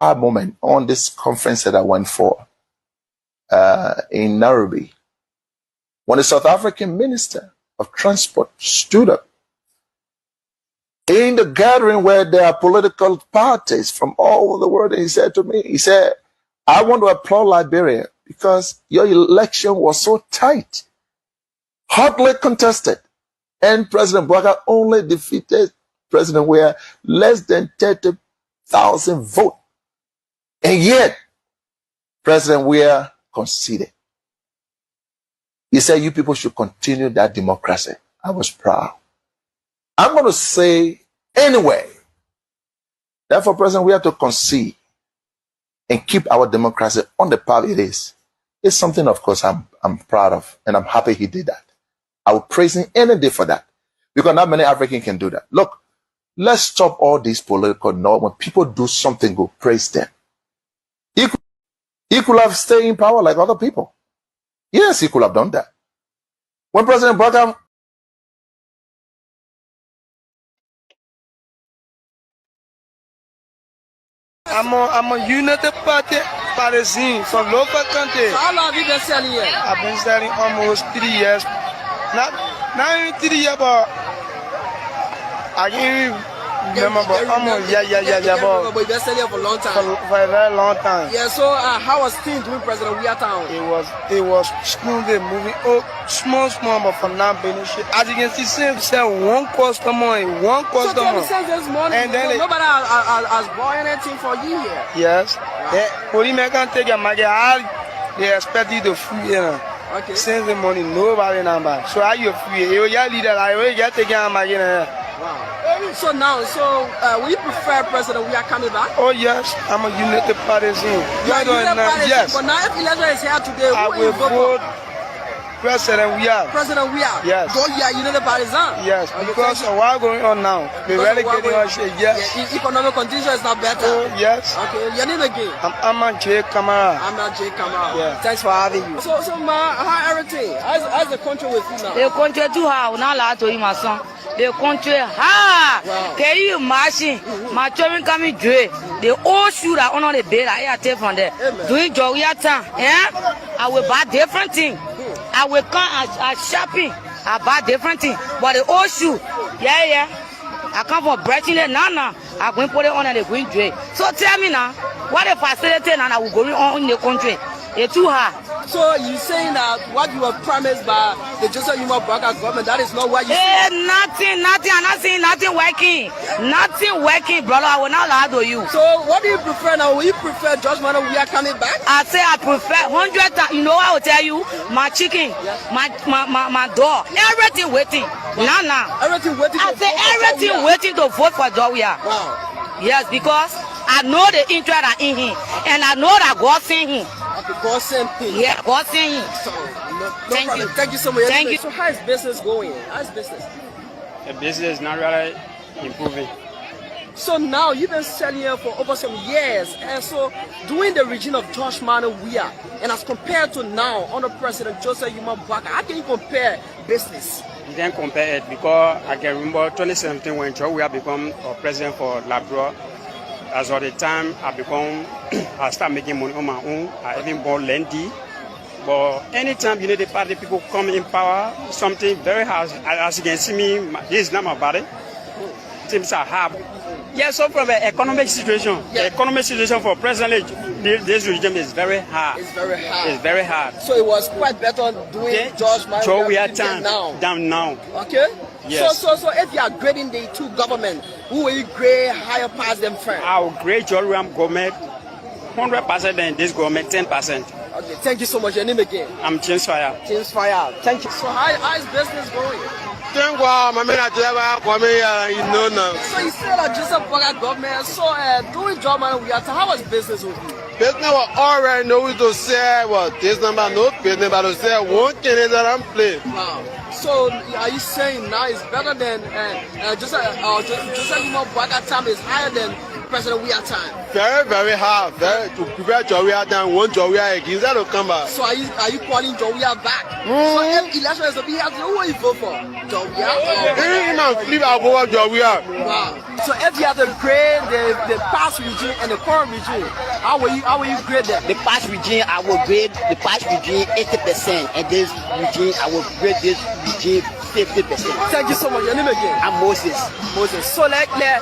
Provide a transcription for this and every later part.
moment on this conference that I went for in Nairobi, when the South African Minister of Transport stood up in the gathering where there are political parties from all over the world, and he said to me, he said, I want to applaud Liberia because your election was so tight, hotly contested, and President Bouakai only defeated President Weah less than 30,000 votes. And yet, President Weah conceded. He said, you people should continue that democracy. I was proud. I'm going to say anyway, therefore, President, we have to concede and keep our democracy on the path it is. It's something, of course, I'm proud of, and I'm happy he did that. I will praise him any day for that, because not many Africans can do that. Look, let's stop all these political noise. When people do something good, praise them. He could have stayed in power like other people. Yes, he could have done that. When President Bouakai I'm a United Party partisan from local country. How long have you been selling here? I've been selling almost 3 years. Not even 3 years, but I can't remember. But almost, yeah. But you've been selling here for a long time. For a very long time. Yeah, so how was things doing President Weah Town? It was smoothly moving. Oh, small, but for now, shit. As you can see, sell one customer. So since this morning, and then nobody has bought anything for you here. Yes. Police can take your money. They expect you to free, you know. Okay. Since the money, nobody number. So how you free? You leader, I will get taking your money. Wow. So now, will you prefer President Weah coming back? Oh yes, I'm a United Partisan. Yes. But now if election is here today, I will vote President Weah. President Weah? Yes. So you are United Partisan? Yes, because of what's going on now. The really getting on shit, yes. Yeah, economic condition is not better. Oh, yes. Okay, your name again? I'm Jay Kamara. Jay Kamara. Yeah. Thanks for having you. So ma, how everything? How's the country with you now? The country too hard, not allowed to eat my son. The country hard. Wow. Can you imagine? My children coming dre. The old shoe that on the bed, I take from there. Doing jolly time. Yeah? I will buy different things. I will come at shopping. I buy different things. But the old shoe, yeah. I come from Breaching now. I'm going to put it on the green tray. So tell me now, what the facility now I will go on in the country? It's too hard. So you saying that what you were promised by the Joseph Yuma Bouakai government, that is not what you nothing. I'm not saying nothing working. Nothing working, brother. I will not lie to you. So what do you prefer now? Will you prefer George Manneh Weah coming back? I say I prefer 100 times. You know what I will tell you? My chicken, my dog, everything waiting. Nah. Everything waiting. I say everything waiting to vote for George Weah. Wow. Yes, because I know the interest are in him, and I know that God sent him. Okay, God sent him. Yeah, God sent him. So, Thank you. Thank you so much. Thank you. So how is business going? How's business? The business is not really improving. So now you've been selling here for over some years, and so during the regime of George Manneh Weah, and as compared to now under President Joseph Yuma Bouakai, how can you compare business? You can't compare it because I can remember 2017 when George Weah became president for Liberia. As of the time I start making money on my own. I even bought Lendy. But anytime the party people come in power, something very hard. As you can see me, this is not my body. Things are hard. Yeah, so from the economic situation, the economic situation for President this regime is very hard. It's very hard. It's very hard. So it was quite better doing George Manneh Weah down now. Okay. Yes. So if you are grading the two government, who will you grade higher past them first? I will grade George Weah government 100% and this government 10%. Okay, thank you so much. Your name again? I'm James Fire. James Fire. Thank you. So how is business going? Thank God, my man, you know now. So you still like Joseph Bouakai government. So doing George Manneh Weah, how was business with you? Business was already know to say this number no business, but to say one Canadian that I'm playing. Wow. So are you saying now it's better than Joseph Yuma Bouakai time is higher than President Weah time? Very, very hard. To prepare Jowiah time, one Jowiah again. Is that to come back? So are you calling Jowiah back? So if election is to be held, who will you vote for? Jowiah? Leave our vote for Jowiah. Wow. So if you have to grade the past regime and the current regime, how will you grade them? The past regime, I will grade the past regime 80%, and this regime, I will grade this regime 50%. Thank you so much. Your name again? I'm Moses. Moses. So like the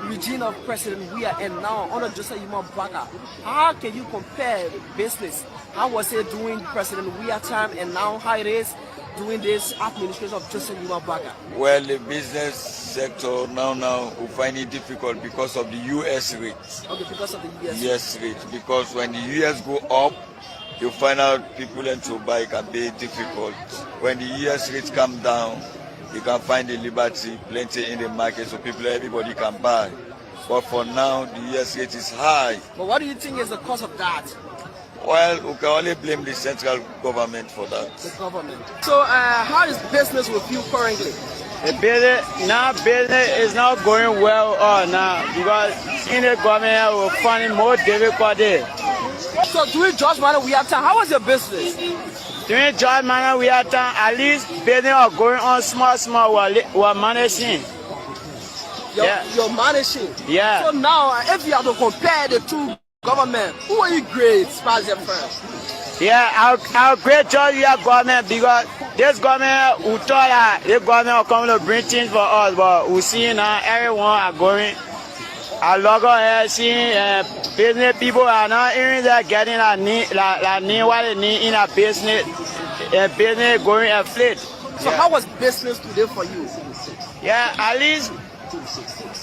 regime of President Weah and now under Joseph Yuma Baka, how can you compare business? How was it during President Weah time and now how it is during this administration of Joseph Yuma Baka? Well, the business sector now will find it difficult because of the US rates. Okay, because of the US. US rate. Because when the US go up, you find out people and to buy can be difficult. When the US rates come down, you can find the liberty plenty in the market, so everybody can buy. But for now, the US rate is high. But what do you think is the cause of that? Well, we can only blame the central government for that. The government. So how is business with you currently? The business is not going well now because in the government we're finding more difficulty. So during George Manneh Weah time, how was your business? During George Manneh Weah time, at least business are going on small while managing. You're managing. Yeah. So now, if you have to compare the two governments, who are you grade as far as your friends? Yeah, I'll grade George Weah government because this government who thought that this government will come to bring things for us, but we see now everyone are going. I log on seeing business people are not even there getting what they need in a business. Business going afloat. So how was business today for you? Yeah, at least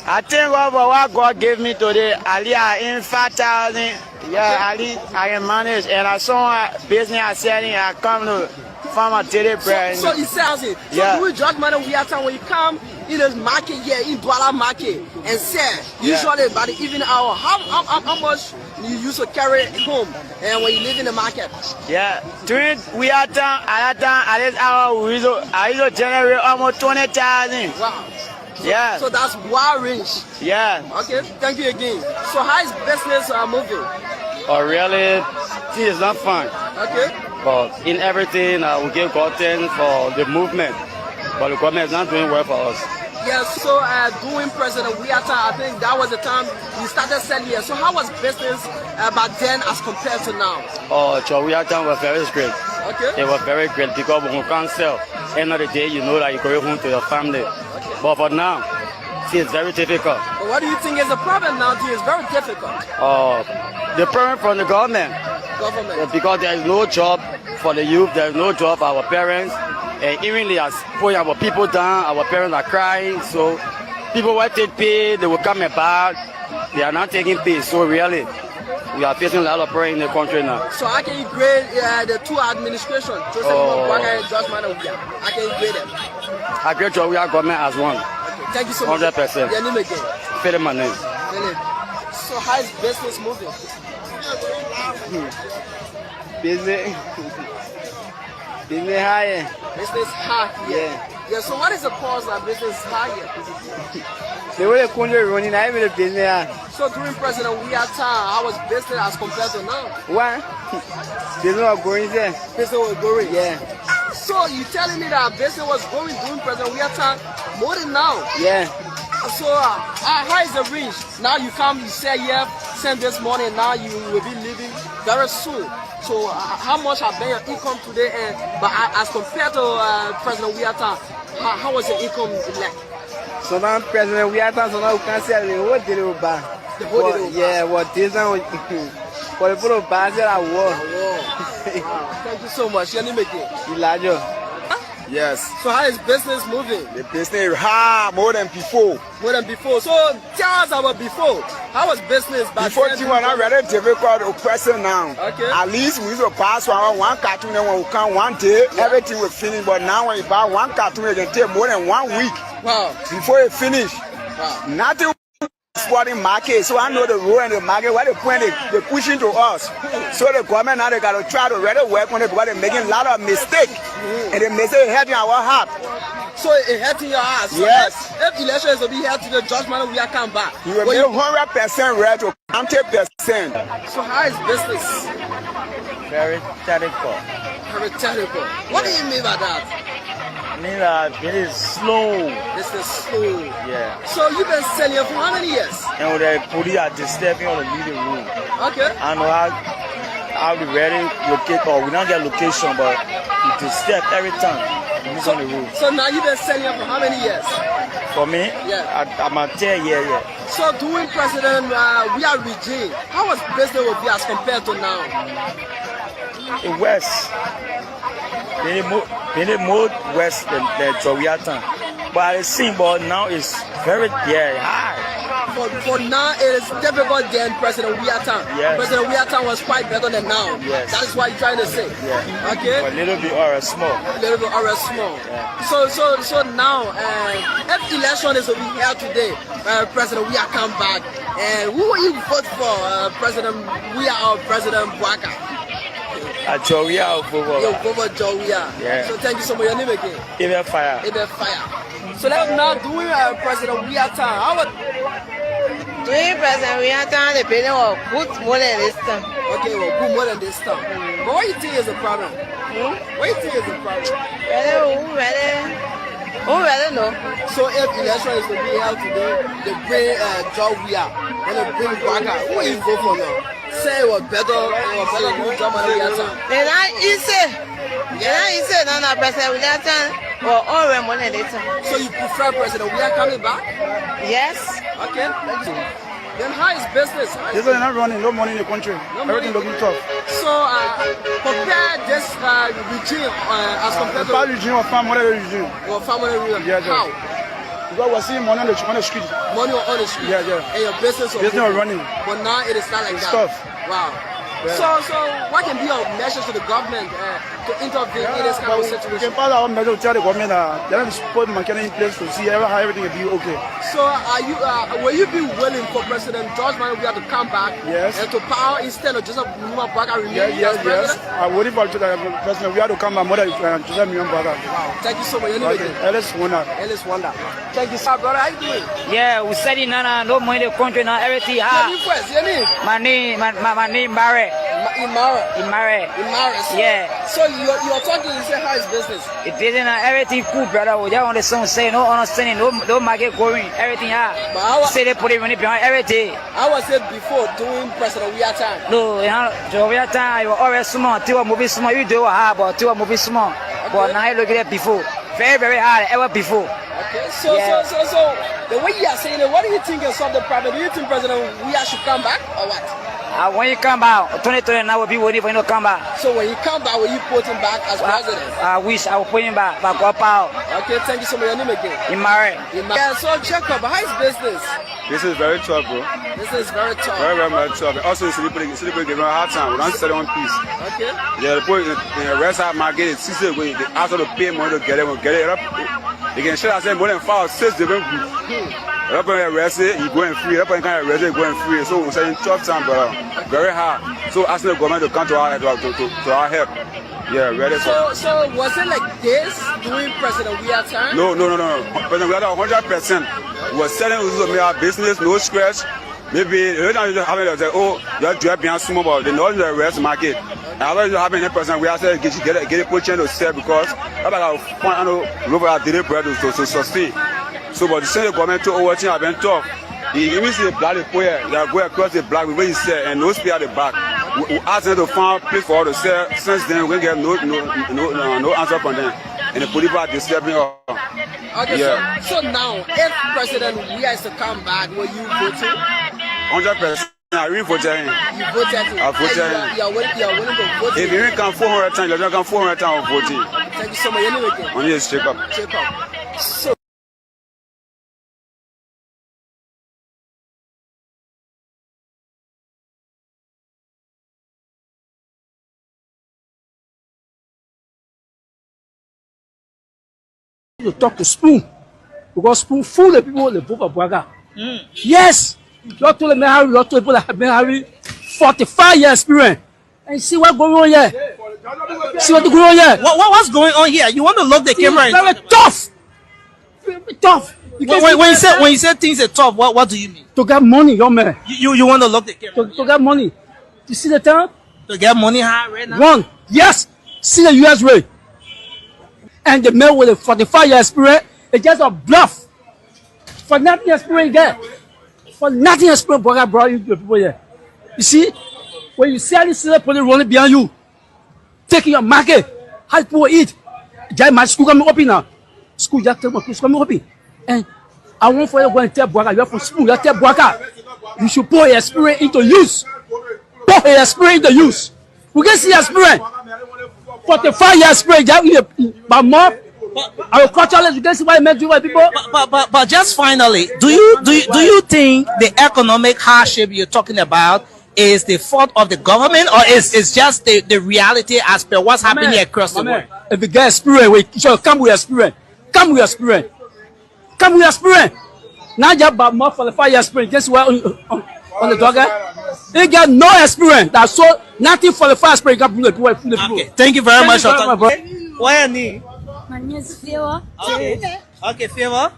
I think what God gave me today, at least I in 5,000. Yeah, at least I can manage. And I saw business I selling, I come to farm a daily bread. So it sells it. So during George Manneh Weah time, when you come in the market here, in Douala market, and sell, usually by the evening hour, how much you used to carry home and when you live in the market? Yeah, during Weah time, at this hour, I used to generate almost 20,000. Wow. Yeah. So that's wide range. Yeah. Okay, thank you again. So how is business moving? Oh, really, this is not fun. Okay. But in everything, we give God thanks for the movement. But the government is not doing well for us. Yes, so during President Weah time, I think that was the time you started selling here. So how was business back then as compared to now? Oh, Weah time was very great. Okay. It was very great because when you can't sell, end of the day, you know that you go home to your family. But for now, it's very difficult. But what do you think is the problem now? It's very difficult. The problem from the government. Because there is no job for the youth, there is no job for our parents. And even they are putting our people down, our parents are crying. So people will take pay, they will come back. They are not taking pay. So really, we are facing a lot of problem in the country now. So how can you grade the two administrations, Joseph Yuma Baka and George Manneh Weah? How can you grade them? I grade George Weah government as one. Okay. Thank you so much. 100%. Your name again? Philip Manuel. Philip. So how is business moving? Business higher. Business high. Yeah. So what is the cause of business higher? The way the country running, I even the business. So during President Weah time, how was business as compared to now? Why? Business was going there. Business was going. Yeah. So you telling me that business was going during President Weah time more than now? Yeah. So how is the range? Now you come, you say send this money, now you will be leaving very soon. So how much have been your income today? But as compared to President Weah time, how was your income like? So now President Weah time, so now we can sell the whole day over. The whole day over? Yeah, what this now? For the people of Basel, I war. Thank you so much. Your name again? Elijah. Yes. So how is business moving? The business is hard more than before. More than before. So tell us about before. How was business back before then? Before was not very difficult to person now. Okay. At least we used to pass one cartoon and when we come one day, everything will finish. But now when you buy one cartoon, it can take more than 1 week. Wow. Before it finish. Wow. Nothing sporting market, so I know the road and the market, what they pushing to us. So the government now they got to try to really work on it because they're making a lot of mistakes. And they mistake helping our heart. So it hurting your heart. So Yes. If election is to be held today, George Manu we are come back. You will be 100% ready to 100%. So how is business? Very technical. Very technical. What do you mean by that? I mean that it is slow. This is slow. Yeah. So you've been selling it for how many years? And when the police are disturbing on the living room, Okay. I know how the ready locate or we don't get location, but it disturb every time it's on the room. So now you've been selling it for how many years? For me, Yeah. I'm a 10 year. So during President we are regime, how was business with you as compared to now? In West, they need more West than Jowiatan. But I see, but now it's very high. For now, it is difficult than President Wiatan. Yes. President Wiatan was quite better than now. Yes. That is what you're trying to say. Yeah. Okay. But a little bit or small. A little bit or small. Yeah. So now, if election is to be held today, President Wia come back, and who will you vote for, President Wia or President Bwaka? Jowia You vote for Jowia. Yeah. So thank you so much. Your name again? Even fire. Even fire. So let's now doing President Wiatan. How about? Doing President Wiatan, the building was good more than this time. Okay, well, good more than this time. But what do you think is the problem? What do you think is the problem? Who really know? So if election is to be held today, they bring Jowia and they bring Bwaka. Who will you vote for now? Say it was better than John Wiatan. They're not easy. No, President Wiatan or all more than this time. So you prefer President Wia coming back? Yes. Okay, thank you. Then how is business? This is not running, no money in the country. Everything looking tough. So compare this regime as compared to Bad regime or farm, whatever regime. family regime. Yeah, yeah. How? Because we're seeing money on the street. Money on the street. Yeah, yeah. And your business Business are running. But now it is not like It's that. tough. Wow. Yeah. So what can be your measures to the government to intervene in this kind of We situation? can pass our measure to tell the government that they have to put McKenna in place to see how everything will be okay. So will you be willing for President George Manu Weah to come back Yes. and to power instead of Joseph Numa Bwaka remaining Yes. as president? I'm waiting for the president. We have to come back more than Joseph Mion Baga. Thank you so much. Okay. Ellis Wonder. Ellis Wonder. Thank you, sir, brother. How you doing? Yeah, we said it now, no money in the country now, everything. Your name first. Your name? My name, Barry. Imara. Yeah. So you're talking. You say how is business? It isn't everything cool, brother. We just want the song say no understanding, no market going, everything. But how Say they put it money behind everything. I was it before doing President Wia time. No, you know, Jovia time, you were always small. Till movie small, you do hard, but till movie small. But now you look at it before. Very, very hard, ever before. Okay, so the way you are saying it, what do you think is solve the problem? Do you think President Wia should come back or what? When you come back, 2020 now will be waiting for you to come back. So when he come back, will you put him back as president? I wish I would put him back up out. Okay, thank you so much. Your name again? Imari. Yeah, so Jacob, how is business? This is very tough, bro. This is very tough. Very, very much tough. Also, it's giving a hard time. We don't sell one piece. Okay. Yeah, the point in the rest of my market is 6 days when they ask us to pay money to get it up. They can share us more than 5 or 6 different groups. Up on the rest, you go and free. Up on the rest, you go and free. So we're saying tough time, brother. Very hard. So asking the government to come to our help. Yeah, really. So was it like this during President Wia time? No. President Wia 100%. Was selling to make our business, no scratch. Maybe the time you have it, say, oh, you're driving behind small, but they know the rest market. And I don't have any person we are saying get a position to sell because I'm like I know our daily bread to sustain. So, but the same government to overthink have been tough. He even see the black people here, they go across the black where he sell and no spear at the back. We ask them to find a place for all to sell. Since then, we get no answer from them. And the police are disturbing us. Okay, yeah. So now, if President Wia is to come back, will you vote him? 100%. I really vote him. You vote him? I vote him. You are willing to vote him? If you can 400 times, you can 400 times of voting. Thank you so much. Your name again? My name is Jacob. So, to talk to Spoon because Spoon fool the people the vote for Bwaka. Yes, you told me how you told people that have been having 45 years experience. And see what's going on here. See what's going on here. What's going on here? You want to lock the camera? It's very tough. tough. When you say things are tough, what do you mean? To get money, young man. You want to look the camera? To get money. You see the time? To get money high right now? One, yes. See the US rate. And the man with a 45-year experience, it's just a bluff. For nothing experience there. For nothing experience, but I brought you to the people here. You see, when you see all these people rolling behind you, taking your market, how people eat. Just my school coming open now. School just tell my school coming open. And I want for you to go and tell Boaka, you're from school, you tell Boaka, you should put your experience into use. Put your experience into use. We can see your experience. 45 years experience, but more. Agriculturalist, you can see what it meant to white people. But just finally, do you think the economic hardship you're talking about is the fault of the government, or is just the reality as per what's happening across the world? If you get experience, you should come with experience. Come with experience. Come with experience. Now you have more 45 years experience. Guess what on the dogger? They get no experience. That's so nothing 45 experience. Okay, thank you very much. Why any? My name is Favor. Okay, Favor.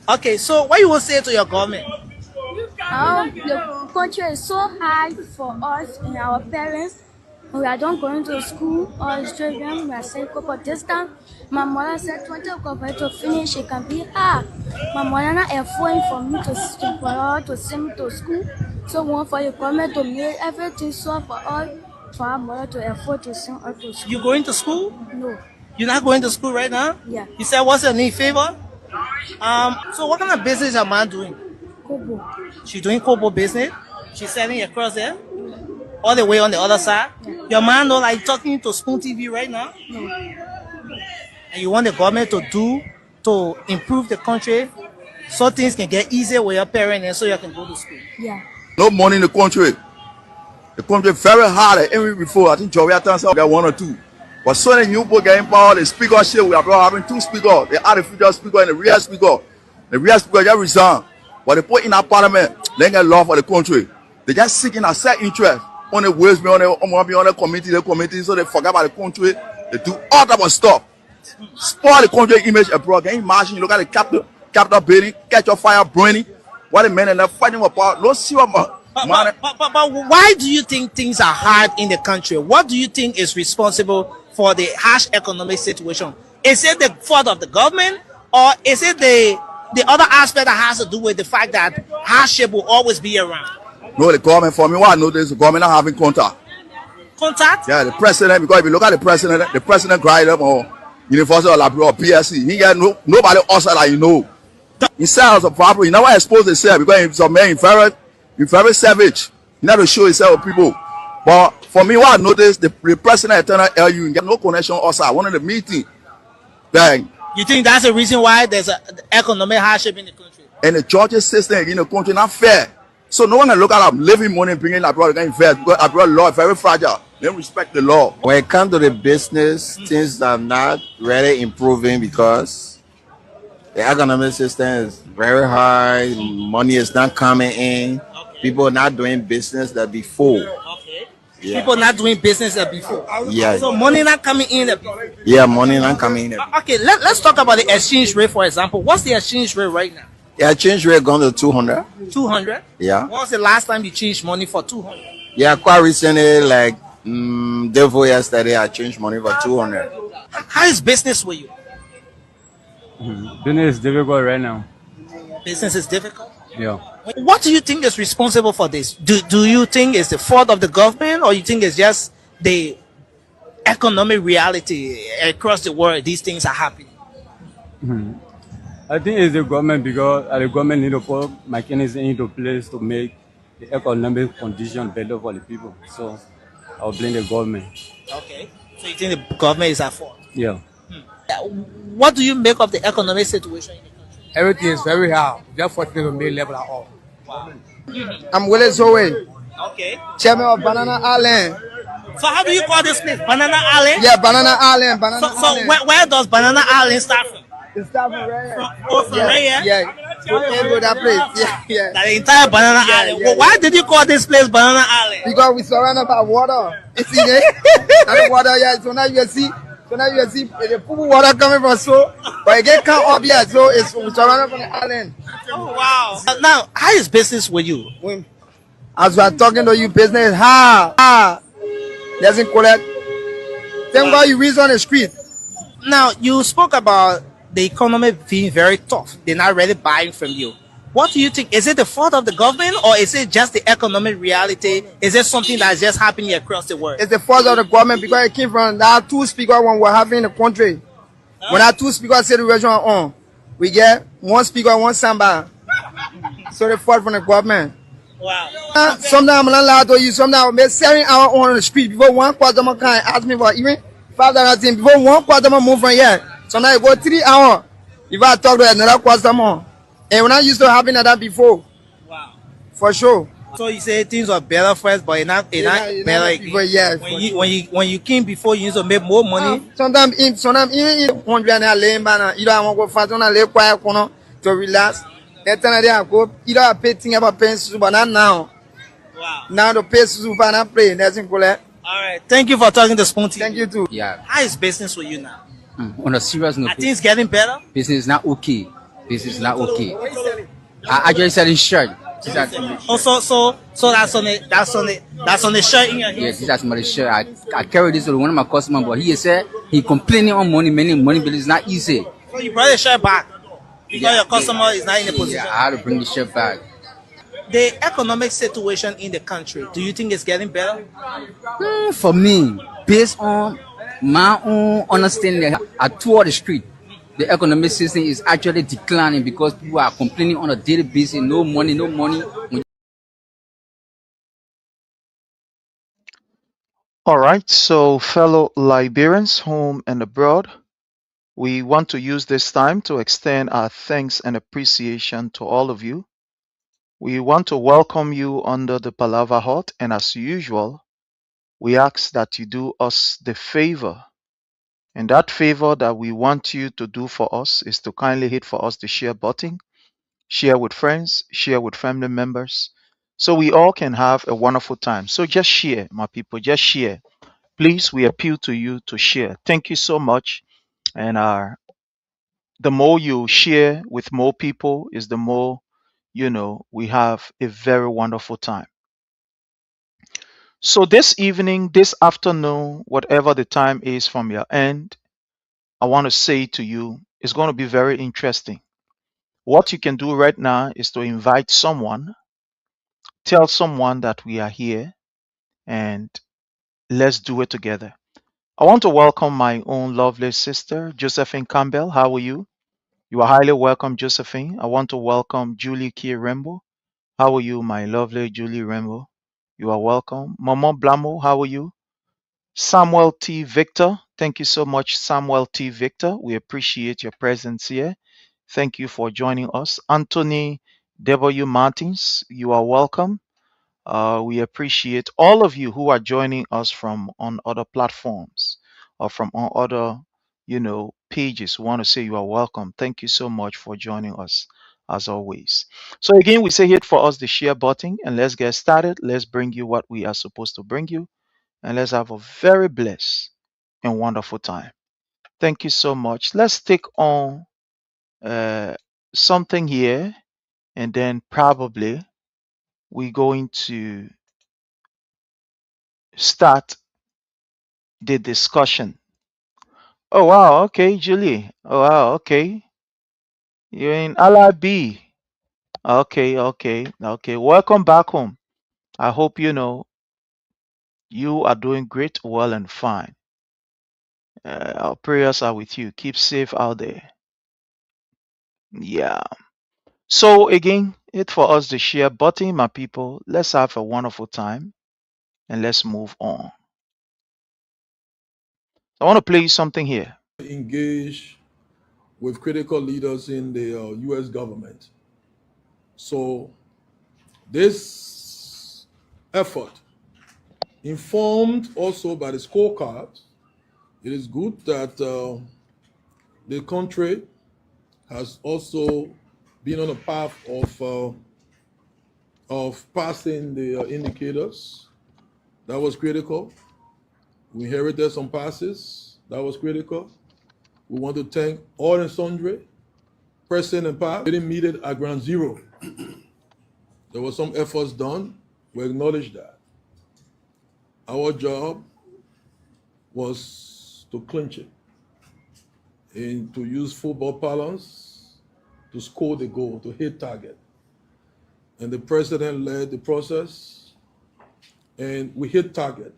Okay, so what you will say to your government? The country is so hard for us and our parents. We are not going to school or children. We are saying, but this time, my mother said 20 o'clock to finish. It can be hard. My mother not affording for me to send me to school. So we want for the government to make everything so for us, for our mother to afford to send us to school. You going to school? No. You're not going to school right now? Yeah. You said what's your name, Favor? So what kind of business your mom doing? Kobo. She's doing Kobo business? She's selling across there? All the way on the other side? Yeah. Your man know like talking to Spoon TV right now? No. And you want the government to improve the country so things can get easier with your parents and so you can go to school? Yeah. No money in the country. The country very hard. Even before, I think Joviatan said got one or two. But so many new people getting power, the speaker shit, we are having two speakers. They add the future speaker and the real speaker. The real speaker just resign. But they put in our parliament, they get law for the country. They just seeking a set interest. On the ways, on the committee, so they forget about the country. They do all type of stuff. Spoil the country image abroad. Can you imagine? You look at the capital building, catch your fire burning. What the men are fighting for power. Don't see what but why do you think things are hard in the country? What do you think is responsible for the harsh economic situation? Is it the fault of the government, or is it the other aspect that has to do with the fact that hardship will always be around? No, the government, for me, what I notice, the government not having contact. Contact? Yeah, the president, because if you look at the president cried up on University of Labrador or PSC, he got nobody outside that you know. He sells a property, he never exposed himself because he's a man, he's very savage. He never show himself to people. But for me, what I noticed, the president attended LU, he got no connection outside. One of the meeting, bang. You think that's the reason why there's an economic hardship in the country? And the judges system in the country not fair. So no one can look at them living money and bringing abroad and invest because abroad law is very fragile. They respect the law. When it comes to the business, things are not really improving because the economic system is very high. Money is not coming in. Okay. People are not doing business that before. Okay. Yeah. People not doing business that before. Yeah. So money not coming in that before. Yeah, money not coming in. Okay, let's talk about the exchange rate, for example. What's the exchange rate right now? Yeah, exchange rate gone to 200. 200? Yeah. When was the last time you changed money for 200? Yeah, quite recently, like day before yesterday, I changed money for 200. How is business with you? Business is difficult right now. Business is difficult? Yeah. What do you think is responsible for this? Do you think it's the fault of the government, or you think it's just the economic reality across the world? These things are happening. I think it's the government because the government need to put mechanism into place to make the economic condition better for the people. So I'll blame the government. Okay. So you think the government is at fault? Yeah. What do you make of the economic situation in the country? Everything is very hard. Just fortunate to make level at all. Wow. I'm Willie Zoe. Okay. Chairman of Banana Island. So how do you call this place? Banana Island? Yeah, Banana Island. So where does Banana Island start from? It starts from right here. From right here? Yeah. Go that place. Yeah. The entire Banana Island. Yeah. Why did you call this place Banana Island? Because we surrounded by water. You see there? That water, yeah. So now you see So now you see the pool water coming from so, but it get come up here, so it's surrounded from the island. Oh wow! Now, how is business with you? As we are talking to you, business doesn't collect. Thank God you reach on the street. Now, you spoke about the economy being very tough. They're not really buying from you. What do you think? Is it the fault of the government or is it just the economic reality? Is it something that's just happening across the world? It's the fault of the government because it came from that two speakers when we're having in the country. When that two speakers situation on, we get one speaker, one samba. So the fault from the government. Wow. Sometimes I'm not allowed to use, sometimes I'll make 7 hours on the street before one customer can ask me for even $5 before one customer move from here. Sometimes it go 3 hours if I talk to another customer. And when I used to happen like that before. Wow. For sure. So you say things were better first, but it's not better before, yeah. When you came before, you used to make more money. Sometimes even 100 and laying banner, either I want to go fast on a lay quiet corner to relax. That time I go either I pay thing about paying super, but not now. Wow. Now the pay super and I play. That's in cool. All right. Thank you for talking to Spoon TV. Thank you too. Yeah. How is business with you now? On a serious note, I think it's getting better. business is not okay. Business is not okay. I actually selling shirt. Also, so that's on the shirt in your hand. Yes, that's my shirt. I carry this with one of my customers, but he said he complaining on money, but it's not easy. So you brought the shirt back because your customer is not in the position. Yeah, I had to bring the shirt back. The economic situation in the country, do you think it's getting better? For me, based on my own understanding, I toured the street. The economic system is actually declining because people are complaining on a daily basis. No money, no money. All right, so fellow Liberians, home and abroad, we want to use this time to extend our thanks and appreciation to all of you. We want to welcome you under the Palava Hut, and as usual, we ask that you do us the favor. And that favor that we want you to do for us is to kindly hit for us the share button, share with friends, share with family members, so we all can have a wonderful time. So just share, my people, just share. Please, we appeal to you to share. Thank you so much. And the more you share with more people is the more, we have a very wonderful time. So this evening, this afternoon, whatever the time is from your end, I want to say to you, it's going to be very interesting. What you can do right now is to invite someone, tell someone that we are here, and let's do it together. I want to welcome my own lovely sister, Josephine Campbell. How are you? You are highly welcome, Josephine. I want to welcome Julie K. Rembo. How are you, my lovely Julie Rembo? You are welcome. Maman Blamo, how are you? Samuel T. Victor. Thank you so much, Samuel T. Victor. We appreciate your presence here. Thank you for joining us. Anthony W. Martins, you are welcome. We appreciate all of you who are joining us from on other platforms or from on other, pages. We want to say you are welcome. Thank you so much for joining us as always. So again, we say hit for us the share button and let's get started. Let's bring you what we are supposed to bring you and let's have a very blessed and wonderful time. Thank you so much. Let's take on something here and then probably we're going to start the discussion. Oh wow, okay, Julie. Oh wow, okay. You're in LIB. Okay. Welcome back home. I hope you are doing great, well, and fine. Our prayers are with you. Keep safe out there. Yeah. So again, hit for us the share button, my people. Let's have a wonderful time and let's move on. I want to play you something here. Engage with critical leaders in the U.S. government. So this effort, informed also by the scorecard, it is good that the country has also been on a path of passing the indicators. That was critical. We inherited some passes. That was critical. We want to thank all and sundry, present and past, getting meted at ground zero. There were some efforts done. We acknowledge that. Our job was to clinch it and to use football parlance to score the goal, to hit target. And the president led the process, and we hit target.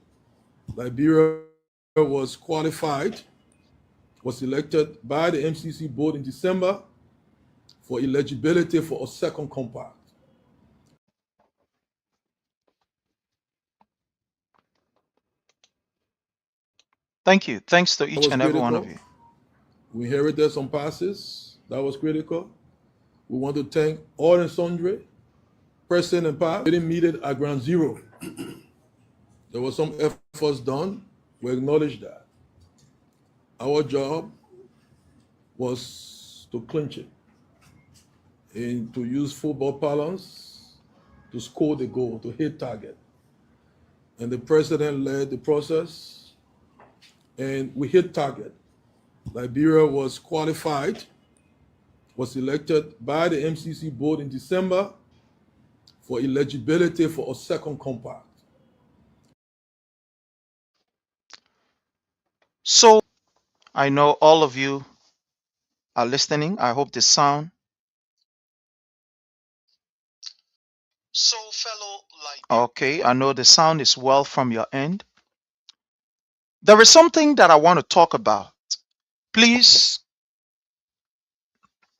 Liberia was qualified, was elected by the MCC board in December for eligibility for a second compact. Thank you. Thanks to each was and every one of critical. you. We inherited some passes. That was critical. We want to thank all and sundry, present and past, getting meted at ground zero. There were some efforts done. We acknowledge that. Our job was to clinch it and to use football parlance to score the goal, to hit target. And the president led the process, and we hit target. Liberia was qualified, was elected by the MCC board in December for eligibility for a second compact. So I know all of you are listening. I hope the sound. So fellow Okay, I know the sound is well from your end. There is something that I want to talk about. Please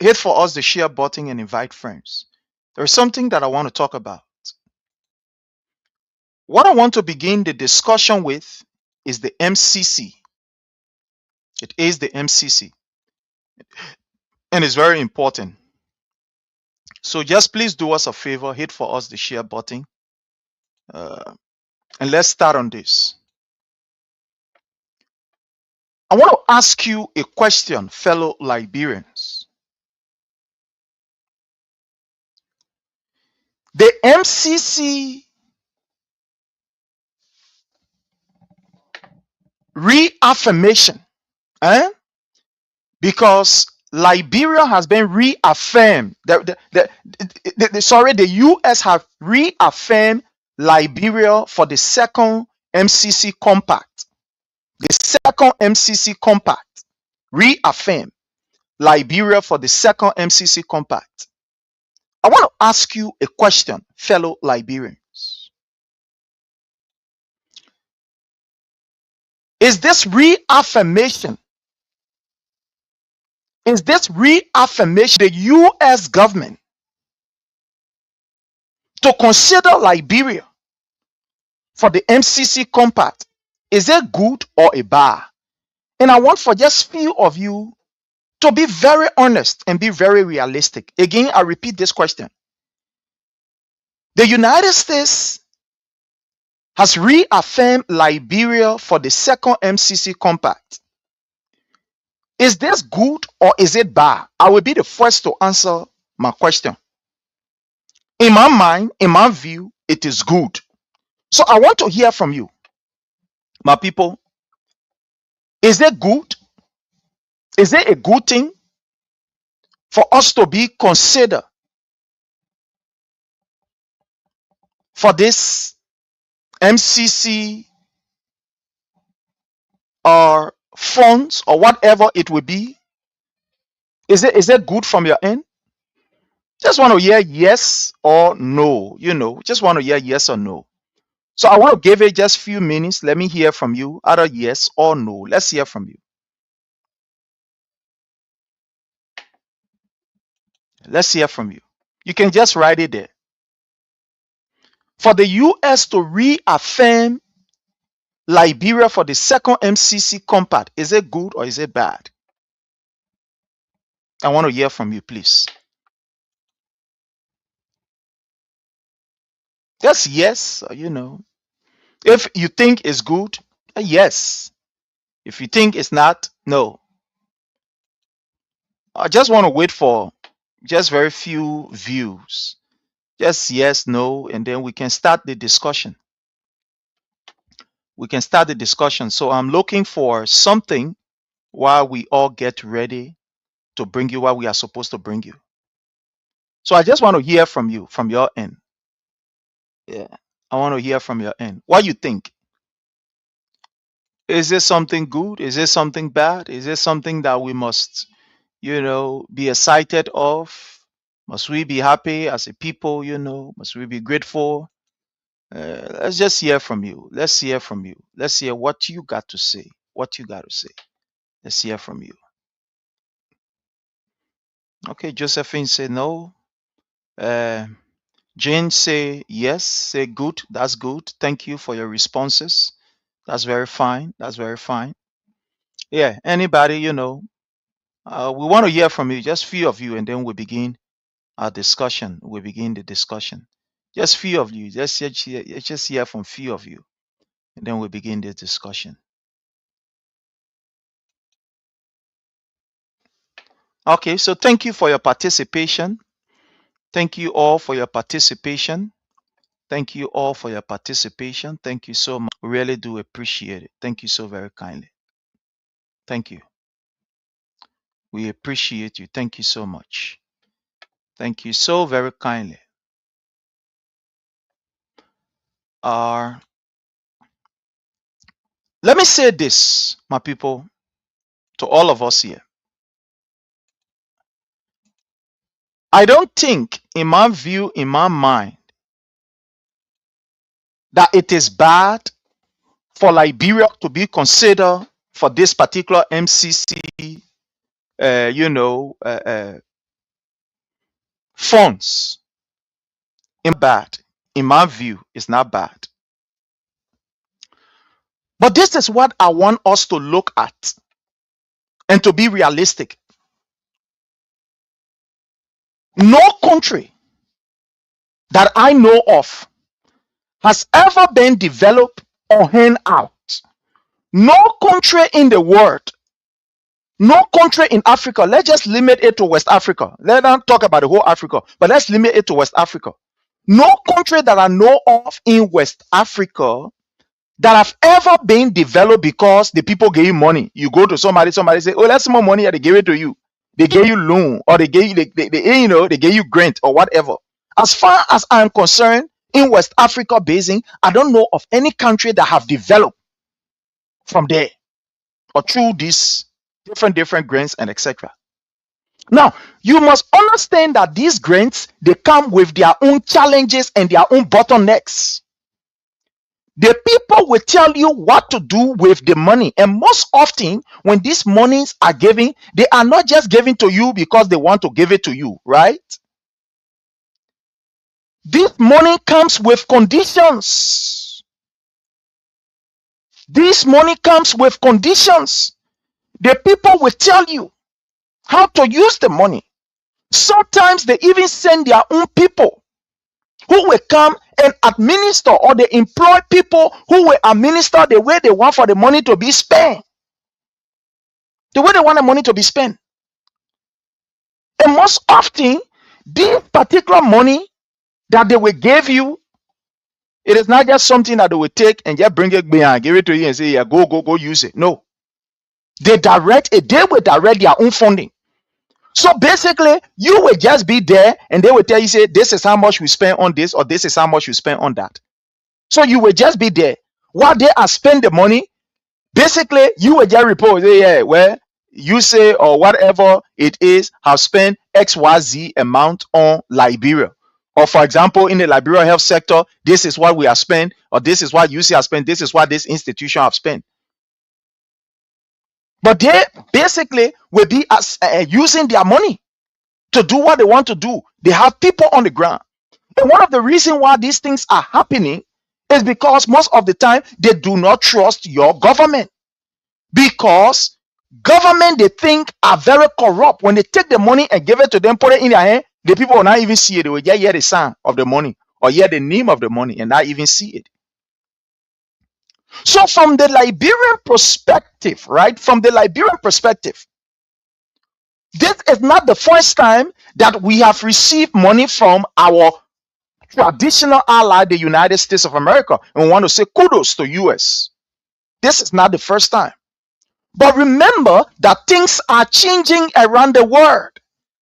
hit for us the share button and invite friends. There is something that I want to talk about. What I want to begin the discussion with is the MCC. It is the MCC. And it's very important. So just please do us a favor, hit for us the share button. And let's start on this. I want to ask you a question, fellow Liberians. The MCC reaffirmation, because Liberia has been reaffirmed. The US have reaffirmed Liberia for the second MCC compact. The second MCC compact reaffirmed Liberia for the second MCC compact. I want to ask you a question, fellow Liberians. Is this reaffirmation the US government to consider Liberia for the MCC compact? Is it good or a bad? And I want for just few of you to be very honest and be very realistic. Again, I repeat this question. The United States has reaffirmed Liberia for the second MCC compact. Is this good or is it bad? I will be the first to answer my question. In my mind, in my view, it is good. So I want to hear from you, my people. Is it good? Is it a good thing for us to be considered for this MCC or funds or whatever it will be? Is it good from your end? Just want to hear yes or no. Just want to hear yes or no. So I want to give it just a few minutes. Let me hear from you, either yes or no. Let's hear from you. Let's hear from you. You can just write it there. For the US to reaffirm Liberia for the second MCC compact, is it good or is it bad? I want to hear from you, please. Just yes, If you think it's good, yes. If you think it's not, no. I just want to wait for just very few views. Just yes, no, and then we can start the discussion. So I'm looking for something while we all get ready to bring you what we are supposed to bring you. So I just want to hear from you, from your end. Yeah, I want to hear from your end. What you think? Is this something good? Is this something bad? Is this something that we must, be excited of? Must we be happy as a people? Must we be grateful? Let's just hear from you. Let's hear from you. Let's hear what you got to say. What you got to say. Let's hear from you. Okay, Josephine say no. Jane say yes. Say good. That's good. Thank you for your responses. That's very fine. That's very fine. Yeah, anybody, we want to hear from you, just few of you, and then we begin our discussion. We begin the discussion. Just few of you. Just hear from few of you, and then we begin the discussion. Okay, so thank you for your participation. Thank you all for your participation. Thank you all for your participation. Thank you so much. We really do appreciate it. Thank you so very kindly. Thank you. We appreciate you. Thank you so much. Thank you so very kindly. Let me say this, my people, to all of us here. I don't think, in my view, in my mind, that it is bad for Liberia to be considered for this particular MCC, funds. Bad. In my view, it's not bad. But this is what I want us to look at and to be realistic. No country that I know of has ever been developed or hand out. No country in the world, no country in Africa, let's just limit it to West Africa. Let's not talk about the whole Africa, but let's limit it to West Africa. No country that I know of in West Africa that have ever been developed because the people gave you money. You go to somebody say, oh, that's more money, and they give it to you. They gave you loan, or they gave you, they gave you grant or whatever. As far as I'm concerned, in West Africa basin, I don't know of any country that have developed from there or through these different grants and etc. Now, you must understand that these grants, they come with their own challenges and their own bottlenecks. The people will tell you what to do with the money. And most often, when these monies are given, they are not just given to you because they want to give it to you, right? This money comes with conditions. This money comes with conditions. The people will tell you how to use the money. Sometimes they even send their own people who will come and administer, or they employ people who will administer the way they want for the money to be spent. The way they want the money to be spent. And most often, this particular money that they will give you, it is not just something that they will take and just bring it behind, give it to you and say, yeah, go use it. No. They direct it, they will direct their own funding. So basically, you will just be there and they will tell you, say, this is how much we spend on this, or this is how much we spend on that. So you will just be there. While they are spending the money, basically, you will just report, say, yeah, well, you say, or whatever it is, have spent XYZ amount on Liberia. Or for example, in the Liberia health sector, this is what we have spent, or this is what UC has spent, this is what this institution have spent. But they basically will be using their money to do what they want to do. They have people on the ground. And one of the reasons why these things are happening is because most of the time they do not trust your government. Because government, they think, are very corrupt. When they take the money and give it to them, put it in their hand, the people will not even see it. They will just hear the sound of the money or hear the name of the money and not even see it. So from the Liberian perspective, right? From the Liberian perspective, this is not the first time that we have received money from our traditional ally, the United States of America. And we want to say kudos to US. This is not the first time. But remember that things are changing around the world,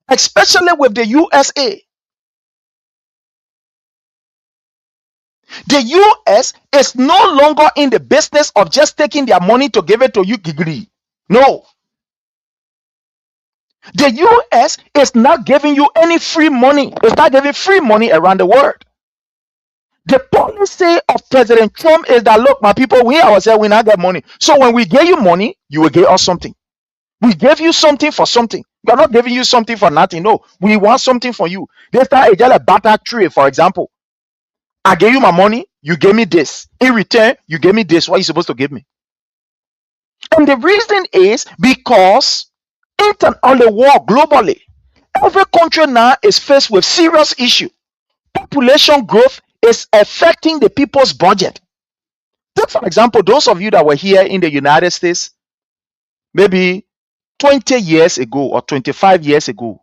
especially with the USA. The US is no longer in the business of just taking their money to give it to you. No. The US is not giving you any free money. It's not giving free money around the world. The policy of President Trump is that, look, my people, we ourselves will not get money. So when we give you money, you will give us something. We gave you something for something. We are not giving you something for nothing. No, we want something for you. This time, it's just a barter trade, for example. I gave you my money, you gave me this. In return, you gave me this. What are you supposed to give me? And the reason is because on the world globally, every country now is faced with serious issue. Population growth is affecting the people's budget. Take, for example, those of you that were here in the United States, maybe 20 years ago or 25 years ago,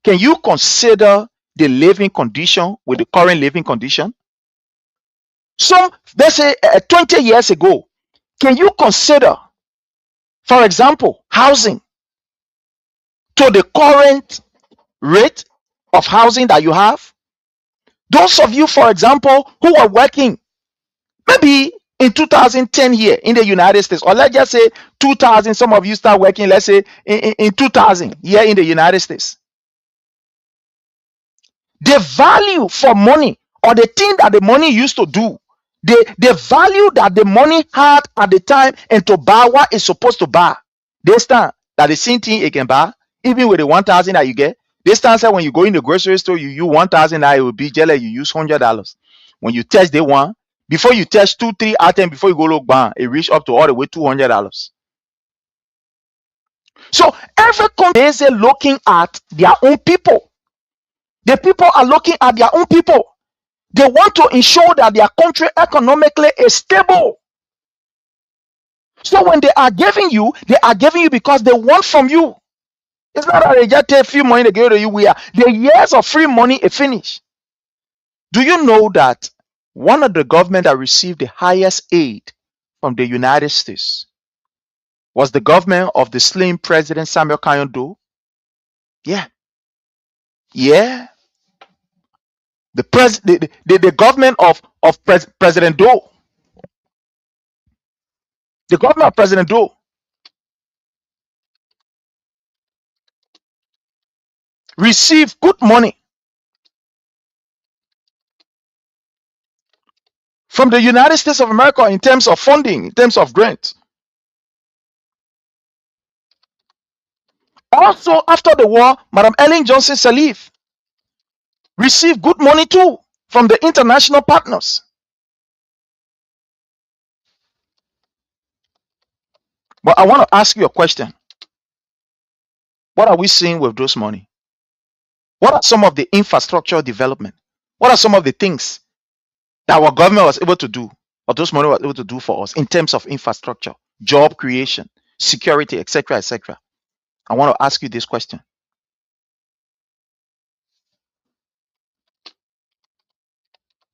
can you consider the living condition with the current living condition? So, let's say 20 years ago, can you consider, for example, housing to the current rate of housing that you have? Those of you, for example, who are working maybe in 2010 here in the United States, or let's just say 2000, some of you start working, let's say in 2000 here in the United States. The value for money, or the thing that the money used to do, the value that the money had at the time and to buy what it's supposed to buy, this time that the same thing it can buy, even with the 1,000 that you get. This time, when you go in the grocery store, you use 1,000, it will be just like you use $100. When you test the one, before you test 2-3 items, before you go look bang, it reach up to all the way $200. So every country is looking at their own people. The people are looking at their own people. They want to ensure that their country economically is stable. So when they are giving you because they want from you. It's not that they just take free money to give to you. The years of free money is finished. Do you know that one of the government that received the highest aid from the United States was the government of the slain President Samuel Kanyon Doe? Yeah. The government of President Doe. The government of President Doe received good money from the United States of America in terms of funding, in terms of grants. Also, after the war, Madam Ellen Johnson Sirleaf received good money too from the international partners. But I want to ask you a question. What are we seeing with those money? What are some of the infrastructure development? What are some of the things that our government was able to do, or those money was able to do for us in terms of infrastructure, job creation, security, etc., etc.? I want to ask you this question.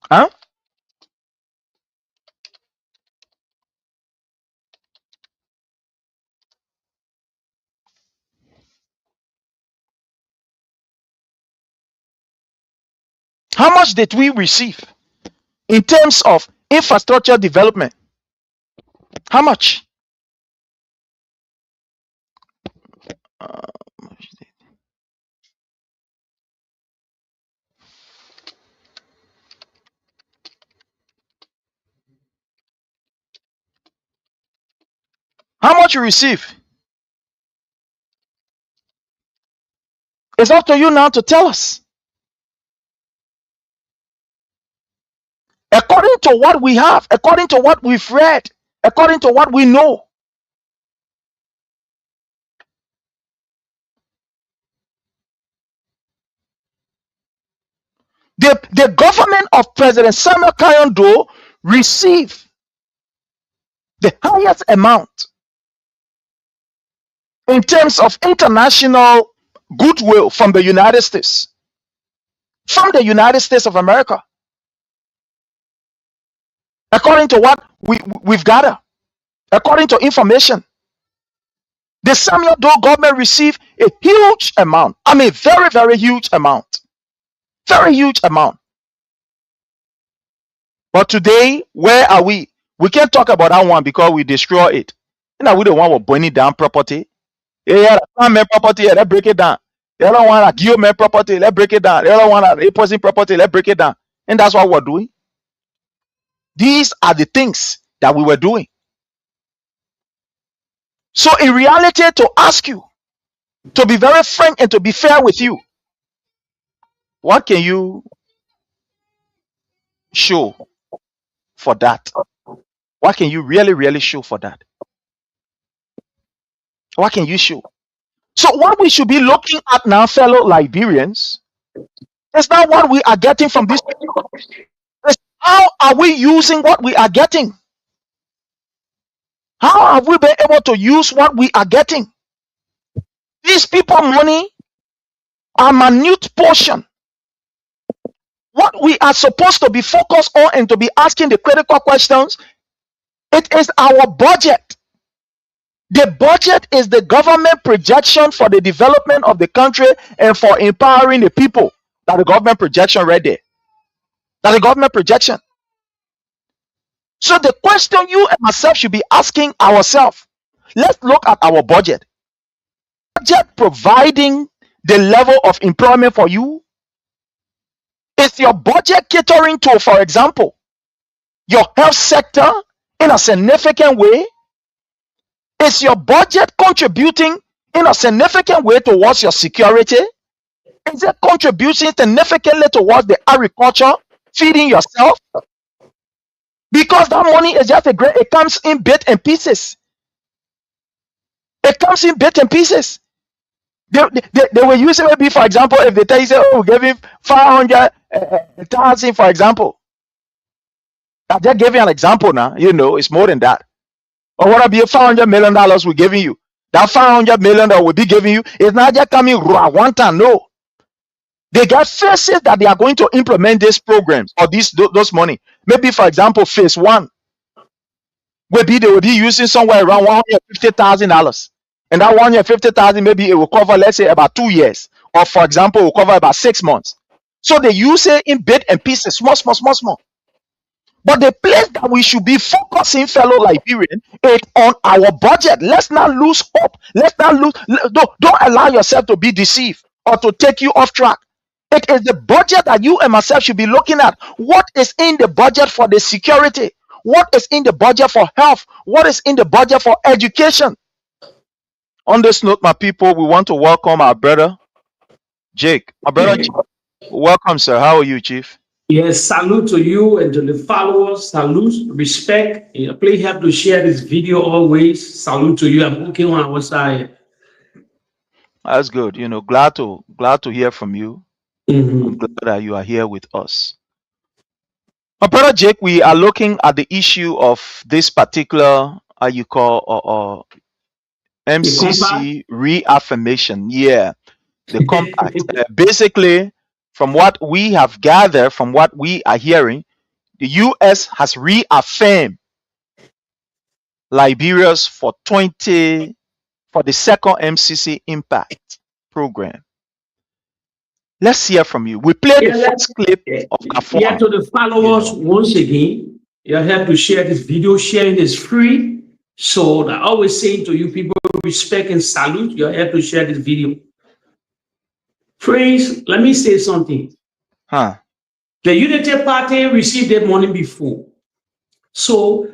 Huh? How much did we receive in terms of infrastructure development? How much? How much you receive? It's up to you now to tell us. According to what we have, according to what we've read, according to what we know. The government of President Samuel Kanyon Doe received the highest amount in terms of international goodwill from the United States. From the United States of America. According to what we've gathered. According to information. The Samuel Doe government received a huge amount. I mean, very, very huge amount. Very huge amount. But today, where are we? We can't talk about that one because we destroy it. You know, we don't want to burn it down property. Yeah, farm property, let's break it down. The other one at Guillaume property, let's break it down. The other one at opposing property, let's break it down. And that's what we're doing. These are the things that we were doing. So in reality, to ask you, to be very frank and to be fair with you, what can you show for that? What can you really, really show for that? What can you show? So what we should be looking at now, fellow Liberians, is not what we are getting from this. It's how are we using what we are getting? How have we been able to use what we are getting? These people money are minute portion. What we are supposed to be focused on and to be asking the critical questions, it is our budget. The budget is the government projection for the development of the country and for empowering the people. That the government projection right there. That the government projection. So the question you and myself should be asking ourselves, let's look at our budget. Budget providing the level of employment for you? Is your budget catering to, for example, your health sector in a significant way? Is your budget contributing in a significant way towards your security? Is it contributing significantly towards the agriculture, feeding yourself? Because that money is just it comes in bits and pieces. It comes in bits and pieces. They were using maybe, for example, if they tell you, say, oh, we're giving 500,000, for example. I just gave you an example now. You know, it's more than that. Or what about $500 million we're giving you? That $500 million that we'll be giving you is not just coming one time. No. They got phases that they are going to implement these programs or those money. Maybe, for example, phase one they will be using somewhere around $150,000. And that $150,000, maybe it will cover, let's say, about 2 years. Or, for example, it will cover about 6 months. So they use it in bits and pieces, small. But the place that we should be focusing, fellow Liberian, is on our budget. Let's not lose hope. Let's not lose. Don't allow yourself to be deceived or to take you off track. It is the budget that you and myself should be looking at. What is in the budget for the security? What is in the budget for health? What is in the budget for education? On this note, my people, we want to welcome our brother, Jake. My brother, Jake. Welcome, sir. How are you, Chief? Yes, salute to you and to the followers. Salute, respect. Please help to share this video always. Salute to you. I'm okay on our side. That's good. You know, glad to hear from you. I'm glad that you are here with us. My brother Jake, we are looking at the issue of this particular you call MCC reaffirmation. Yeah, the compact. Basically, from what we have gathered, from what we are hearing, the U.S. has reaffirmed Liberia's for the second MCC impact program. Let's hear from you. We played the first clip of Kafua. Yeah, to the followers, once again, you have to share this video. Sharing is free. So I always say to you people, respect and salute. You have to share this video. Friends, let me say something. The Unity Party received their money before. So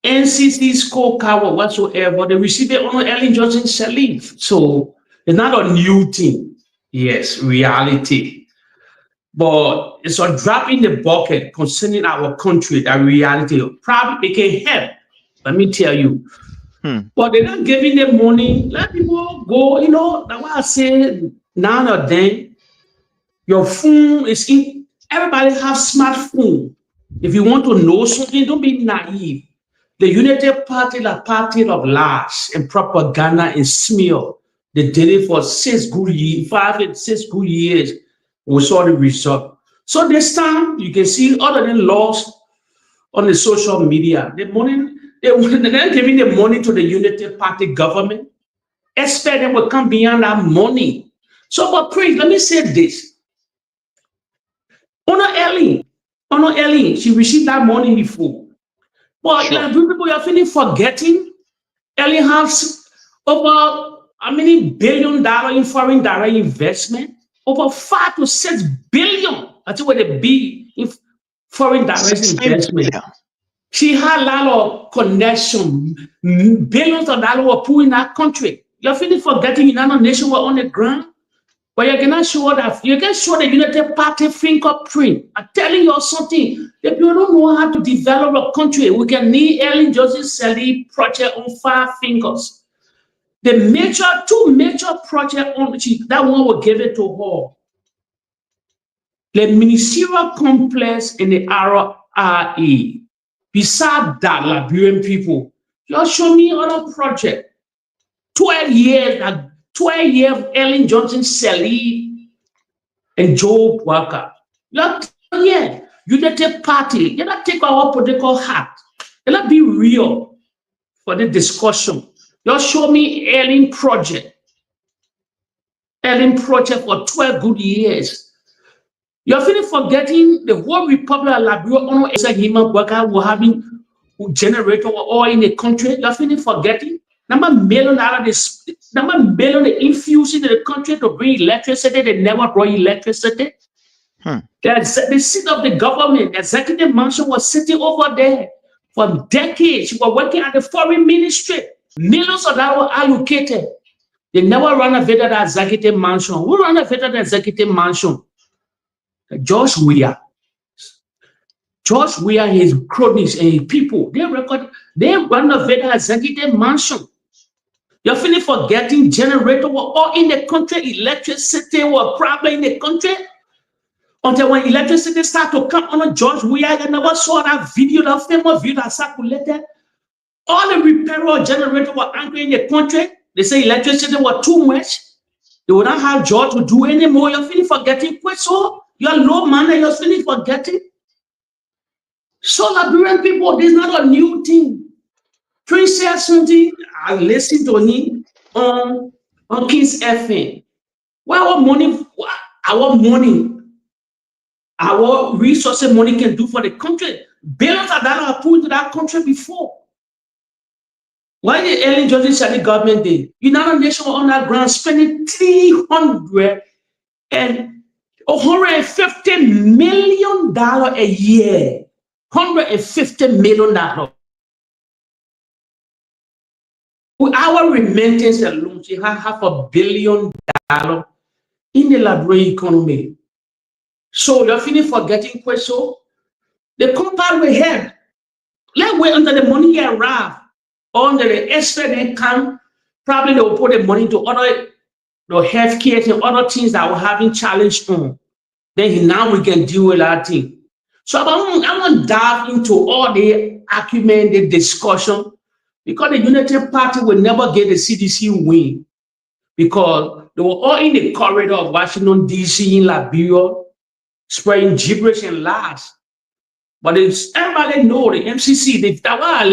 NCC, scorecard or whatsoever, they received their own Ellen Johnson Sirleaf. So it's not a new thing. Yes, reality. But it's a drop in the bucket concerning our country, that reality. Probably they can help. Let me tell you. But they're not giving them money. Let people go, you know, that's why I say now or then, your phone is in, everybody have smartphone. If you want to know something, don't be naive. The United Party, the party of lies and propaganda and smear. They did it for 6 good years, 5 and 6 good years. We saw the result. So this time, you can see other than laws on the social media, the money, they're not giving the money to the United Party government. expert that will come beyond that money. So, but Prince, let me say this. Honor Ellen, she received that money before. But sure. People are feeling forgetting. Ellen has over how many $1 billion in foreign direct investment? Over 5 to 6 billion. That's what it be in foreign direct investment. Billion. She had a lot of connection. Billions of dollars were put in that country. You're feeling forgetting United Nations were on the ground. But you cannot show that. You can show the United Party fingerprint. I'm telling you something. The people don't know how to develop a country. We can need Ellen Johnson Sirleaf project on 5 fingers. The two major projects on that one will give it to her. The ministerial complex in the RRA. Beside that, Liberian people, just show me other project. 12 years Ellen Johnson Sirleaf and Joe Walker. United Party, you not take our political hat. You not be real for the discussion. Just show me Ellen project for 12 good years. You're feeling forgetting the whole Republic of Liberia is a human worker who having generator all in the country. You're feeling forgetting number million they infuse into the country to bring electricity. They never brought electricity. The seat of the government, the executive mansion was sitting over there for decades. She was working at the foreign ministry. Millions of dollars allocated. They never renovated the executive mansion. Who renovated the executive mansion? George Weah. George Weah, his cronies and his people, they renovated the executive mansion. You're feeling forgetting generator were all in the country, electricity were problem in the country. Until when electricity started to come on George Weah, I never saw that video, that famous video that circulated. All the repair generator were angry in the country. They say electricity was too much. They would not have George to do anymore. You're feeling forgetting, so you're low man and you're feeling forgetting. So Liberian people, this is not a new thing. Prince said something, I listened to him on King's FM. Well, our resources money can do for the country. Billions of dollars are put into that country before. Why the Ellen Johnson Sirleaf government did? United Nations on that ground spending $350 million a year. $150 million. With our remittance alone, she had $500 million in the Liberian economy. So you're feeling forgetting question? The compound we have, let's wait until the money arrive. Under the expert income, probably they will put the money to other healthcare and other things that we're having challenge on. Then now we can deal with that thing. So I want to dive into all the argument, the discussion, because the United Party will never get the CDC win, because they were all in the corridor of Washington, D.C. in Liberia, spreading gibberish and lies. But everybody know the MCC, that's why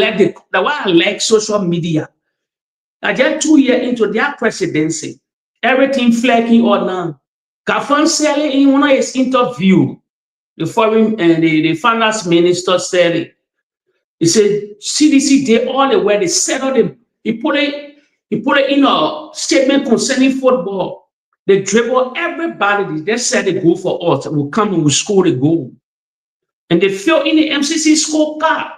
I like social media. I just 2 years into their presidency, everything flaking or none. Kafan Sirleaf in one of his interview, the foreign and the finance minister said it. He said CDC did all the way they settled it. He put it in a statement concerning football. They dribble everybody. They said they go for us. We'll come and we'll score the goal. And they fell in the MCC scorecard.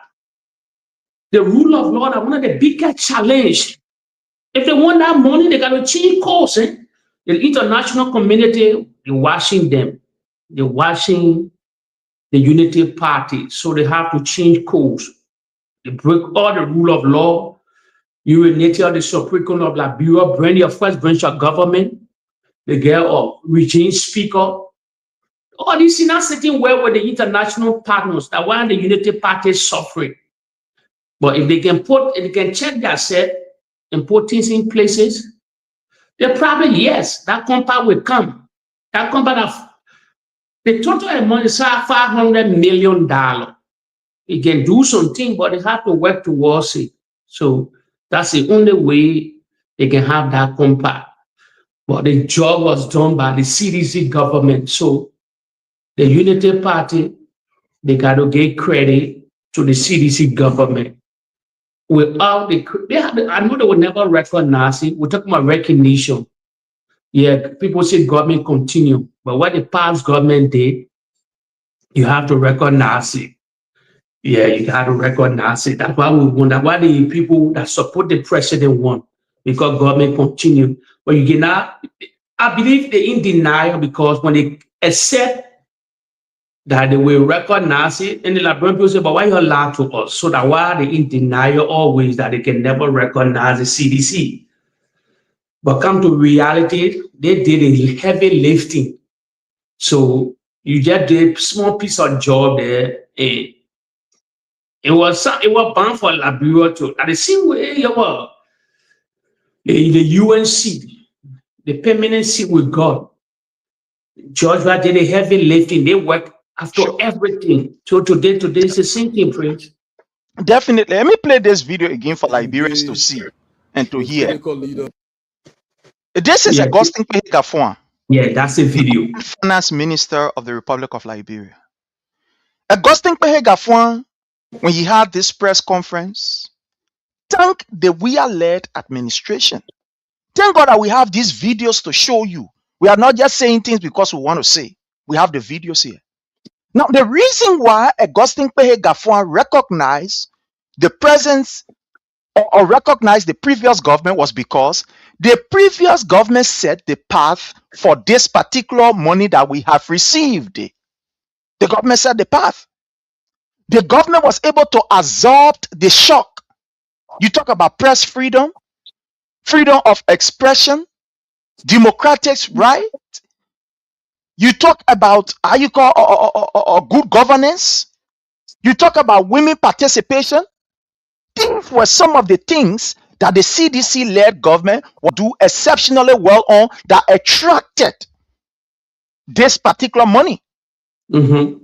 The rule of law, one of the biggest challenge. If they want that money, they got to change course. The international community, they're watching them. They're watching the Unity Party. So they have to change course. They break all the rule of law. Urinated the Supreme Court of Liberia, bring your first branch of government. They get a regime speaker. All this is not sitting well with the international partners. That why the Unity Party is suffering. But if they can check themselves and put things in places, they probably, yes, that compact will come. That compact, the total amount is $500 million. It can do something, but they have to work towards it. So that's the only way they can have that compact. But the job was done by the CDC government. So the Unity Party, they got to give credit to the CDC government. Without I know they will never recognize it. We're talking about recognition. Yeah, people say government continue, but what the past government did, you have to recognize it. Yeah, you got to recognize it. That's why we want. That's why the people that support the president want, because government continue. But you cannot. I believe they're in denial because when they accept that they will recognize it, and the Liberian people say, "But why you lie to us?" So that's why they in denial always that they can never recognize the CDC. But come to reality, they did a heavy lifting. So you just did a small piece of job there, and it was bound for Liberia too. At the same way, you were the UNC, the permanent seat with God. Georgia did a heavy lifting. They worked after everything. So today is the same thing, Prince. Definitely. Let me play this video again for Liberians to see and to hear. This is Augustine Kpehe-Gafwan. Yeah, that's a video. Finance Minister of the Republic of Liberia. Augustine Kpehe-Gafwan, when he had this press conference, thank the WIA-led administration. Thank God that we have these videos to show you. We are not just saying things because we want to say. We have the videos here. Now, the reason why Augustine Kpehe-Gafwan recognized the presence or recognized the previous government was because the previous government set the path for this particular money that we have received. The government set the path. The government was able to absorb the shock. You talk about press freedom, freedom of expression, democratic right. You talk about how you call good governance. You talk about women participation. These were some of the things that the CDC-led government would do exceptionally well on that attracted this particular money. Mm-hmm.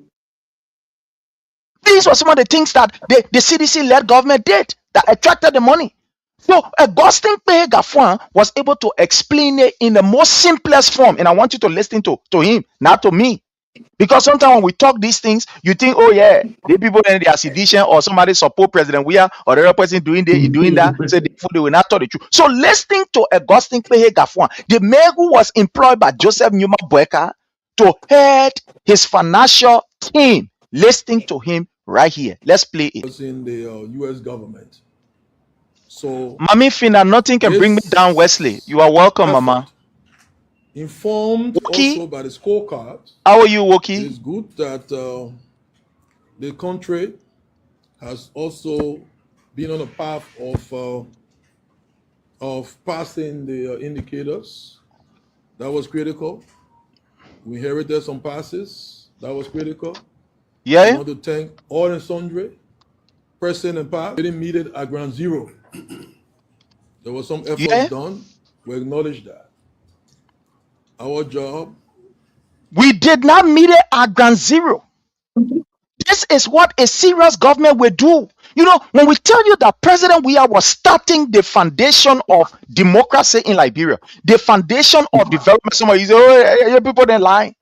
These were some of the things that the CDC-led government did that attracted the money. So Augustine Kpehe-Gafwan was able to explain it in the most simplest form. And I want you to listen to him, not to me. Because sometimes when we talk these things, you think, oh yeah, the people in the sedition or somebody support President Weah or the other person doing that, so they will not tell the truth. So listening to Augustine Kpehe-Gafwan, the man who was employed by Joseph Nyuma Boyka to head his financial team, listening to him right here. Let's play it. Was in the U.S. government. So, Mami Fina, nothing can bring me down, Wesley. You are welcome, Mama. Informed also by the scorecard. How are you, Woki? It's good that the country has also been on a path of passing the indicators. That was critical. We inherited some passes. That was critical. Yeah. I want to thank all and sundry, present and past. We didn't meet it at ground zero. There was some effort done. We acknowledge that. Our job. We did not meet it at ground zero. This is what a serious government will do. You know, when we tell you that President Weah was starting the foundation of democracy in Liberia, the foundation of development, somebody say, oh, people didn't lie.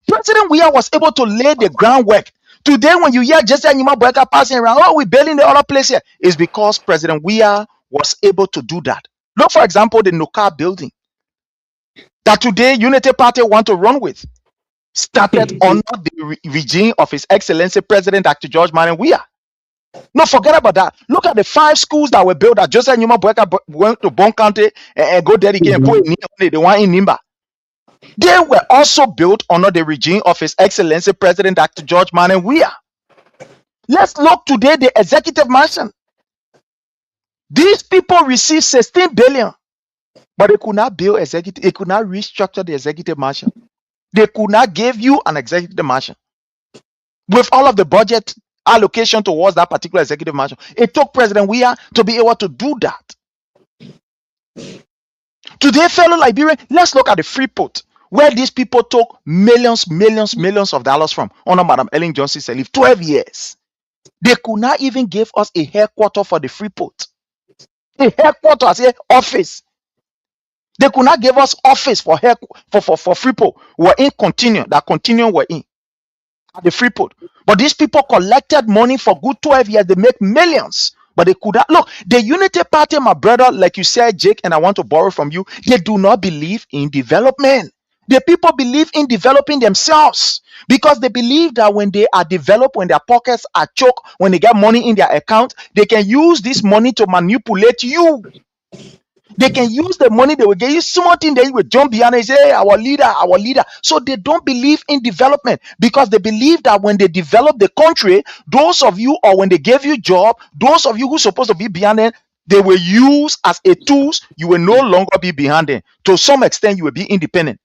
President Weah was able to lay the groundwork. Today, when you hear Jesse Nyuma Boyka passing around, oh, we're building the other place here, it's because President Weah was able to do that. Look, for example, the Nuka building that today Unity Party want to run with, started under the regime of His Excellency President Dr. George Manneh Weah. No, forget about that. Look at the 5 schools that were built that Joseph Nyuma Boyka went to Bon County and go dedicate and put in the one in Nimba. They were also built under the regime of His Excellency President Dr. George Manneh Weah. Let's look today the executive mansion. These people received 16 billion, but they could not build executive. They could not restructure the executive mansion. They could not give you an executive mansion with all of the budget allocation towards that particular executive mansion. It took President Weah to be able to do that. Today, fellow Liberians, let's look at the Freeport, where these people took millions of dollars from under Madam Ellen Johnson Sirleaf, 12 years. They could not even give us a headquarters for the Freeport. A headquarters here, office. They could not give us office for Freeport. We're in Continuum. That Continuum we're in. At the Freeport. But these people collected money for good 12 years. They make millions. But they could not. Look, the Unity Party, my brother, like you said, Jake, and I want to borrow from you, they do not believe in development. The people believe in developing themselves because they believe that when they are developed, when their pockets are choked, when they get money in their account, they can use this money to manipulate you. They can use the money, they will get you something, they will jump behind and say, hey, our leader, our leader. So they don't believe in development because they believe that when they develop the country, those of you, or when they give you job, those of you who are supposed to be behind them, they will use as a tools. You will no longer be behind them. To some extent, you will be independent.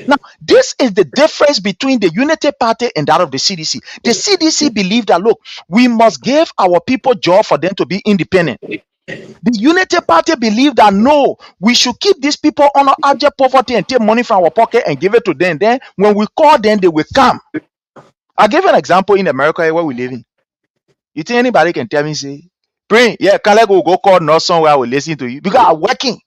Now, this is the difference between the Unity Party and that of the CDC. The CDC believe that, look, we must give our people job for them to be independent. The Unity Party believe that no, we should keep these people on abject poverty and take money from our pocket and give it to them. Then when we call them, they will come. I'll give you an example in America where we live in. You think anybody can tell me, say, Pray, yeah, Caleb will go call nurse somewhere, I will listen to you because I'm working.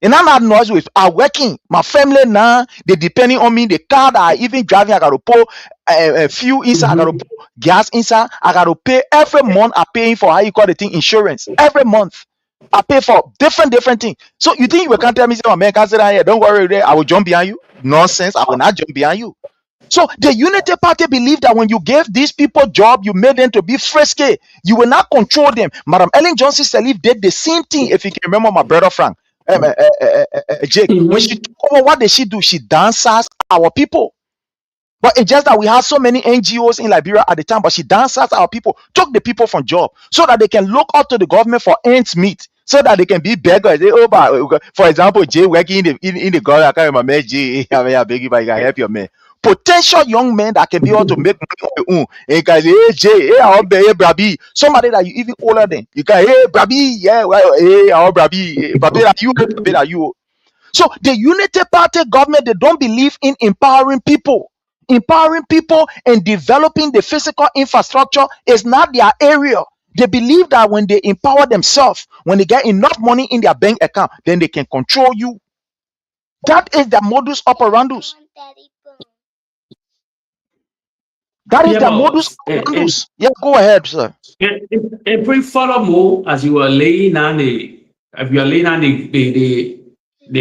And I'm not noise with I'm working. My family now, they depending on me. The car that I even driving, I gotta put a few inside, I gotta put gas inside, I gotta pay every month. I'm paying for how you call the thing insurance. Every month. I pay for different things. So you think you can't tell me, say, my man can't sit down here, don't worry, I will jump behind you. Nonsense, I will not jump behind you. So the Unity Party believe that when you gave these people job, you made them to be frisky. You will not control them. Madam Ellen Johnson Sirleaf did the same thing. If you can remember my brother Frank, Jake, when she took over, what did she do? She dances our people. But it's just that we had so many NGOs in Liberia at the time, but she dances our people, took the people from job so that they can look up to the government for ends meet, so that they can be beggars. For example, Jay working in the government, I can't remember Jay, I beg you, but you can help your man. Potential young men that can be able to make money on their own. And you can say, hey, Jay, hey, I'll be, hey, Brabi. Somebody that you even older than. You can, hey, Brabi, yeah, well, hey, I'll Brabi. Hey, Brabi, that you. So the Unity Party government, they don't believe in empowering people. Empowering people and developing the physical infrastructure is not their area. They believe that when they empower themselves, when they get enough money in their bank account, then they can control you. That is the modus operandus. That is the modus operandus. Yeah, go ahead, sir. And pray furthermore, as you are laying down the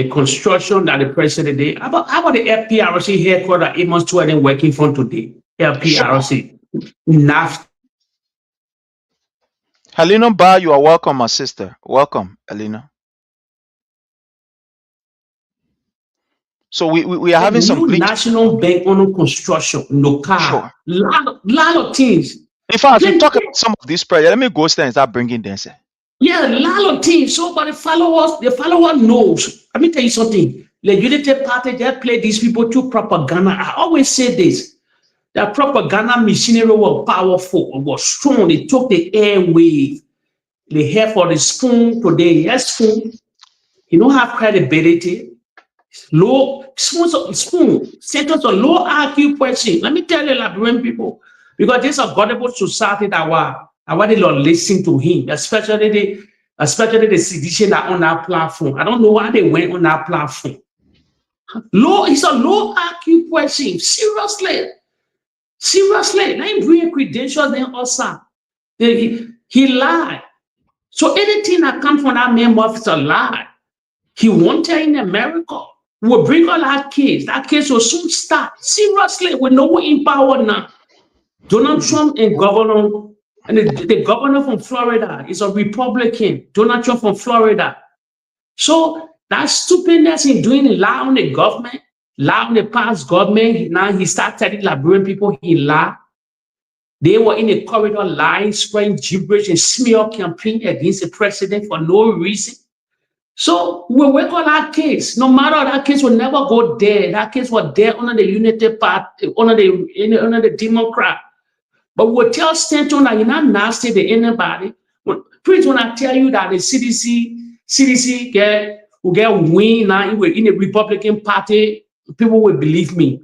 construction that the president did. How about the FPRC headquarters Amos 12 working for today? FPRC. Enough. Helena Ba, you are welcome, my sister. Welcome, Helena. So we are having some national bank on construction, local, sure. lot of things. In fact, if you talk about some of these projects, let me go stand and start bringing them. Sir. Yeah, a lot of things. So, but the follower knows. Let me tell you something. The Unity Party, they play these people to propaganda. I always say this. The propaganda machinery was powerful, was strong. They took the airwave. They have for the spoon today. Yes, spoon. You don't have credibility. Low spoon. Sentence of low IQ question. Let me tell you, Liberian people, because this is a godable society that I want to listen to him, especially the sedition that on that platform. I don't know why they went on that platform. It's a low IQ question. Seriously. Let him bring credentials then also. He lied. So anything that comes from that man mouth is a lie. He wanted in America. We'll bring all that case. That case will soon start. Seriously, with no one in power now. Donald Trump and governor. And the governor from Florida is a Republican, Donald Trump from Florida. So that stupidness in doing lie on the government, lie on the past government, now he started telling Liberian people he lied. They were in the corridor lying, spreading gibberish and smear campaign against the president for no reason. So we work on that case. No matter that case will never go there. That case was there under the Unity Party, under the Democrat. But we'll tell Stanton that you're not nasty to anybody. Please, when I tell you that the CDC will get win now in the Republican Party, people will believe me.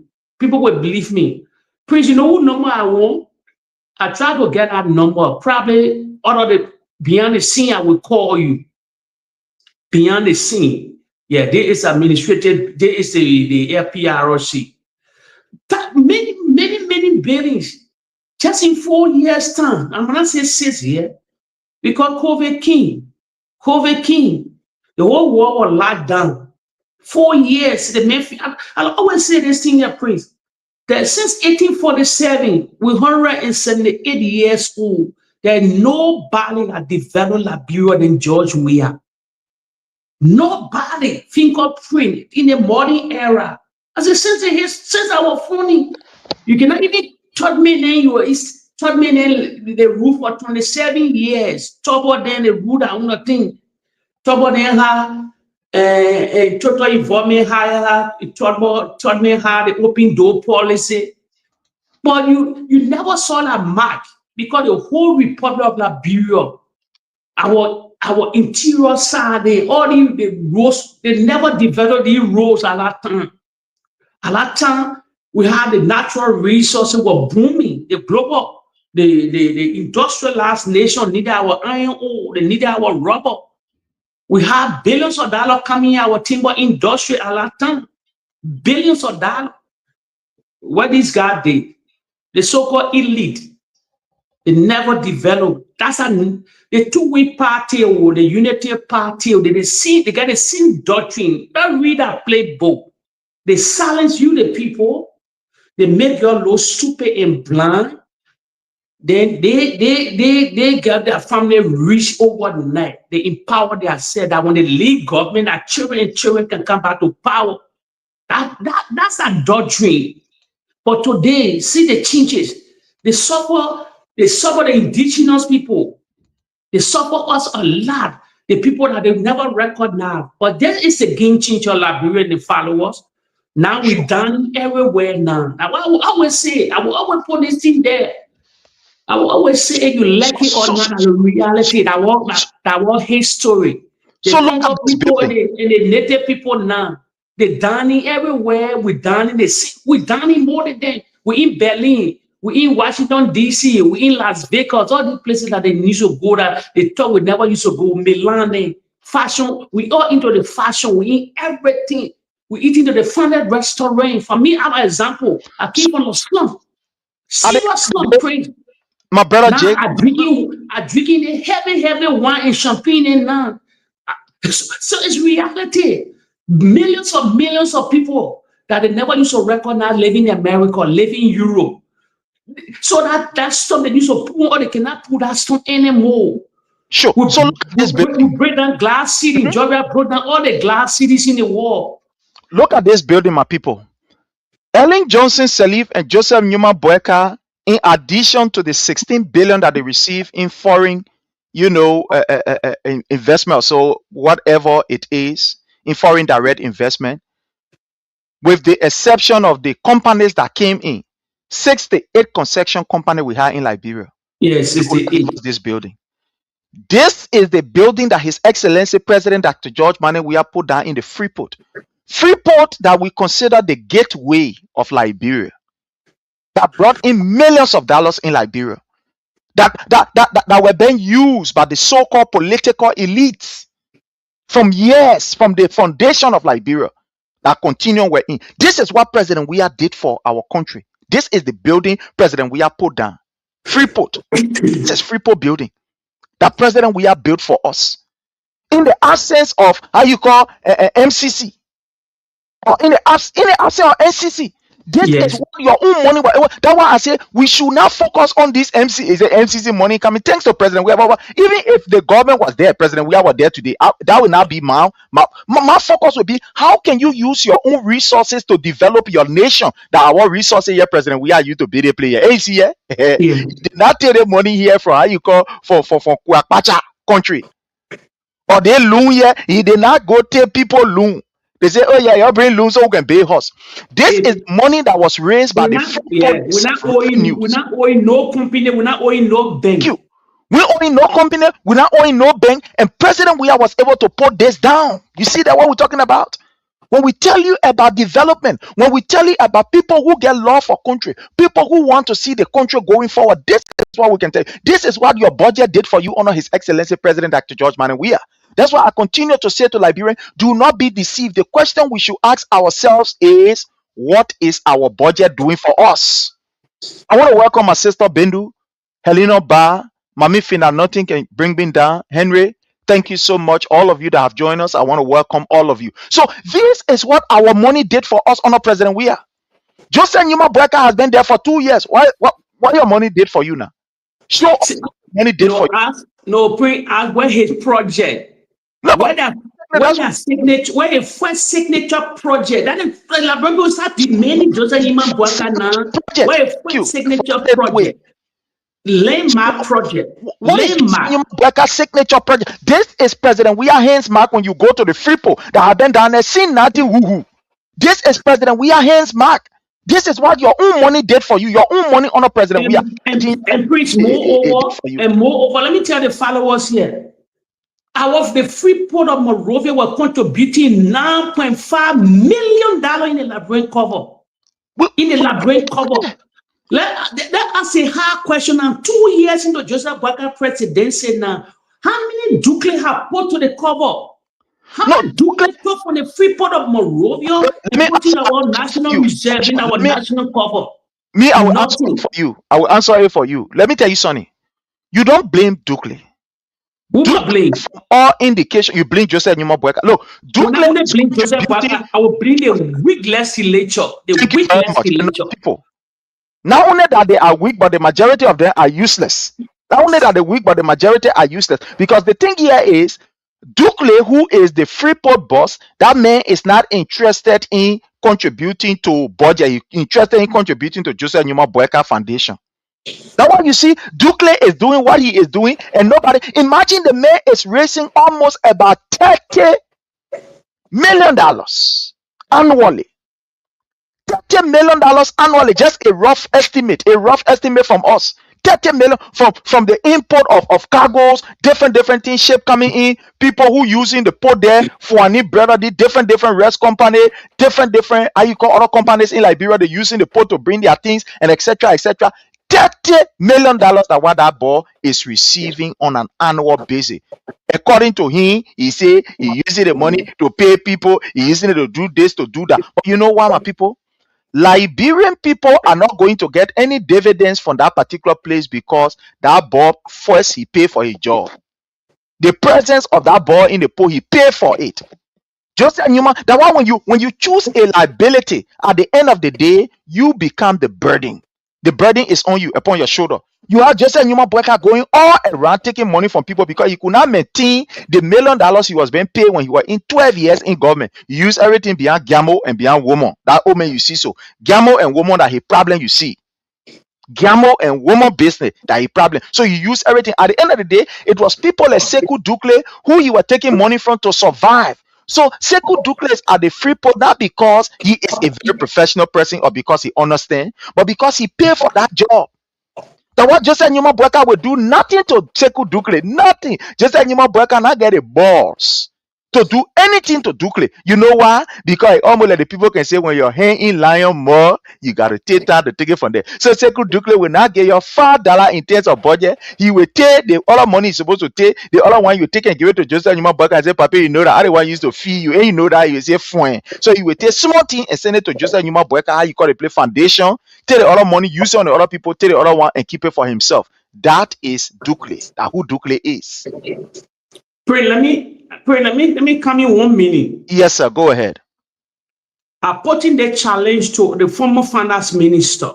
Please, you know what number I want? I try to get that number. Probably out of the behind the scene, I will call you. beyond the scene. Yeah, there is administrative, there is the LPROC. That many buildings, just in 4 years' time. I'm gonna say 6 years, because COVID came, the whole world was locked down. 4 years, I always say this thing here, Prince, that since 1847, we're 178 years old, that nobody has developed Liberia than George Weah. Nobody fingerprint in the modern era. As I said, since I was funny, you cannot even taught me then the roof for 27 years. Talk about then the root I want to think. Talk about then how total involvement, how taught me how the open door policy. But you never saw that mark, because the whole Republic of Liberia, our interior side, all the roads, they never developed these roads at that time. At that time, we had the natural resources were booming. The global, the industrialized nation needed our iron ore, they needed our rubber. We had billions of dollars coming in our timber industry at that time. Billions of dollars. What these guys did, the so-called elite, they never developed. That's the two-way party or the unity party, or they got the same doctrine. Don't read that playbook. They silence you, the people. They make you look stupid and blind. Then they get their family rich overnight. They empower themselves that when they leave government, that children can come back to power. That's a doctrine. But today, see the changes. They suffer the indigenous people. They suffer us a lot. The people that they never recognize. But there is a game changer, Liberia and the followers. Now we're done everywhere now. I will always put this thing there. I will always say, you like it or not, the reality, that was history. The Congo people and the native people now, they're dining everywhere. We're dining more than them. We're in Berlin. We're in Washington, D.C. We're in Las Vegas. All the places that they need to go, that they thought we never used to go. Milan, fashion. We all into the fashion. We in everything. We eat into the funded restaurant. For me, I'm an example. I keep on the slum. Serious slum, crazy. My brother Jake, I drinking the heavy wine and champagne and now. So it's reality. Millions of people that they never used to recognize living in America, living in Europe. So that stuff they used to put, or they cannot put that stuff anymore. Sure. We break down glass city. Georgia broke down all the glass cities in the world. Look at this building, my people. Ellen Johnson Sirleaf and Joseph Newman Boyka, in addition to the 16 billion that they receive in foreign, investment, so whatever it is, in foreign direct investment, with the exception of the companies that came in, 68 construction company we have in Liberia. Yes, 68. This building. This is the building that His Excellency President Dr. George Manneh Weah put down in the Freeport. Freeport that we consider the gateway of Liberia, that brought in millions of dollars in Liberia, that were being used by the so-called political elites from the foundation of Liberia, that continue we're in. This is what President Weah did for our country. This is the building President Weah put down. Freeport. This is Freeport building that President Weah built for us. In the absence of MCC, or in the absence of NCC, this is your own money. That's why I say we should now focus on this MCC money coming. Thanks to President Weah. Even if the government was there, President Weah was there today, that will not be my focus will be, how can you use your own resources to develop your nation? That our resources here, President Weah used to be the player. Hey, see here? He did not take the money here from for Kwakpacha country. Or they loan here, he did not go take people loan. They say, oh yeah, you bring loans so we can pay us. This is money that was raised by we're not owing no company, we're not owing no bank. We owing no company, we're not owing no bank, and President Weah was able to put this down. You see that what we're talking about? When we tell you about development, when we tell you about people who get love for country, people who want to see the country going forward, this is what we can tell you. This is what your budget did for you under His Excellency President Dr. George Manneh Weah. That's why I continue to say to Liberians, do not be deceived. The question we should ask ourselves is, what is our budget doing for us? I want to welcome my sister Bendu, Helena Ba, Mami Fina, nothing can bring me down. Henry, thank you so much. All of you that have joined us, I want to welcome all of you. So this is what our money did for us under President Weah. Joseph Numa Boyka has been there for 2 years. What your money did for you now? Show us what money did for you. Pray ask where his project. No, where the first signature project that is Labrambo start demanding Joseph Numa Boyka now. Where the first signature project. Landmark project. What is Boyka signature project? This is President Weah hands mark when you go to the Freepo that have been down there, seen nothing woohoo. This is President Weah hands mark. This is what your own money did for you. Your own money on a President Weah. And preach moreover, let me tell the followers here. Out of the Freeport of Monrovia were contributing $9.5 million in the labyrinth cover. In the labyrinth cover. Let us say hard question now. 2 years into Joseph Boyka presidency now. How many Dukley have put to the cover? How many Dukley put from the Freeport of Monrovia and put in our national reserve, in our national cover? Me, I will answer it for you. I will answer it for you. Let me tell you, Sonny. You don't blame Dukley. Who do blame? From all indication, you blame Joseph Numa Boyka. Look, Dukley. When I blame Joseph Boyka, I will blame the weak legislature. The weak legislature. People. Not only that they are weak, but the majority of them are useless. Not only that they're weak, but the majority are useless. Because the thing here is, Dukley, who is the Freeport boss, that man is not interested in contributing to budget. He's interested in contributing to Joseph Numa Boyka Foundation. That's why you see, Dukley is doing what he is doing, and nobody. Imagine the man is raising almost about $30 million annually. $30 million annually, just a rough estimate from us. 30 million from the import of cargoes, different things, ship coming in, people who using the port there for any brother, the different rest company, different how you call other companies in Liberia, they using the port to bring their things and etc. $30 million that what that boy is receiving on an annual basis. According to him, he say he using the money to pay people, he using it to do this, to do that. But you know what, my people? Liberian people are not going to get any dividends from that particular place because that boy first he paid for his job. The presence of that boy in the pool, he paid for it. Just Numa, that one when you choose a liability, at the end of the day, you become the burden. The burden is on you, upon your shoulder. You have Joseph Numa Boyka going all around taking money from people because he could not maintain the $1 million he was being paid when he was in 12 years in government. He used everything beyond Gamo and beyond woman. That old man you see, so Gamo and woman that he problem you see. Gamo and woman business that he problem. So you use everything. At the end of the day, it was people like Sekou Dukley who you were taking money from to survive. So Sekou Dukley is at the Freeport not because he is a very professional person or because he understands, but because he paid for that job. That what Joseph Numa Boyka will do nothing to Sekou Dukley, nothing. Joseph Numa Boyka not get a balls to do anything to Dukley. You know why? Because almost like the people can say when your hand in lion more, you gotta take time to take it from there. So Sekou Dukley will not get your $5 in terms of budget. He will take the other money he's supposed to take, the other one you take and give it to Joseph Numa Boyka and say, Papa, you know that other one used to feed you, and you know that you say fine. So he will take small thing and send it to Joseph Numa Boyka, how you call it, play foundation, take the other money, use it on the other people, take the other one and keep it for himself. That is Dukley. That's who Dukley is. Pray, let me come in 1 minute. Yes, sir. Go ahead. I'm putting the challenge to the former finance minister.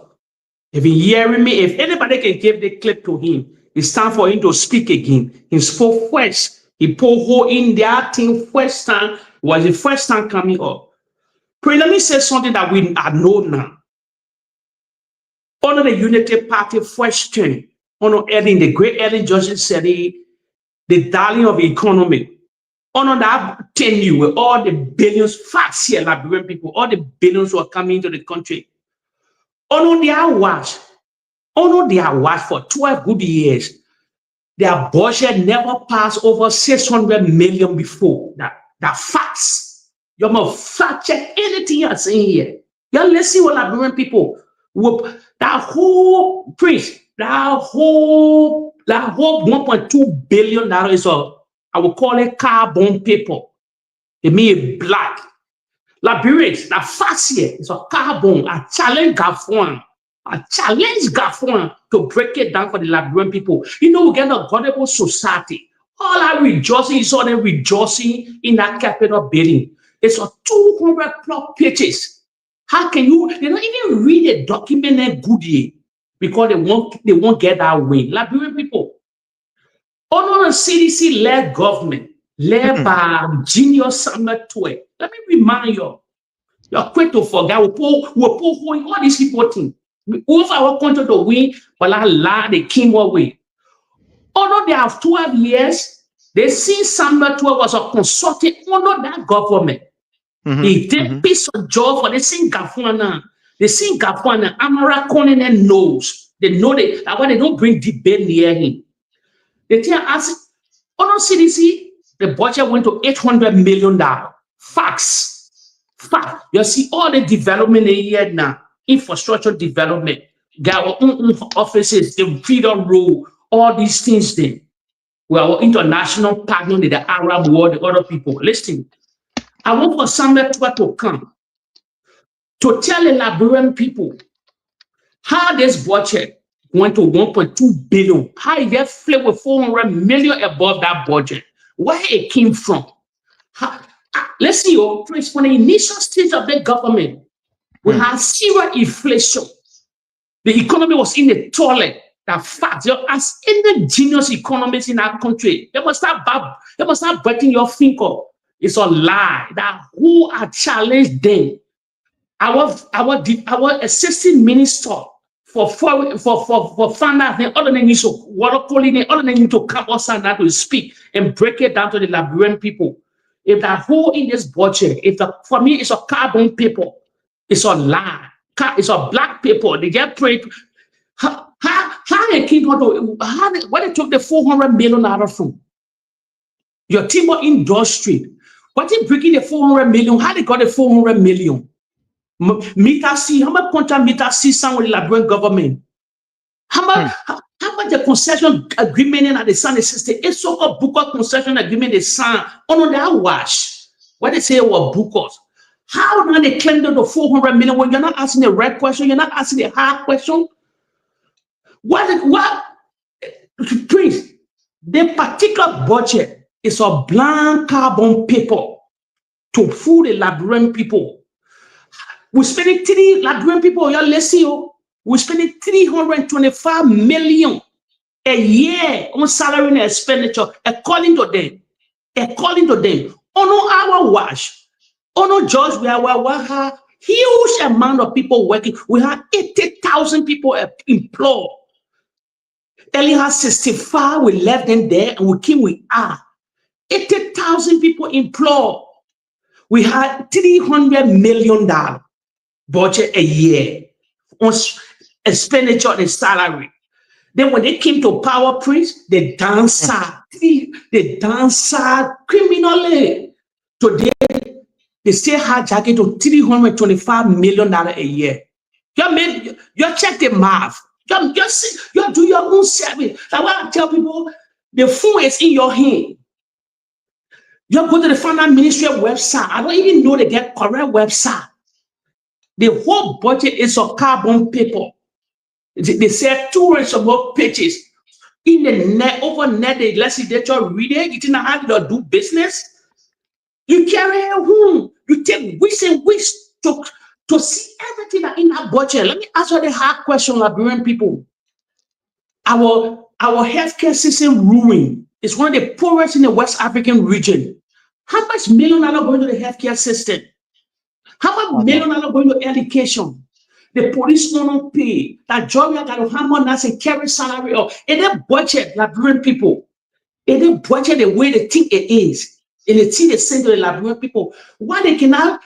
If you hearing me, if anybody can give the clip to him, it's time for him to speak again. He spoke first. He put hole in their thing first time. Was the first time coming up. Pray, let me say something that I know now. Under the Unity Party first term, under Ellen, the great Ellen Johnson said the darling of the economy. Under that tenure with all the billions, facts here, Liberian people, all the billions who are coming into the country. Under their watch for 12 good years, their budget never passed over 600 million before. That facts. You must fact check anything you're saying here. Yeah, let's see what Liberian people will, that whole priest, that whole $1.2 billion is I will call it carbon paper. It means black. Liberians, the first year is a carbon. I challenge Gafwan. I challenge Gafwan to break it down for the Liberian people. You know, we get a godable society. All our rejoicing is all them rejoicing in that capital building. It's a 200 plus pages. How can you? They don't even read a document that goodly because they won't get that way. Liberian people. Under a CDC-led government, led by Genius Samuel Tuet. Let me remind you, you're quick to forget. We're all these people think. Over our country to win, but they came away. Although they have 12 years, they see Samuel Tuet was a consultant under that government. He did a piece of job for the same Gafwana. The same Gafwana, Amara Konen knows. They know that when they don't bring debate near him. They tell us, on CDC, the budget went to $800 million. Facts. Fact. You see all the development here now, infrastructure development, our own offices, the Freedom Road, all these things then. We are international partner in the Arab world, the other people. Listen, I want for Samuel Tuet to come to tell the Liberian people how this budget went to 1.2 billion. How it get flipped with 400 million above that budget. Where it came from? Let's see, Prince, from the initial stage of the government, we had zero inflation. The economy was in the toilet. That fact, as any genius economists in our country, they must start breaking your finger. It's a lie. That who are challenged them? Our assistant minister for funders and other than to water quality, other than to come outside now to speak and break it down to the Liberian people. If that hole in this budget, for me it's a carbon paper, it's a lie. It's a black paper. They get paid. How they came to where they took the 400 million out of from? Your timber industry. What is breaking the 400 million? How they got the 400 million? Meter C, how much contract Meter C signed with the Liberian government? How much the concession agreement in the Sun system? It's so-called Booker concession agreement they signed on that wash. What they say was Bookers. How now they claim the 400 million when you're not asking the right question, you're not asking the hard question? What Prince, the particular budget is a blank carbon paper to fool the Liberian people. We're spending Liberian people, we're spending 325 million a year on salary and expenditure, according to them. On our watch, on jobs, we have huge amount of people working. We have 80,000 people employed. Earlier had 65, we left them there and we came with 80,000 people employed. We had $300 million budget a year on expenditure and salary. Then when they came to power, Prince, they danced criminally. Today, they still hijacking to $325 million a year. You check the math. You do your own service. Like what I tell people, the phone is in your hand. You go to the finance ministry website. I don't even know they get correct website. The whole budget is a carbon paper. They say 200 more pages. In the net, overnight, the legislature read it. You didn't have to do business. You carry it home. You take weeks and weeks to see everything that in that budget. Let me ask you the hard question, Liberian people. Our healthcare system ruined. It's one of the poorest in the West African region. How much million dollars going to the healthcare system? How much million dollars going to education? The police don't pay. That job you got to have more and carry salary or in the budget, Liberian people. In the budget the way they think it is. And they see the same to the Liberian people. Why they cannot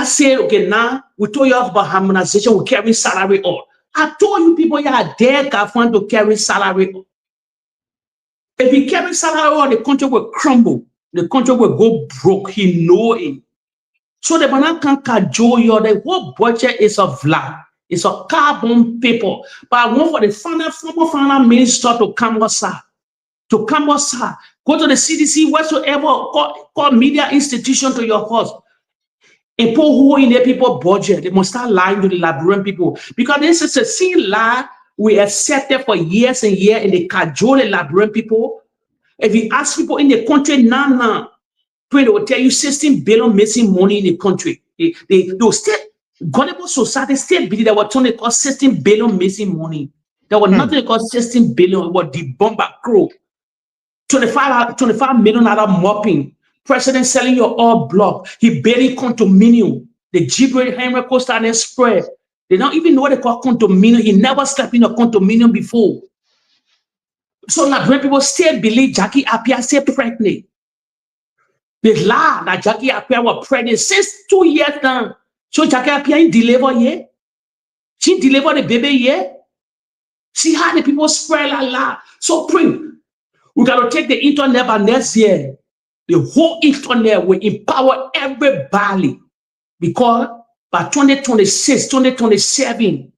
say, okay, now we told you about harmonization, we carry salary on. I told you people, you are there government to carry salary on. If you carry salary on, the country will crumble. The country will go broke. He know it. So the banana can cajole you. The whole budget is a vlog. It's a carbon paper. But I want for the former finance minister to come outside to come outside, go to the CDC, whatsoever, call media institution to your house, and put who in the people budget. They must start lying to the Liberian people, because this is a sin lie we accepted for years and years, and they cajole the Liberian people. If you ask people in the country now, they will tell you 16 billion missing money in the country. They state, gullible society still believe there was something called 16 billion missing money. There was nothing called 16 billion. It was the bomber crew. 25 million mopping. President selling your all block. He barely condominium. The Gibraltar Henry Costa and spread. They don't even know what they call condominium. He never slept in a condominium before. So Liberian people still believe Jackie Appiah still pregnant. They lie that Jackie Appiah was pregnant since 2 years now. So Jackie Appiah ain't delivered yet. She delivered the baby yet. See how the people spread like lie. So we got to take the internet by next year. The whole internet will empower everybody, because by 2026, 2027,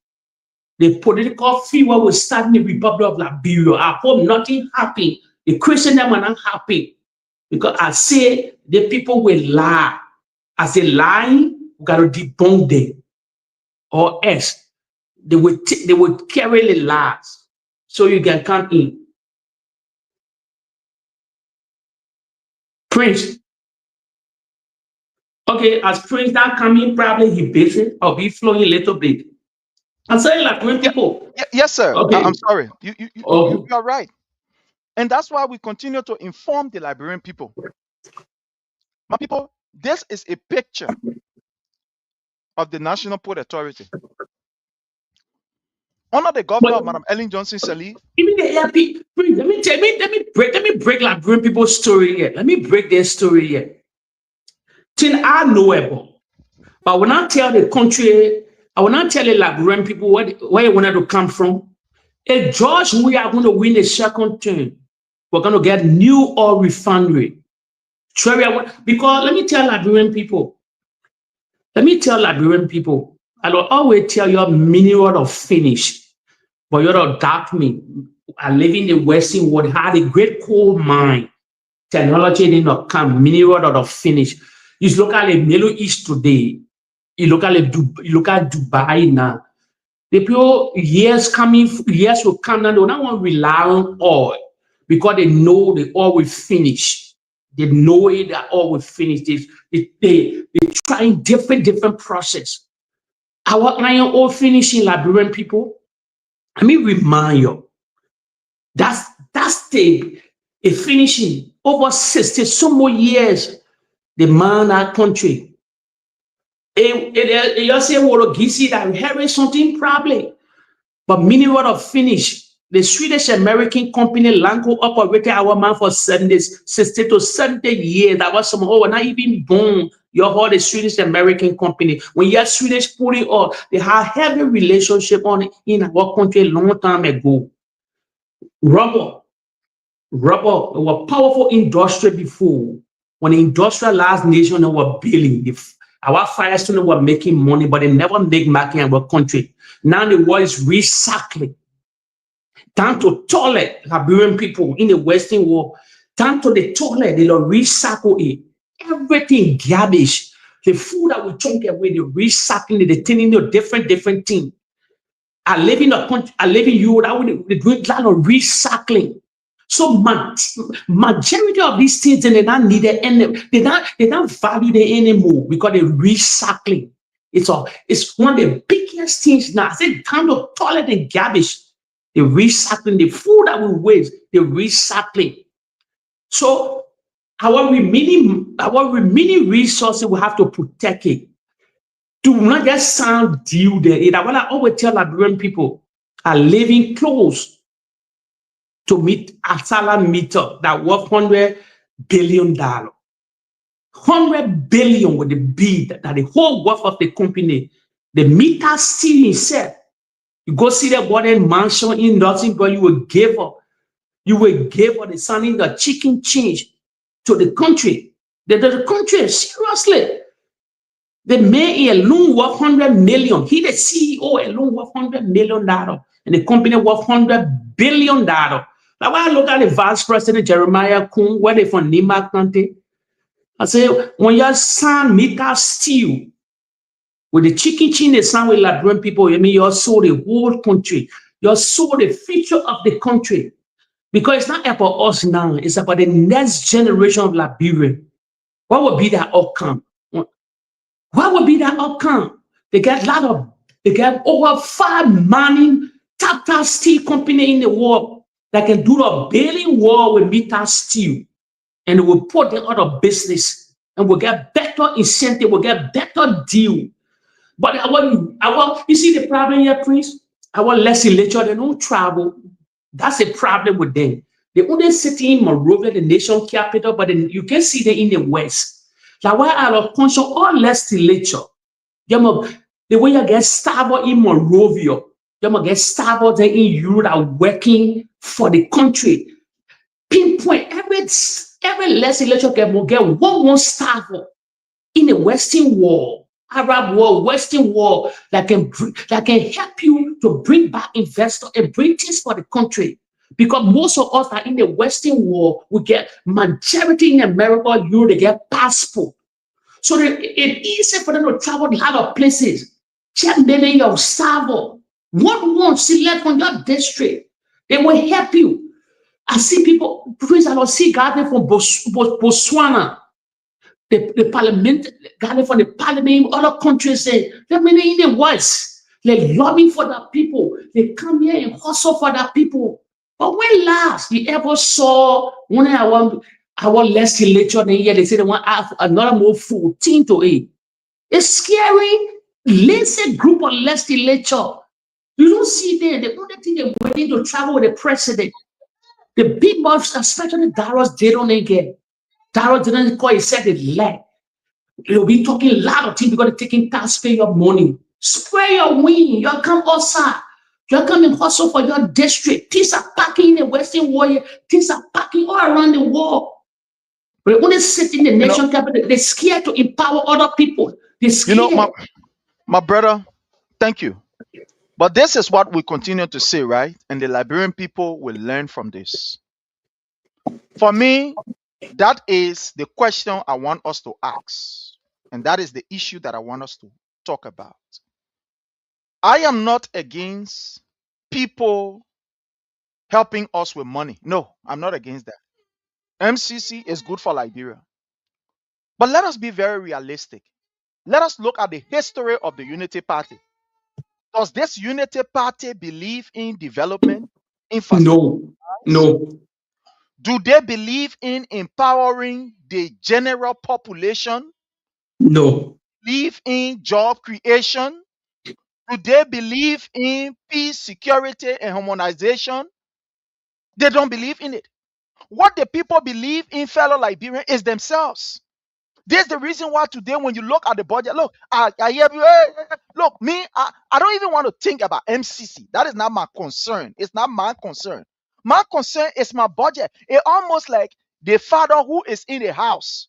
the political fever will start in the Republic of Liberia. I hope nothing happen. The Christian them are not happy, because I say the people will lie. As they lying, we got to debunk them, or else they will carry the lies, so you can come in. Prince. Okay, as Prince not coming, probably he busy or be flowing a little bit. I'm saying like when people. Yes, sir. Okay. I'm sorry. You Okay. are right. And that's why we continue to inform the Liberian people. My people, this is a picture of the National Port Authority. Under the governor of Madam Ellen Johnson Sirleaf. Even the ARP, let me break Liberian people's story here. Let me break their story here. Thing I know about. But when I tell the country, I will not tell the Liberian people where you wanted to come from. If George, we are going to win the second term, we're going to get new oil refinery. Because let me tell Liberian people, I will always tell you mineral of finish, but you don't doubt me. I live in the Western world, had a great coal mine. Technology did not come, mineral of finish. You look at the Middle East today, you look at Dubai now. The people, years will come now, they don't want to rely on oil, because they know the oil will finish. They know it, that oil will finish. They trying different process. Our iron ore finishing Liberian people, let me remind you, that's the finishing over 60 some more years, the man that country. You say, well, Gisi, that inherit something probably, but mineral of finish. The Swedish American company Lanco operated our man for 60 to 70 years. That was some not even born. You heard the Swedish American company. When you have Swedish putting on, they have heavy relationship on in our country a long time ago. Rubber was powerful industry before. When the industrialized nation were building, our Firestone were making money, but they never make money in our country. Now the world is recycling. Time to toilet Liberian people in the Western world. Time to the toilet, they don't recycle it. Everything garbage. The food that we throw away, they recycling it, they turning into different things. I live in a country, I live in Europe, they do a lot of recycling. So majority of these things, they don't need it, and they don't value them anymore, because they're recycling. It's one of the biggest things now. I said time to toilet and garbage. They're recycling the food that we waste. They're recycling. So our remaining resources, we have to protect it. Do not just sound deal there. That's what I always tell Liberian people are living close to meet a salary meter that worth $100 billion. $100 billion with the bid that the whole worth of the company. The meter still itself. You go see that one in mansion in nothing, but you will give her the sending the chicken change to the country. The country, seriously. The man alone worth $100 million. He the CEO alone worth $100 million. And the company worth $100 billion. Now Like when I look at the Vice President Jeremiah Kuhn, where they from Nima County, I say, when you sign Mita Steel with the chicken chin, they sign with Liberian people, you mean you sold the whole country. You sold the future of the country. Because it's not about us now, it's about the next generation of Liberia. What would be that outcome? What would be that outcome? They get over 5 mining top steel company in the world that can do the bailing war with Mita Steel. And it will put them out of business and will get better incentive, will get better deal. But you see the problem here, Prince? Our legislature, they don't travel. That's a problem with them. They only sit in Monrovia, the nation capital, but then you can see them in the West. Like why out of conscience, all legislature, the way you get starved in Monrovia, you get starved there in Europe are working for the country. Pinpoint every legislature can get one starved in the Western world, Arab world, Western world that can help you to bring back investors and bring things for the country. Because most of us are in the Western world, we get majority in America, Europe, they get passport. So it's easy for them to travel a lot of places. Check many of Savo. One select from your district. They will help you. I see people, please, I don't see garden from Botswana. The parliament, garden from the parliament, other countries say, there are many in the West. They lobby for the people. They come here and hustle for the people. But when last you ever saw one of our legislature here, they say they want another more 14 to 8. It's scary. Lazy group of legislature. You don't see there. The only thing they're waiting to travel with the president. The big boss, especially Darius, they don't get. Darius didn't call, he said it lag. They'll be talking a lot of things because they're taking taxpayer money. Spray your wing. You come outside. You come and hustle for your district. Things are packing in the Western world. Things are packing all around the world. But when they sit in the nation capital, they're scared to empower other people. They're scared. My brother, thank you. But this is what we continue to say, right? And the Liberian people will learn from this. For me, that is the question I want us to ask. And that is the issue that I want us to talk about. I am not against people helping us with money. No, I'm not against that. MCC is good for Liberia. But let us be very realistic. Let us look at the history of the Unity Party. Does this Unity Party believe in development? No. Do they believe in empowering the general population? No. Believe in job creation? Do they believe in peace, security, and harmonization? They don't believe in it. What the people believe in, fellow Liberians, is themselves. There's the reason why today, when you look at the budget, look, I hear you. Look, me, I don't even want to think about MCC. That is not my concern. It's not my concern. My concern is my budget. It's almost like the father who is in the house.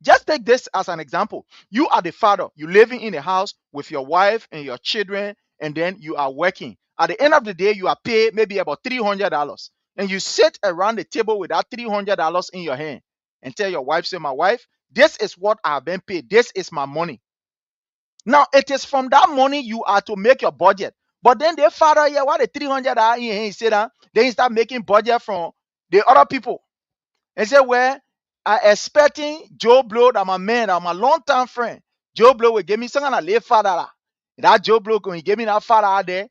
Just take this as an example. You are the father. You're living in a house with your wife and your children, and then you are working. At the end of the day, you are paid maybe about $300. And you sit around the table with that $300 in your hand and tell your wife, say, my wife, this is what I've been paid. This is my money. Now, it is from that money you are to make your budget. But then the father here, what the $300 in your hand, he said, then he start making budget from the other people. And say, well, I expecting Joe Blow, that my man, that my long-time friend, Joe Blow will give me some kind of late father. That Joe Blow, when he gave me that father out there,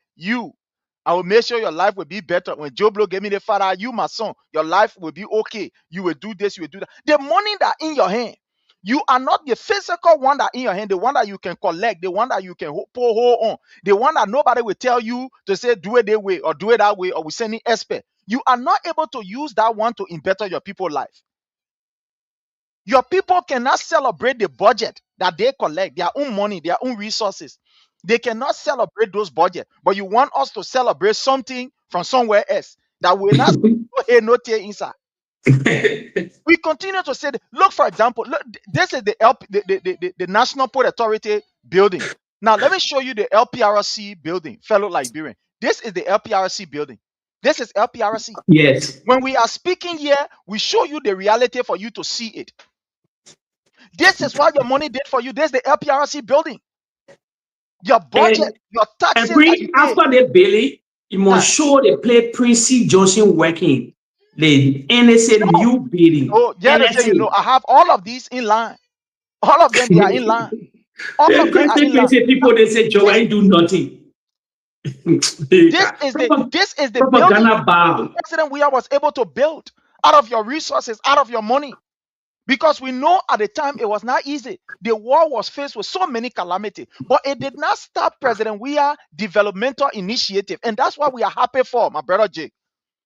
I will make sure your life will be better. When Joe Blow gave me the father, you, my son, your life will be okay. You will do this, you will do that. The money that in your hand, you are not the physical one that in your hand, the one that you can collect, the one that you can pour hold on, the one that nobody will tell you to say, do it that way or do it that way, or we send an expert. You are not able to use that one to better your people's life. Your people cannot celebrate the budget that they collect, their own money, their own resources. They cannot celebrate those budgets, but you want us to celebrate something from somewhere else that will not no tear inside. We continue to say, look, for example, look, this is the National Port Authority building. Now, let me show you the LPRC building, fellow Liberian. This is the LPRC building. This is LPRC. Yes. When we are speaking here, we show you the reality for you to see it. This is what your money did for you. This is the LPRC building. Your budget, your taxes. After the Billy, you must show they play Prince C. Johnson working. The NSA new building. Oh, yeah, you know, I have all of these in line. All of them, they are in line. All of them are in line. People, they say, Joe, I ain't do nothing. This is the building the President Weah was able to build out of your resources, out of your money. Because we know at the time it was not easy. The war was faced with so many calamities, but it did not stop President Weah's developmental initiative. And that's what we are happy for, my brother Jake.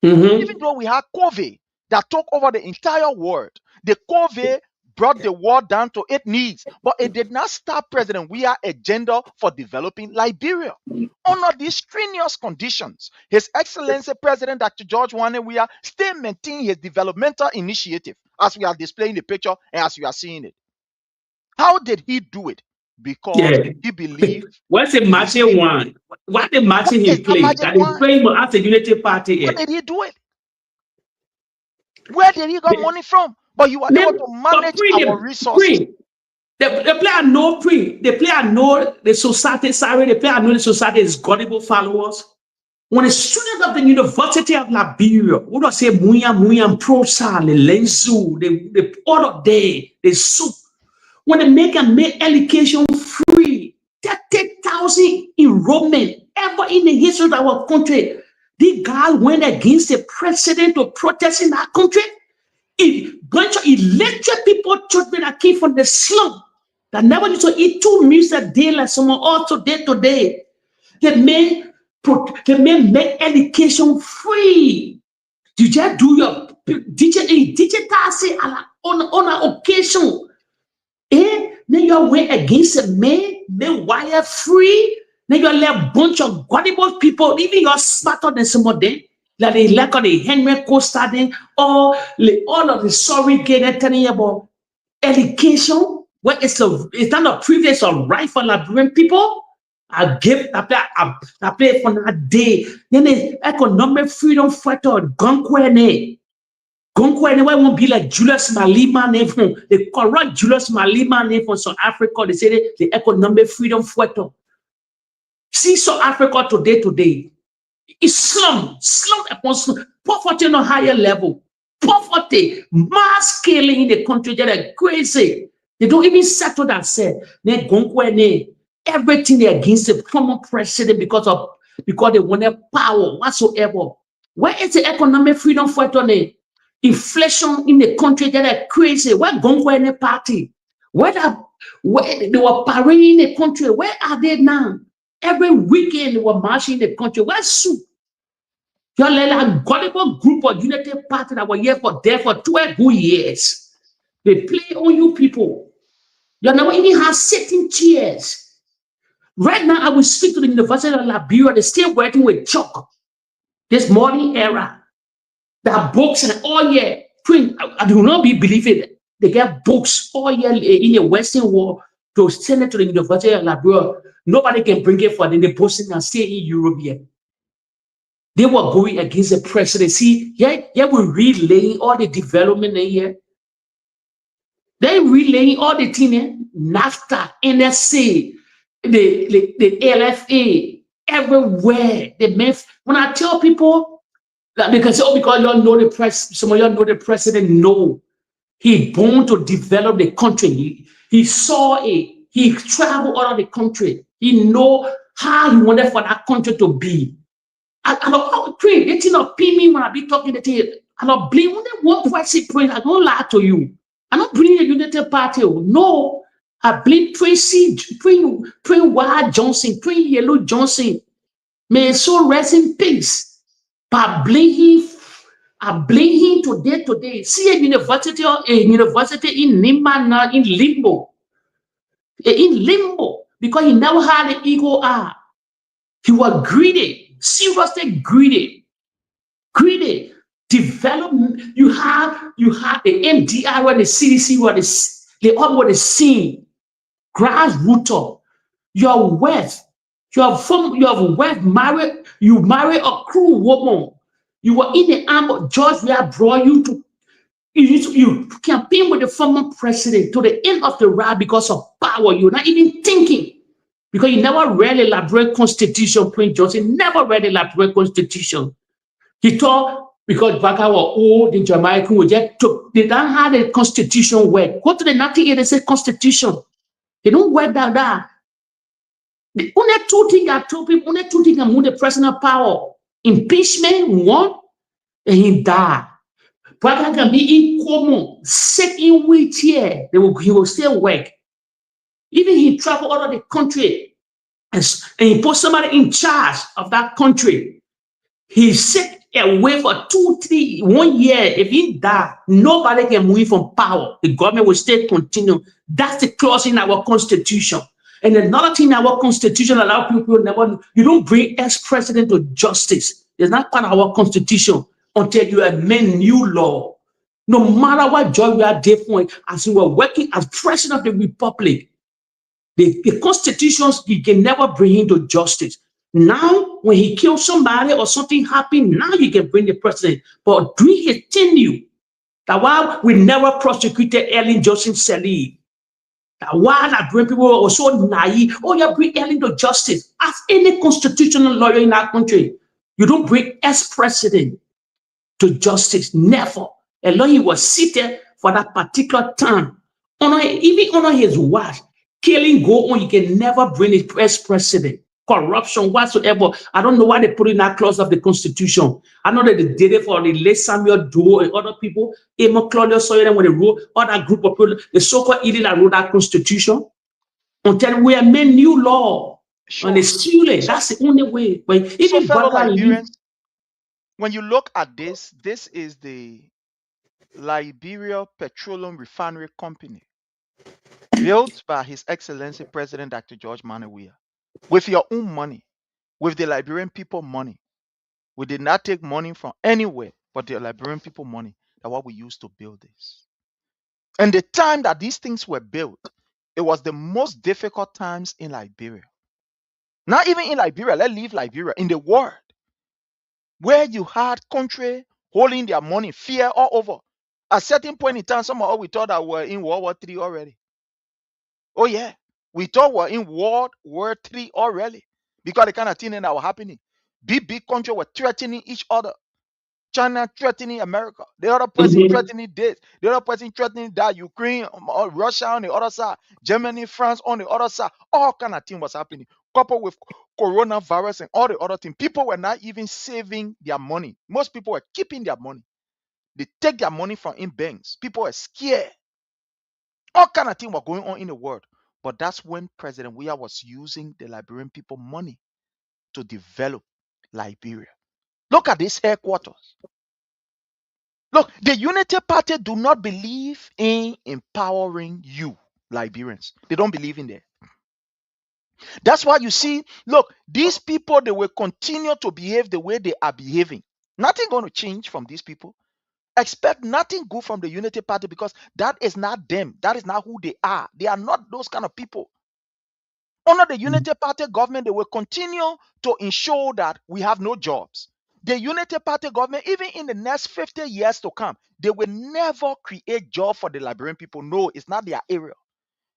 Even though we had COVID that took over the entire world, the COVID brought the war down to its knees, but it did not stop President Weah's agenda for developing Liberia. Under these strenuous conditions, His Excellency President Dr. George Wani Weah still maintained his developmental initiative, as we are displaying the picture and as you are seeing it. How did he do it? Because he believed. What's the matching one? What the matching he played? That is playing as a unity party. What did he do it? Where did he get money from? But you are able to manage our resources. The player know the player know the society. Sorry, the player know the society is gullible followers. When a student of the University of Liberia, what do I say, Muya, Prosa, the Lenzu, the all of day, the soup, when they make education free, 30,000 enrollment ever in the history of our country. The guy went against the president to protest in our country. A bunch of elected people, children that came from the slum, that never used to eat 2 meals a day like someone also did today. They make education free. You just do your digital say on an occasion. Then you went against a man, they wire free. Then you let a bunch of gullible people, even you're smarter than some of them. Like they lack of the Henry Costa then, or all of the surrogate telling you about education. Well, it's not a privilege or right for Liberian people. I play for that day. Then the economic freedom fighter, Gonkwene. Gonkwene, why won't be like Julius Malema name from the corrupt Julius Malema name from South Africa? They say the economic freedom fighter. See South Africa today. It's slum upon slum, poverty on a higher level, poverty, mass scaling in the country that are crazy. They don't even settle themselves. Everything they're against the former president because they wanted power whatsoever. Where is the economic freedom fighter? Inflation in the country that are crazy. Where Gongwene party? Where they were parading the country? Where are they now? Every weekend they were marching in the country. Where's Soup? You're like a gullible group of unity party that were here for 12 good years. They play on you people. You never even have sitting chairs. Right now, I will speak to the University of Liberia. They're still working with chalk. This modern era. There are books and all year print. I do not believe it. They get books all year in the Western world to send it to the University of Liberia. Nobody can bring it for them. They post it and stay in Europe here. They were going against the president. See, we're relaying all the development in here. They're relaying all the things, NAFTA, NSA, the LFA, everywhere. When I tell people that they can say, because y'all know the press, some of y'all know the president. No, he born to develop the country. He saw it. He traveled all of the country. He know how he wanted for that country to be. I don't pray. They don't pay me when I be talking to you. I don't blame when they want to pray. I don't lie to you. I don't blame the Unity Party. No, I blame Tracy, pray Wild Johnson, pray Yellow Johnson. May his soul rest in peace. But I blame him today. See a university in Limba now in limbo. In limbo. Because he never had an ego eye. He was greedy, seriously greedy. Development, you have the MDR and the CDC where they all were the same. Grassroots, your wealth, you marry a cruel woman. You were in the arm of George Weah brought you to you campaign with the former president to the end of the ride because of power. You're not even thinking because you never read the elaborate constitution. Prince Johnson never read the elaborate constitution. He thought because Baka were old in Jamaica, we just took, they don't have the constitution work. Go to the 1986 constitution. They don't work that. The only two things I told people, only two things that move the president power. Impeachment, one, and he died. Baka can be in common, sick in wheelchair, he will still work. Even he traveled out of the country and he put somebody in charge of that country. He's sick away for 1 year. If he die, nobody can move from power. The government will still continue. That's the clause in our constitution. And another thing in our constitution, a lot of people never, you don't bring ex-president to justice. It's not part of our constitution until you amend new law. No matter what job we are different, as you were working as president of the republic, the constitutions, you can never bring him to justice. Now, when he kills somebody or something happened, now you can bring the president. But during his tenure, that why we never prosecuted Ellen Johnson Sirleaf. That why that bring people were so naive. Oh, you bring Ellen to justice. As any constitutional lawyer in our country, you don't bring ex-president to justice. Never. And long he was seated for that particular time. Even honor his wife. Killing go on, you can never bring the ex-president. Corruption whatsoever. I don't know why they put in that clause of the constitution. I know that they did it for the late Samuel Doe and other people. Emma Claudius Soyer when they wrote, all that group of people, the so-called elite that wrote that constitution. Until we amend new law. Sure. And they steal it. That's the only way. But even fellow Liberians, when you look at this is the Liberia Petroleum Refinery Company, built by His Excellency President Dr. George Manneh Weah. With your own money, with the Liberian people money. We did not take money from anywhere but the Liberian people money. That's what we used to build this. And the time that these things were built, it was the most difficult times in Liberia. Not even in Liberia, let's leave Liberia, in the world, where you had country holding their money, fear all over. At a certain point in time, some of us we thought that we're in World War III already. Oh yeah. We thought we're in World War III already because the kind of thing that was happening. Big countries were threatening each other. China threatening America. The other person threatening this. The other person threatening that. Ukraine, Russia on the other side. Germany, France on the other side. All kind of thing was happening. Coupled with coronavirus and all the other things. People were not even saving their money. Most people were keeping their money. They take their money from in banks. People were scared. All kind of things were going on in the world. But that's when President Weah was using the Liberian people money to develop Liberia. Look at this headquarters. Look, the Unity Party do not believe in empowering you, Liberians. They don't believe in that. That's why you see, look, these people, they will continue to behave the way they are behaving. Nothing going to change from these people. Expect nothing good from the Unity Party because that is not them. That is not who they are. They are not those kind of people. Under the Unity Party government, they will continue to ensure that we have no jobs. The Unity Party government, even in the next 50 years to come, they will never create jobs for the Liberian people. No, it's not their area.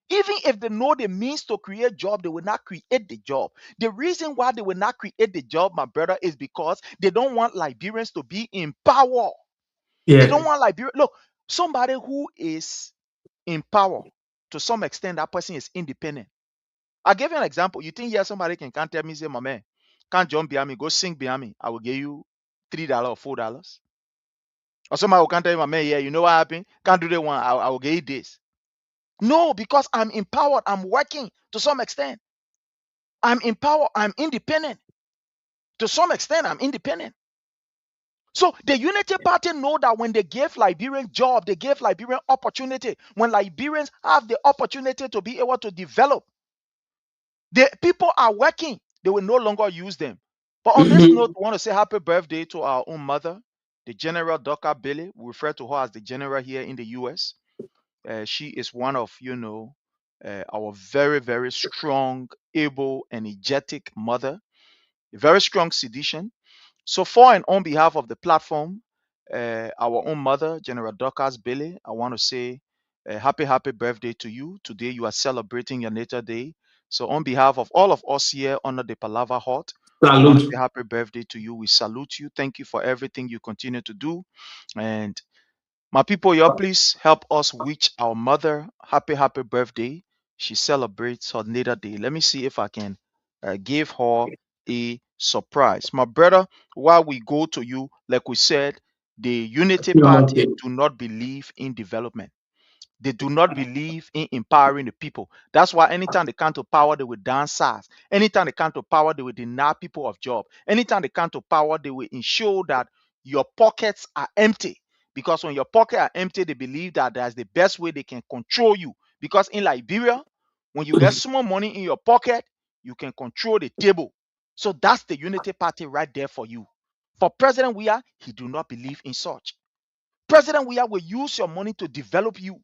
Even if they know the means to create job, they will not create the job. The reason why they will not create the job, my brother, is because they don't want Liberians to be in power. Yeah. They don't want Liberia. Look, somebody who is in power, to some extent, that person is independent. I'll give you an example. You think here somebody can tell me, say, my man, can't jump behind me, go sing behind me. I will give you $3 or $4. Or somebody will tell you, my man, yeah, you know what happened? Can't do that one. I will give you this. No, because I'm empowered. I'm working to some extent. I'm empowered. I'm independent. To some extent, I'm independent. So the Unity Party know that when they give Liberians job, they give Liberian opportunity. When Liberians have the opportunity to be able to develop, the people are working. They will no longer use them. But on this note, I want to say happy birthday to our own mother, the General Doka Bailey. We refer to her as the General here in the U.S. She is one of, our very, very strong, able, energetic mother. A very strong citizen. So for and on behalf of the platform, our own mother, General Dorcas Bailey, I want to say happy birthday to you. Today you are celebrating your natal day. So on behalf of all of us here under the Palava Hut, I want to say happy birthday to you. We salute you. Thank you for everything you continue to do. And my people, y'all please help us wish our mother happy birthday. She celebrates her natal day. Let me see if I can give her a surprise. My brother, while we go to you, like we said, the Unity Party do not believe in development. They do not believe in empowering the people. That's why anytime they come to power, they will downsize. Anytime they come to power, they will deny people of job. Anytime they come to power, they will ensure that your pockets are empty. Because when your pockets are empty, they believe that that's the best way they can control you. Because in Liberia, when you get small money in your pocket, you can control the table. So that's the Unity Party right there for you. For President Weah, he do not believe in such. President Weah will use your money to develop you.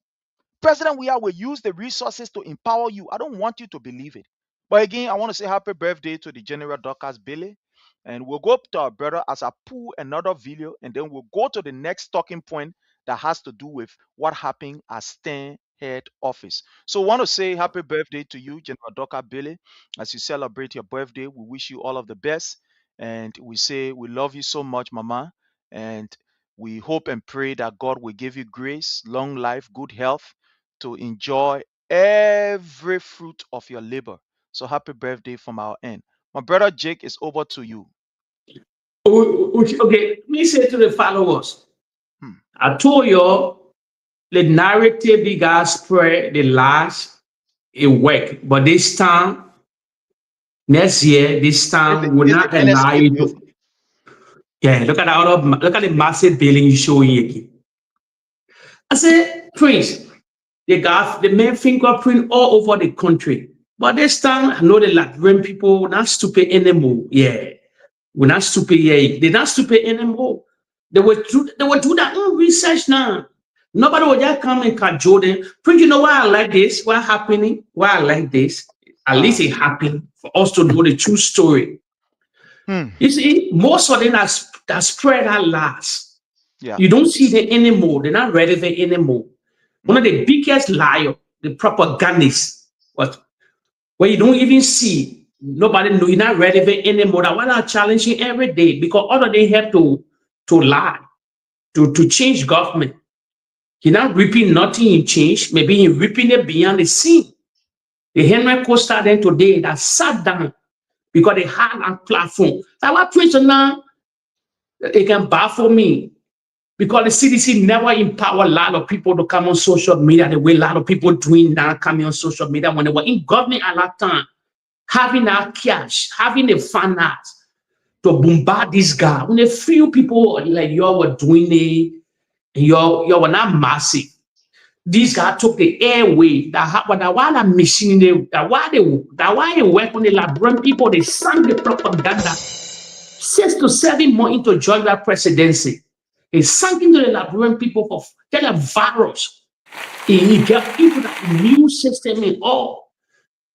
President Weah will use the resources to empower you. I don't want you to believe it. But again, I want to say happy birthday to the General Dorcas Bailey. And we'll go up to our brother as I pull another video, and then we'll go to the next talking point that has to do with what happened at Stern head office. So I want to say happy birthday to you, General Dorcas Bailey. As you celebrate your birthday, we wish you all of the best. And we say we love you so much, Mama. And we hope and pray that God will give you grace, long life, good health, to enjoy every fruit of your labor. So happy birthday from our end. My brother Jake, is over to you. Okay, let me say to the followers, I told you the narrative you guys spread the last a week, but this time, next year, this time we're not allow you to. Yeah, look at the massive building you showing again. I said, Prince, they got the main fingerprint all over the country. But this time, I know the Liberian people not stupid anymore. Yeah, we're not stupid. Yeah, they're not stupid anymore. They will do their own research now. Nobody will just come and cajole them. Prince, you know why I like this? Why happening? Why I like this? At least it happened for us to know the true story. You see, most of them that spread that last. Yeah. You don't see them anymore. They're not relevant anymore. One of the biggest liars, the propagandists, was where you don't even see, nobody know, you're not relevant anymore. That's why I'm challenging every day, because all of they have to lie, to change government. He's not reaping nothing in change. Maybe he's reaping it beyond the scene. The Henry Costa then today that sat down because they had a platform. That's why Prince now, they can baffle me. Because the CDC never empowered a lot of people to come on social media the way a lot of people doing now, coming on social media when they were in government at that time, having that cash, having the finance to bombard this guy. When a few people like you were doing it, you were not massive. This guy took the airway. That why the machine, that why they work on the Liberian people, they sang the propaganda 6 to 7 months into Georgia presidency. He sank into the Liberian people for tell a virus. He got into the immune system and all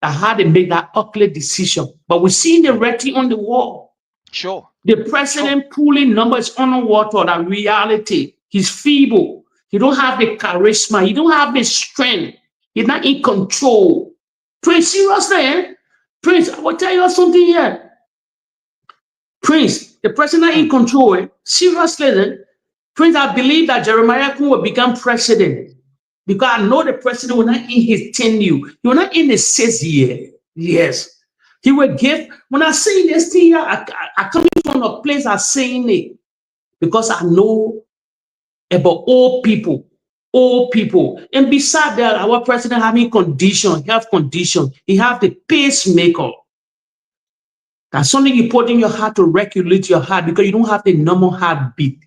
that had to make that ugly decision. But we see the writing on the wall. Sure. The president pulling numbers underwater, that reality. He's feeble. He don't have the charisma. He don't have the strength. He's not in control. Prince, seriously, eh? Prince, I will tell you something here. Prince, the president in control, eh? Seriously, eh? Prince, I believe that Jeremiah Kun will become president because I know the president will not in his tenure. He will not in the 6th year. Yes. He will give. When I say this thing here, I come from a place I'm saying it because I know about old people. And beside that, our president having health condition. He have the pacemaker. That's something you put in your heart to regulate your heart because you don't have the normal heartbeat.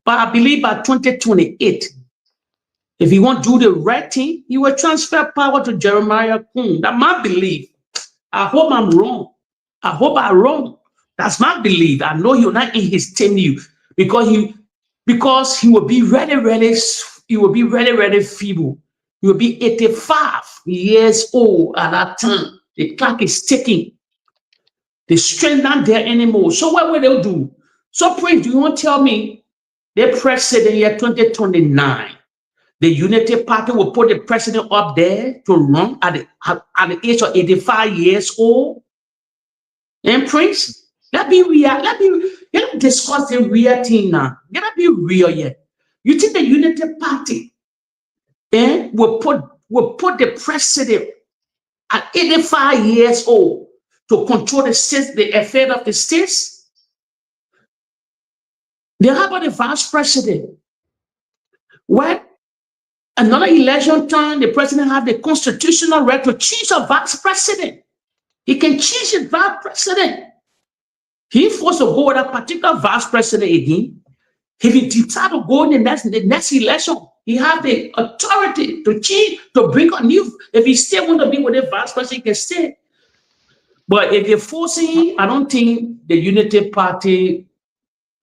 But I believe by 2028, if he won't do the right thing, he will transfer power to Jeremiah Kun. That's my belief. I hope I'm wrong. I hope I'm wrong. That's my belief. I know you're not in his tenure because he will be really feeble. He will be 85 years old at that time. The clock is ticking. The strength not there anymore. So what will they do? So, Prince, do you want to tell me the president year 2029, the Unity Party will put the president up there to run at the age of 85 years old? And Prince, let me discuss the real thing now. Let me be real yet. You think the Unity Party will put the president at 85 years old to control the states, the affair of the states? Then how about the vice president? When another election time, the president have the constitutional right to choose a vice president. He can choose a vice president. He forced to go with a particular vice president again. If he decides to go in the next election, he has the authority to change, to bring a new. If he still want to be with the vice president, he can stay. But if you're forcing, I don't think the Unity Party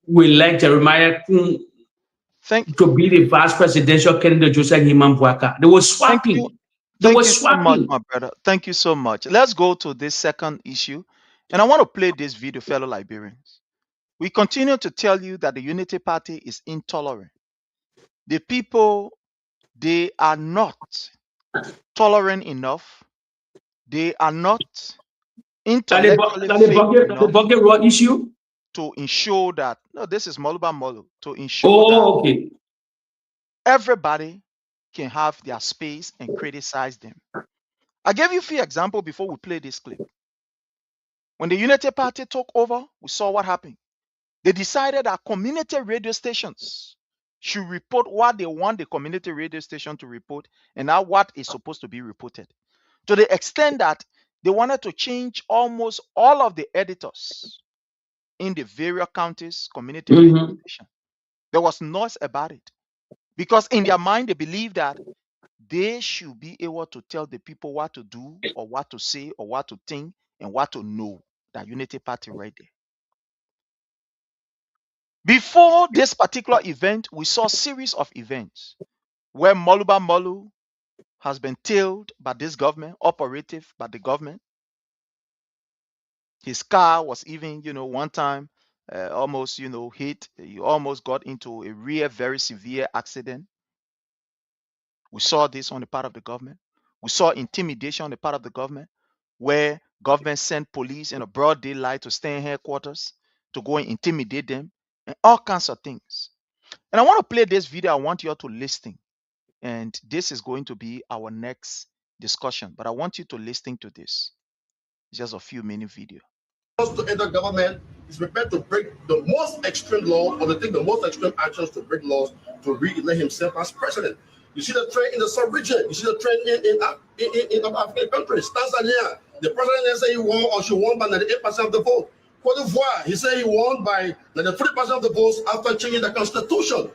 will like Jeremiah to be the vice presidential candidate Joseph Nyeman Boakai. They were swapping. Thank you so much, my brother. Thank you so much. Let's go to this second issue. And I want to play this video, fellow Liberians. We continue to tell you that the Unity Party is intolerant. The people, they are not tolerant enough. They are not intellectually fit enough issue to ensure that, no, this is Moluba Molu, to ensure that everybody can have their space and criticize them. I gave you a few examples before we play this clip. When the Unity Party took over, we saw what happened. They decided that community radio stations should report what they want the community radio station to report and not what is supposed to be reported. To the extent that they wanted to change almost all of the editors in the various counties community radio station. There was noise about it. Because in their mind, they believe that they should be able to tell the people what to do or what to say or what to think and what to know. That Unity Party right there. Before this particular event, we saw a series of events where Moluba Molu has been tailed by this government, operative by the government. His car was even, one time almost, hit. He almost got into a real, very severe accident. We saw this on the part of the government. We saw intimidation on the part of the government, where government sent police in a broad daylight to stay in headquarters to go and intimidate them and all kinds of things. And I want to play this video. I want you all to listen. And this is going to be our next discussion. But I want you to listen to this. It's just a few minute video. To enter government is prepared to break the most extreme law or to take the most extreme actions to break laws to re-elect himself as president. You see the trend in the sub-region. You see the trend in African countries. Tanzania, the president said he won or she won by 98% of the vote. Cote d'Ivoire, he said he won by 93% of the votes after changing the constitution.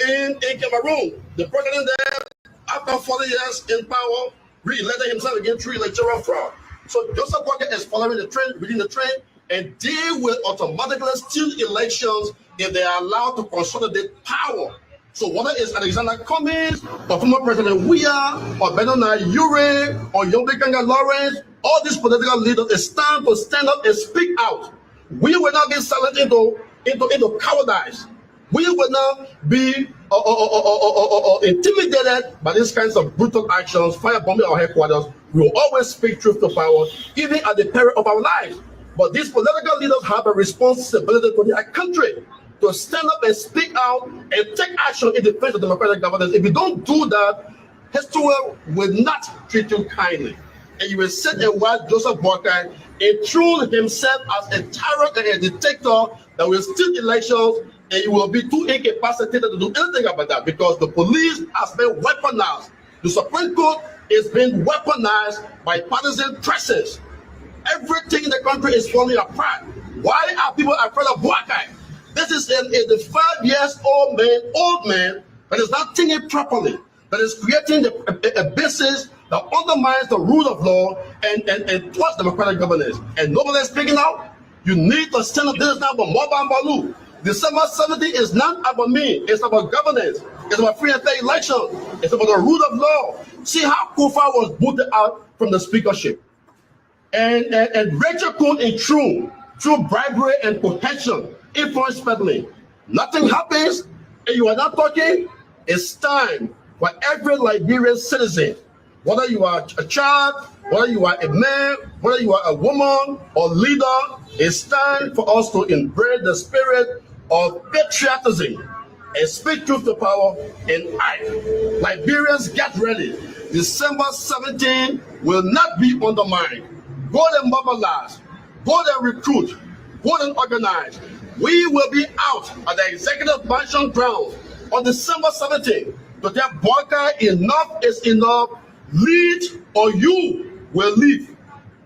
In Cameroon, the president there, after 40 years in power, re-elected himself again through electoral fraud. So Joseph Boakai is following the trend, reading the trend, and they will automatically steal elections if they are allowed to consolidate power. So whether it's Alexander Cummings, or former President Weah, or Bernard Ure, or Yombe Lawrence, all these political leaders, it's time to stand up and speak out. We will not get silent into cowardice. We will not be intimidated by these kinds of brutal actions, firebombing our headquarters. We will always speak truth to power, even at the peril of our lives. But these political leaders have a responsibility to their country to stand up and speak out and take action in defense of democratic governance. If you don't do that, history will not treat you kindly. And you will sit and watch Joseph Boakai intrude himself as a tyrant and a dictator that will steal elections, and you will be too incapacitated to do anything about that because the police has been weaponized. The Supreme Court is being weaponized by partisan presses. Everything in the country is falling apart. Why are people afraid of Boakai? This is a 5 years old man that is not thinking properly, that is creating a basis that undermines the rule of law and towards democratic governance. And nobody is speaking out. You need to stand up. This is not about Moluba Molu. December 17th is not about me. It's about governance. It's about free and fair election. It's about the rule of law. See how Kufa was booted out from the speakership. And Rachel Kuhn in through bribery and coercion, influence peddling. Nothing happens and you are not talking. It's time for every Liberian citizen, whether you are a child, whether you are a man, whether you are a woman or leader, it's time for us to embrace the spirit of patriotism and speak truth to power and act. Liberians, get ready. December 17 will not be undermined. Go and mobilize, go and recruit, go and organize. We will be out at the Executive Mansion grounds on December 17th to tell Boyka enough is enough. Lead or you will leave.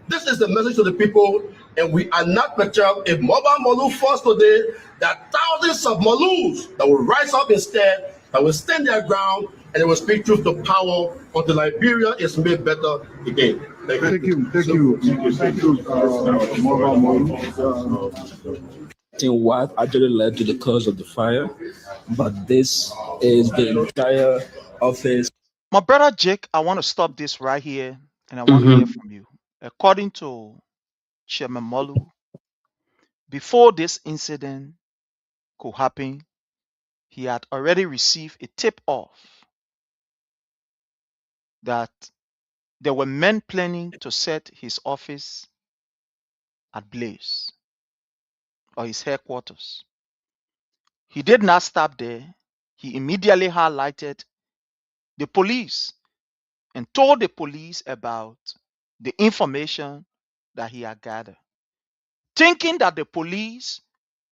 This is the message to the people, and we are not mature. If Mobile Malu falls today, there are thousands of Malus that will rise up instead, that will stand their ground, and they will speak truth to power until Liberia is made better again. Thank you. Mobile Malu. What actually led to the cause of the fire, but this is the entire office. My brother Jake, I want to stop this right here and I want to hear from you. According to Chairman Malu, before this incident could happen, he had already received a tip-off that there were men planning to set his office ablaze or his headquarters. He did not stop there. He immediately highlighted the police and told the police about the information that he had gathered, thinking that the police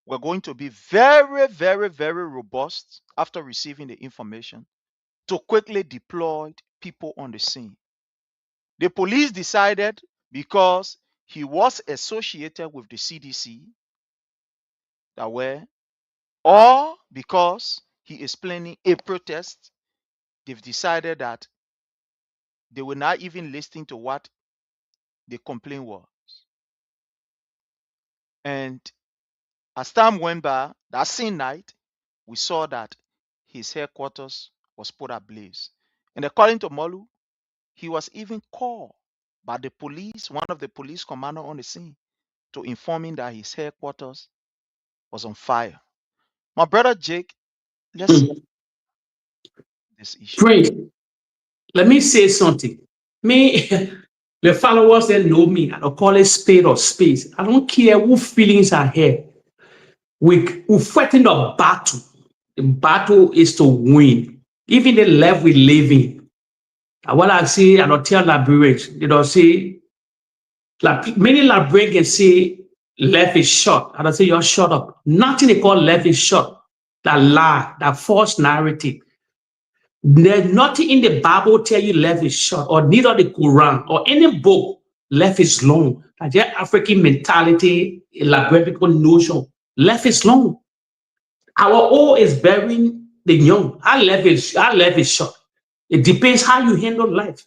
were going to be very, very, very robust after receiving the information to quickly deploy people on the scene. The police decided, because he was associated with the CDC, that way, or because he is planning a protest, they've decided that they were not even listening to what the complaint was. And as time went by, that same night, we saw that his headquarters was put ablaze. And according to Malu, he was even called by the police, one of the police commander on the scene, to inform him that his headquarters was on fire. My brother Jake, let's see this issue. Prince, let me say something. Me, the followers that know me, I don't call it spade or space. I don't care who feelings are here. We're fighting a battle. The battle is to win. Even the life we live in. And what I say, I don't tell Liberians, they don't say, like many Liberians say, left is short. I don't say, you're shut up. Nothing they call left is short. That lie, that false narrative. There's nothing in the Bible tell you left is short, or neither the Quran or any book left is long. Like their African mentality, Liberian notion, left is long. Our old is burying the young. Our left is short. It depends how you handle life.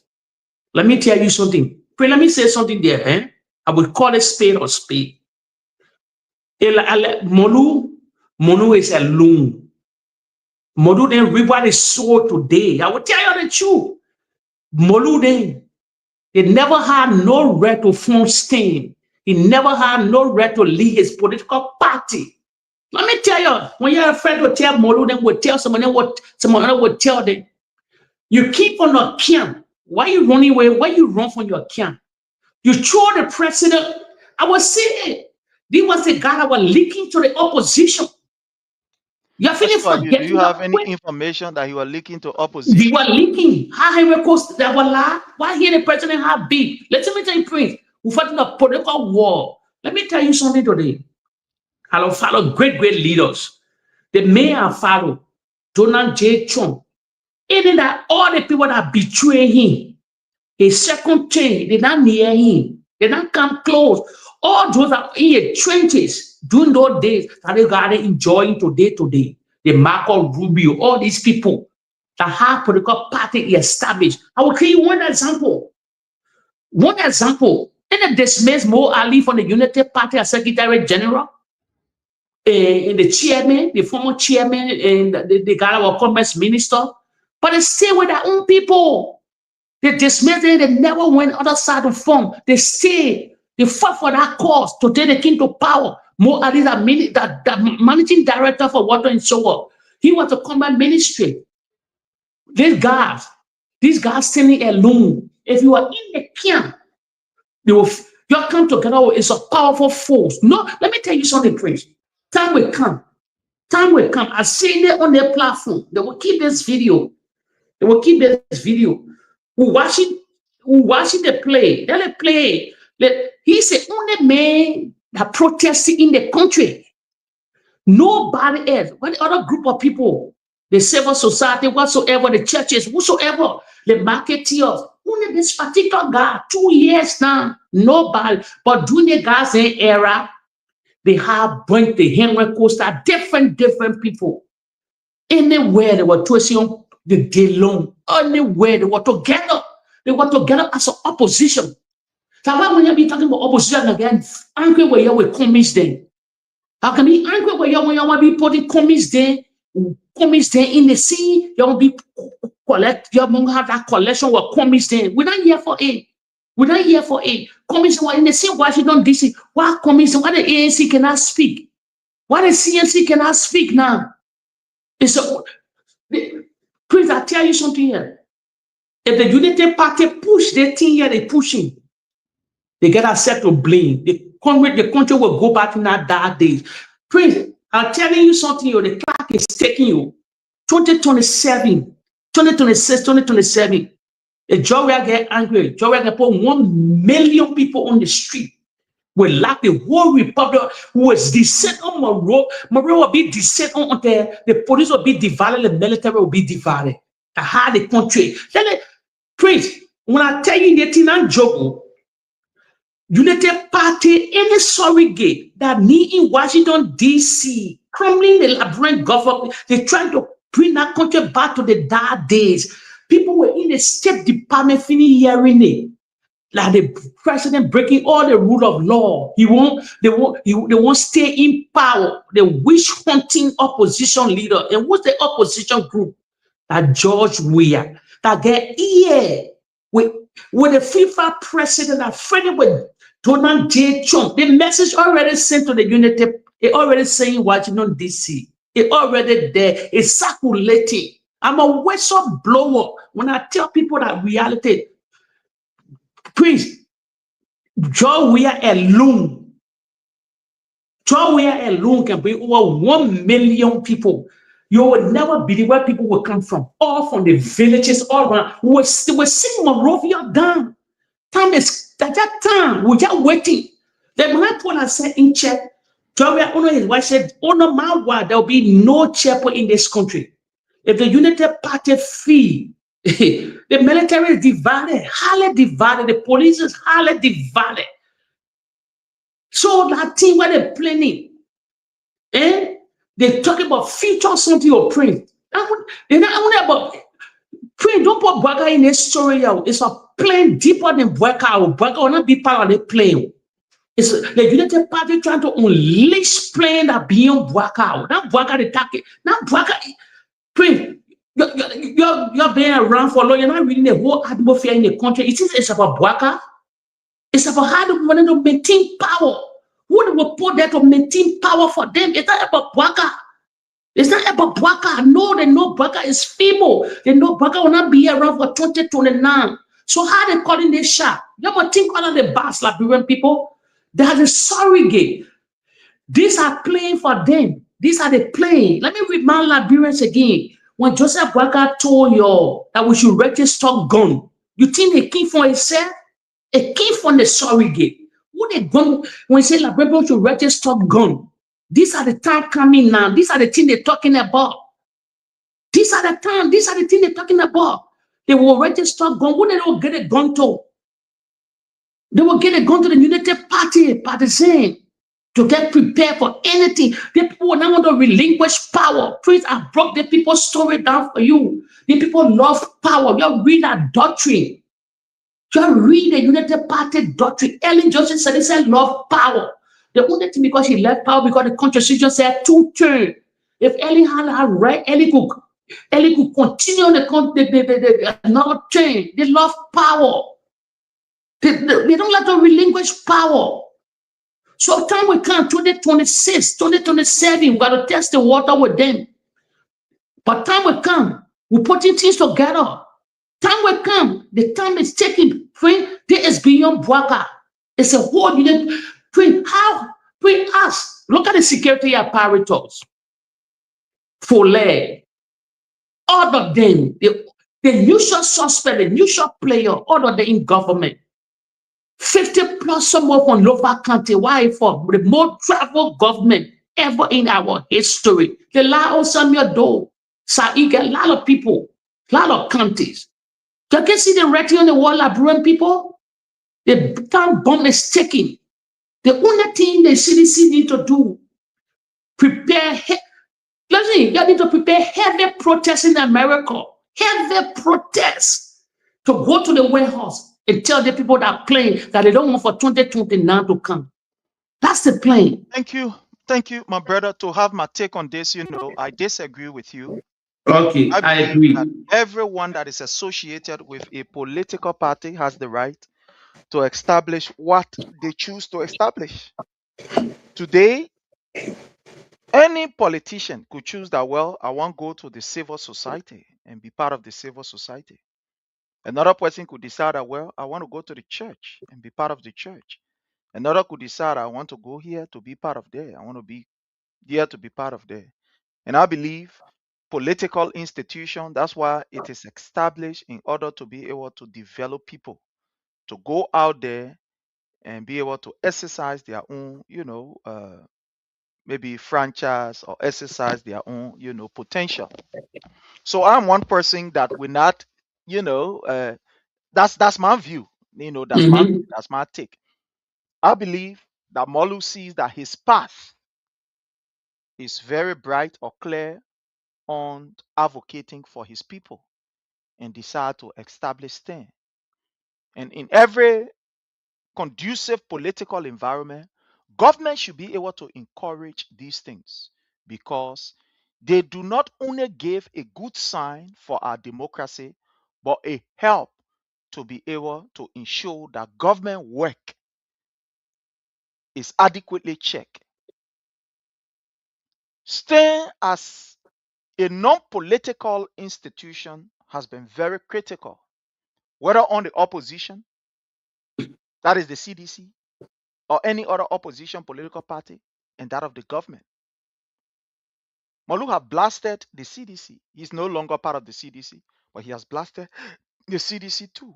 Let me tell you something. Let me say something there. I would call it spade or spade. Monu is alone. Molu then everybody saw today. I will tell you the truth. Molu then, they never had no right to form stain. He never had no right to lead his political party. Let me tell you, when you're afraid to tell Molu, then will tell someone else will tell them. You keep on a camp. Why you running away? Why you run from your camp? You throw the president. I was saying, this was the guy that was leaking to the opposition. You're feeling do you have any information that you are leaking to opposition? You are leaking. How Henry Coast that will lie? Why here the president have big? Let me tell you, Prince. We're fighting a political war. Let me tell you something today. I will follow great leaders. The mayor follow Donald J. Trump. Even that all the people that betray him, his second chain, they not near him. They not come close. All those are in the trenches during those days that they got enjoying today. The Marco Rubio, all these people that have political party established. I will give you one example. In the dismissed Mo Ali from the United Party as Secretary General, and the chairman, the former chairman, and the guy was Commerce Minister, but they stay with their own people. They dismissed them, they never went other side of the form. They stay. They fought for that cause. Today they came to power. Mo Ali, the managing director for Water and Soil, he was a combat ministry. These guys standing alone. If you are in the camp, you come together. It's a powerful force. No, let me tell you something, Prince. Time will come. Time will come. I seen it on their platform. They will keep this video. They will keep this video. Who watching the play? They play. He's the only man that protested in the country. Nobody else. What other group of people? The civil society, whatsoever, the churches, whatsoever, the marketeers. Only this particular guy, 2 years now, nobody. But during the guys in era, they have bring the Henry Costa, different people. Anywhere they were twisting the day long, anywhere they were together. They were together as an opposition. So why when you be talking about opposition again, angry where you will commies then? How can be angry where you want to be putting commies there in the sea? You want to be collect, you want to have that collection with commies there. We're not here for it. We're not here for it. Commies in the same Washington DC. Why commies? Why the ANC cannot speak? Why the CNC cannot speak now? It's please, I tell you something here. If the Unity Party push their thing here, they pushing. They get accept to blame. The country will go back in that dark days. Prince, I'm telling you something, the clock is taking you. 2027, 2026, 2027. If Joe will get angry, Joe will put 1 million people on the street. Will lack the whole republic who is descent on Monroe. Monroe will be descent on there. The police will be divided, the military will be divided. How the country. Prince, when I tell you the thing and joke, Unity Party, any surrogate that need in Washington, D.C., crumbling the labyrinth government, they're trying to bring that country back to the dark days. People were in the State Department hearing it. Like the president breaking all the rule of law. They won't stay in power. The witch hunting opposition leader. And what's the opposition group? That George Weah. That get here with the FIFA president that friendly with Donald J. Trump. The message already sent to the Unity. It already saying Washington DC. It already there. It's circulating. I'm a whistleblower when I tell people that reality. Please, Joe Weah alone. Joe Weah alone can bring over 1 million people. You will never believe where people will come from. All from the villages, all around. We're seeing Monrovia down. Time is that time. We're just waiting. Then when I put ourselves in check, Joe Weah, his wife said, "Oh my word, there will be no chapel in this country. If the Unity Party free, the military is divided, highly divided, the police is highly divided. So that thing where they're planning, they talking about future something or print. They're not only about print. Don't put Bwaga in this story out. It's a plane deeper than Bwaga. Bwaga will not be part of the plane. It's the Unity Party trying to unleash plane that beyond Bwaga. Not Bwaga the target. Not Bwaga. Print. You're being around for long. You're not reading the whole atmosphere in the country. It's about Bwaga. It's about how they want to maintain power. Who they will put there to maintain power for them? It's not about Bwaga. It's not about Bwaga. No, they know Bwaga is feeble. They know Bwaga will not be around for 2029. So how they calling this shot? You ever think all of the bars Liberian people? They are the surrogate. These are playing for them. These are the playing. Let me remind Liberians again. When Joseph Bwaga told you that we should register gun, you think they came from himself? It came from the surrogate. Who they gun when they say Liberians should register gun? These are the time coming now. These are the things they're talking about. These are the time. These are the things they're talking about. They will register gun. Who they will get a gun to? They will get a gun to the Unity Party, partisan, to get prepared for anything. The people will not want to relinquish power. Please, I broke the people's story down for you. The people love power. You read that doctrine. You read the Unity Party doctrine. Ellen Johnson said, they said love power. The only thing because she left power because the Constitution said 2 terms. If Ellen had right, Ellen could continue on the another term. They love power. They don't like to relinquish power. So time will come, 2026, 2027, we got to test the water with them. But time will come, we're putting things together. Time will come, the time is taking. There is beyond Bwaka. It's a whole unit. How? Us. Look at the security apparatus. For leg. All of them, the usual suspect, the usual player, all of them in government. 50 plus some more from local county. Why? For the most travel government ever in our history. The Lao Samuel Doe. So you get a lot of people, a lot of counties. You can see the writing on the wall, Liberian people. The town bomb is taking. The only thing the CDC need to do, prepare. Listen, you need to prepare heavy protests in America. Heavy protests to go to the warehouse and tell the people that claim that they don't want for 2029 to come. That's the plan. Thank you, my brother. To have my take on this, I disagree with you. Okay, I agree. That everyone that is associated with a political party has the right to establish what they choose to establish. Today, any politician could choose that, well, I want to go to the civil society and be part of the civil society. Another person could decide that, well, I want to go to the church and be part of the church. Another could decide, I want to go here to be part of there. I want to be here to be part of there. And I believe political institution, that's why it is established in order to be able to develop people, to go out there and be able to exercise their own, maybe franchise or exercise their own, potential. So I'm one person that will not, that's my view. That's my take. I believe that Molu sees that his path is very bright or clear on advocating for his people and decide to establish things. And in every conducive political environment, government should be able to encourage these things because they do not only give a good sign for our democracy, but a help to be able to ensure that government work is adequately checked. Staying as a non-political institution has been very critical, whether on the opposition, that is the CDC, or any other opposition political party, and that of the government. Molu have blasted the CDC. He's no longer part of the CDC, but he has blasted the CDC too.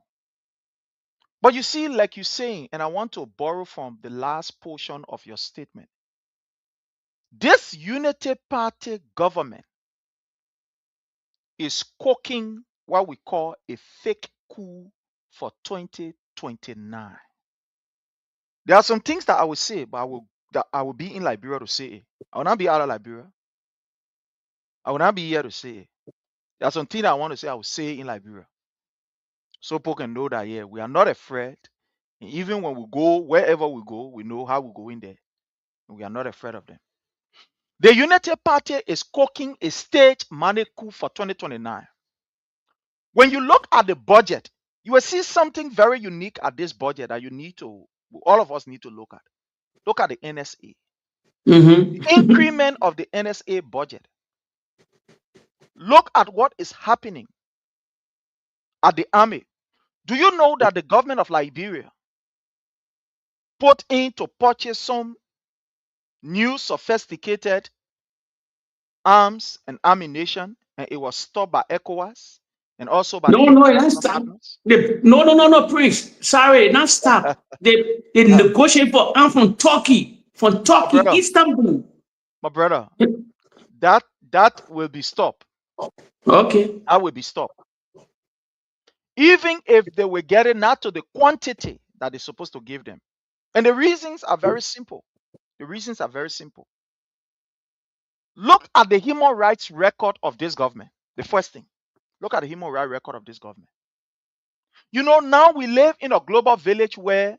But you see, like you're saying, and I want to borrow from the last portion of your statement, this unity party government is cooking what we call a fake coup for 2029. There are some things that I will say, but I will be in Liberia to say it. I will not be out of Liberia. I will not be here to say it. There are some things I want to say, I will say in Liberia. So people can know that, yeah, we are not afraid. And even when we go, wherever we go, we know how we go in there. And we are not afraid of them. The Unity Party is cooking a stage money coup for 2029. When you look at the budget, you will see something very unique at this budget that all of us need to look at. Look at the NSA. The increment of the NSA budget. Look at what is happening at the army. Do you know that the government of Liberia put in to purchase some new sophisticated arms and ammunition, and it was stopped by ECOWAS and also by No, Prince. Sorry, not stop. They negotiate for arms from Turkey, Istanbul. My brother, that will be stopped. Okay. That will be stopped. Even if they were getting not to the quantity that they're supposed to give them. And the reasons are very simple. Look at the human rights record of this government. The first thing, look at the human rights record of this government. Now we live in a global village where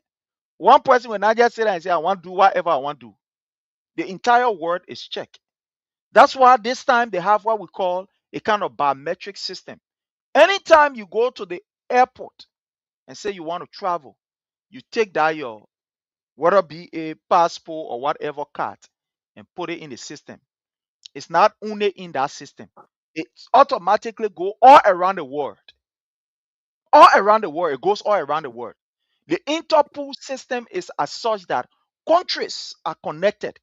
one person will not just sit and say, I want to do whatever I want to do. The entire world is checked. That's why this time they have what we call a kind of biometric system. Anytime you go to the airport and say you want to travel, you take that your whether it be a passport or whatever card, and put it in the system. It's not only in that system. It automatically go all around the world. All around the world. It goes all around the world. The Interpol system is as such that countries are connected.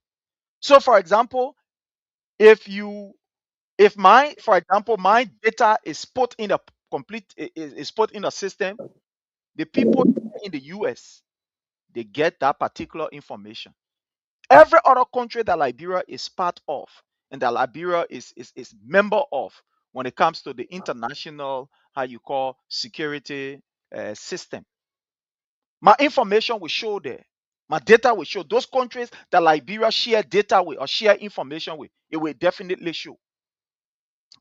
So, for example, my data is put in a is put in a system, the people in the US, they get that particular information. Every other country that Liberia is part of and that Liberia is member of when it comes to the international, how you call, security system. My information will show there. My data will show those countries that Liberia share data with or share information with. It will definitely show.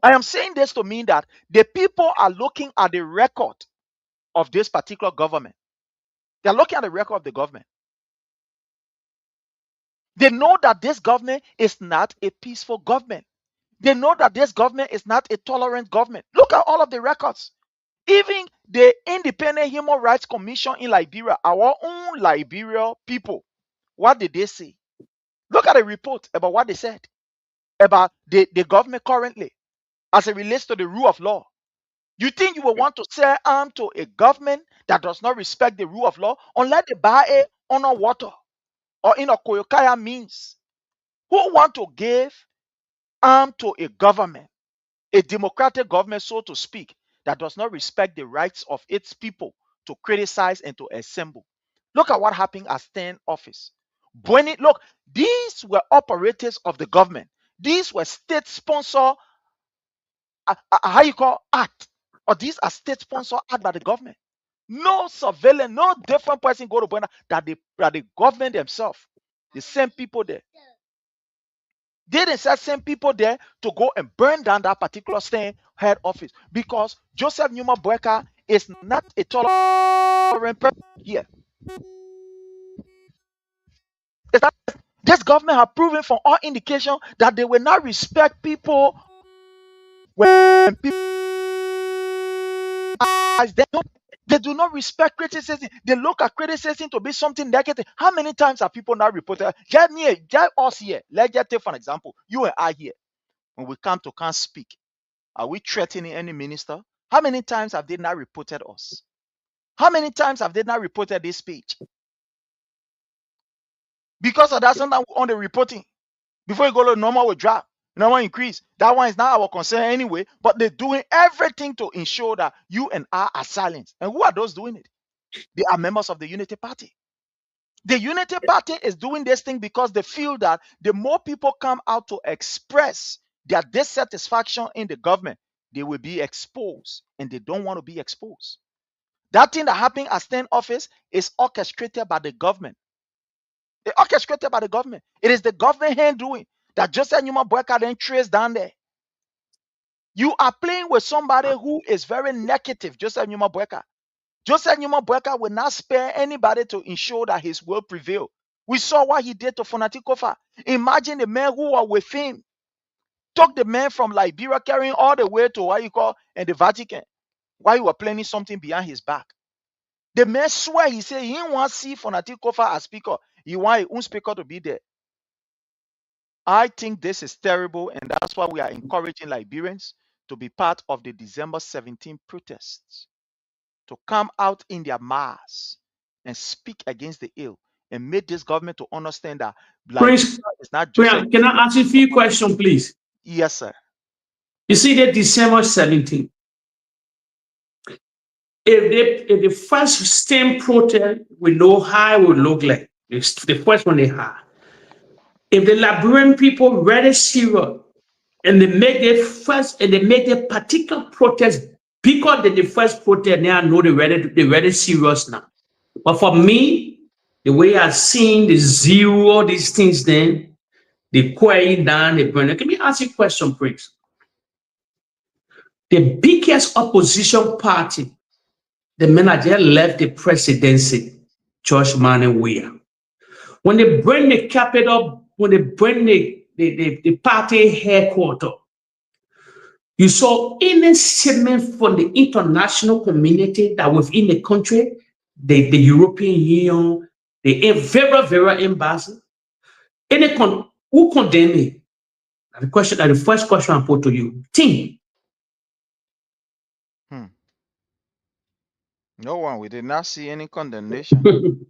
I am saying this to mean that the people are looking at the record of this particular government. They're looking at the record of the government. They know that this government is not a peaceful government. They know that this government is not a tolerant government. Look at all of the records. Even the Independent Human Rights Commission in Liberia, our own Liberia people, what did they say? Look at the report about what they said about the government currently as it relates to the rule of law. You think you will want to sell arms to a government that does not respect the rule of law unless they buy it on water or in a Koyokaya means? Who want to give arm to a government, a democratic government, so to speak, that does not respect the rights of its people to criticize and to assemble? Look at what happened at Stern office. Look, these were operators of the government. These were state-sponsored, how you call, act, or these are state-sponsored act by the government. No surveillance, no different person go to Buena that the government themselves, the same people there. They themselves send people there to go and burn down that particular Stern head office because Joseph Numa Boyka is not a tolerant person here. This government have proven from all indication that they will not respect people when people they do not respect criticism. They look at criticism to be something negative. How many times have people now reported? Get us here. Let's just take for an example. You and I here. When we come to can't speak, are we threatening any minister? How many times have they not reported us? How many times have they not reported this speech? Because of that, sometimes on the reporting, before you go to normal, we drop. Normal increase. That one is not our concern anyway, but they're doing everything to ensure that you and I are silent. And who are those doing it? They are members of the Unity Party. The Unity Party is doing this thing because they feel that the more people come out to express their dissatisfaction in the government, they will be exposed, and they don't want to be exposed. That thing that happened at Stern office is orchestrated by the government. It's orchestrated by the government. It is the government hand doing that Joseph Numa Boyka then traced down there. You are playing with somebody who is very negative, Joseph Numa Boyka. Joseph Numa Boyka will not spare anybody to ensure that his will prevail. We saw what he did to Fonati Kofa. Imagine the men who are with him. Took the men from Liberia carrying all the way to what you call and the Vatican while he was planning something behind his back. The man swear, he said he didn't want to see Fonati Kofa as speaker. He wanted his own speaker to be there. I think this is terrible, and that's why we are encouraging Liberians to be part of the December 17 protests, to come out in their mass and speak against the ill and make this government to understand that Prince, it's not just. can I ask you a few questions, please? Yes, sir. You see that December 17th, if the first STEM protest, we know how it would look like. It's the first one they had. If the Liberian people really serious and they make their first and they make their particular protest bigger than the first protest, now I know they're really serious now. But for me, the way I've seen the zero, these things, then they quiet down, they burn. Let me ask you a question, Prince. The biggest opposition party, the manager left the presidency, George Manneh Weah. When they bring the capital, when they bring the party headquarters, you saw any statement from the international community that within the country, the European Union, the very, very embassy. Who condemn me? The first question I put to you. Think. No one. We did not see any condemnation.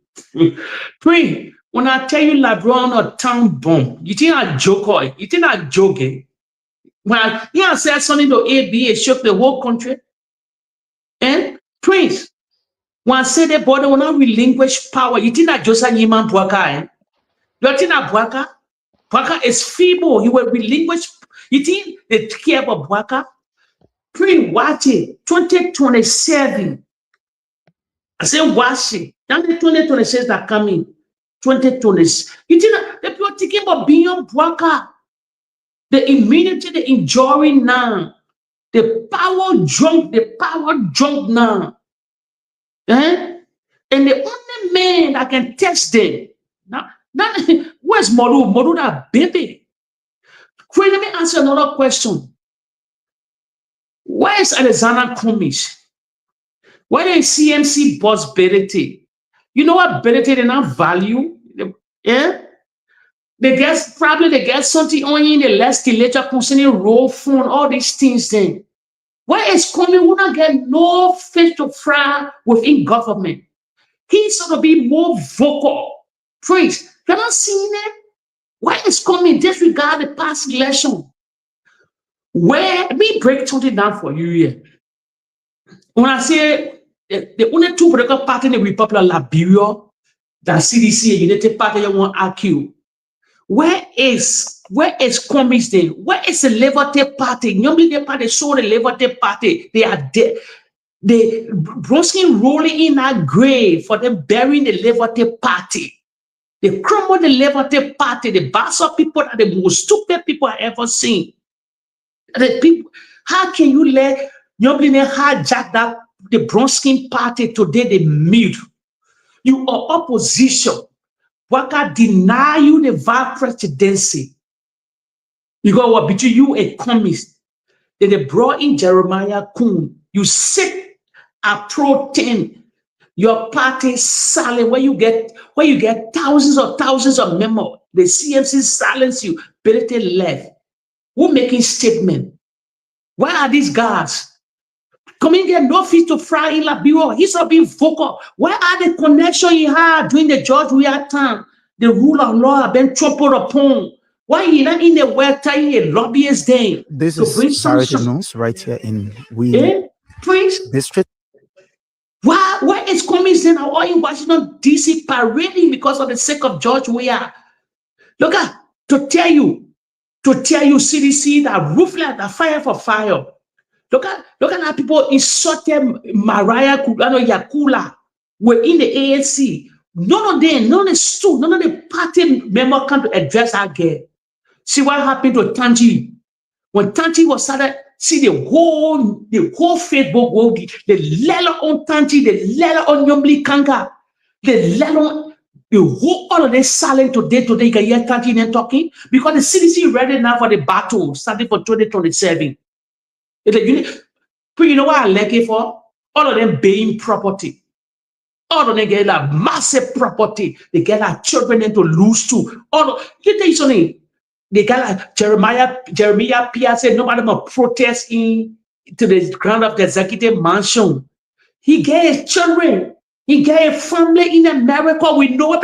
Pray. When I tell you LeBron a town bomb, you think I joke or you think I joking? When I said something to ABA shook the whole country. And Prince, when I say the body will not relinquish power, you think that Joseph Yiman Bwaka, you think that Bwaka is feeble, he will relinquish. You think they care about Bwaka? Prince, watch it, 2027. I say watch it. Now the 2026 are coming. 2020. You think that the people thinking about beyond Bwaka? The immunity, the enjoying now. The power drunk now. Eh? And the only man that can test them. Now where's Modu? Modu that baby. Let me answer another question. Where is Alexander Cummings? Where is CMC boss Berete? You know what Berete they not value? Yeah? They get something on in the legislature concerning road phone, all these things then. Where is coming? We not get no fish to fry within government. He's going to be more vocal. Praise. You're not seeing it? Where is coming? Disregard the past election. Where, let me break something down for you here. When I say the only two political parties in the Republic of Liberia, the CDC and United Party, you want AQ. Where is Cummings then? Where is the Liberty Party? Normally the party show the Liberty Party. They are dead. They Bronskin rolling in a grave for them burying the Liberty Party. They crumble the Liberty Party. The bastard people are the most stupid people I ever seen. The people, how can you let Normally hijack that the Bronskin Party today? They mute. You are opposition. Waka deny you the vice presidency. You got what between you and communist. Then they brought in Jeremiah Kuhn. You sit at Pro 10. Your party silent where you get thousands of members. The CMC silence you. Berete left. Who making statement? Why are these guys? Coming there, no feet to fry in Liberia. He's not being vocal. Where are the connections he had during the George Weah time? The rule of law have been trampled upon. Why he not in the world telling a lobbyist day? This is Charity News right here in Prince District. Where is coming then? All in Washington DC parading because of the sake of George Weah? Look at to tell you CDC that ruthless, that fire for fire. Look at how people insulted Mariah Yakula were in the ANC. None of the party members come to address our girl. See what happened to Tanji. When Tanji was started, see the whole Facebook world, the letter on Tanji, the letter on Yombli Kanga, the letter on the whole all of this silent today. You can hear Tanji and talking because the CDC ready now for the battle starting for 2027. You know what I like it for? All of them being property. All of them get like massive property. They get like children into lose too. Let me tell you something. They got like Jeremiah Pierre said nobody will protest in to the ground of the executive mansion. He gave children. He gave family in America. We know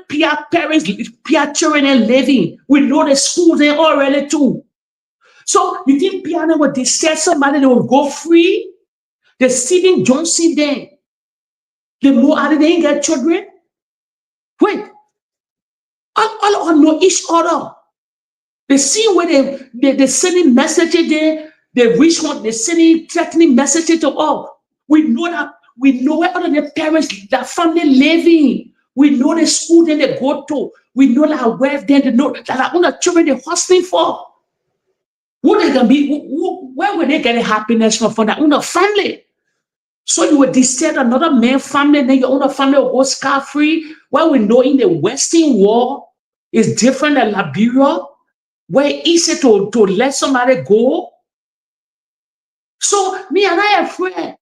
Pierre parents, Pierre children are living. We know the schools they already too. So you think Piano would they say somebody they will go free? The Stephen Johnson then. The more are they get children? Wait. All know each other. They see where they sending messages there, they reach one, they sending threatening messages to all. We know where all of their parents, their family living. We know the school that they go to. We know that where they know that all the children they're hustling for. Who they gonna be? Where will they get happiness from their own family? So you will disturb another man's family, then your own family will go scot-free. Well, we know in the Western world is different than Liberia, where it's easy to let somebody go. So me and I afraid.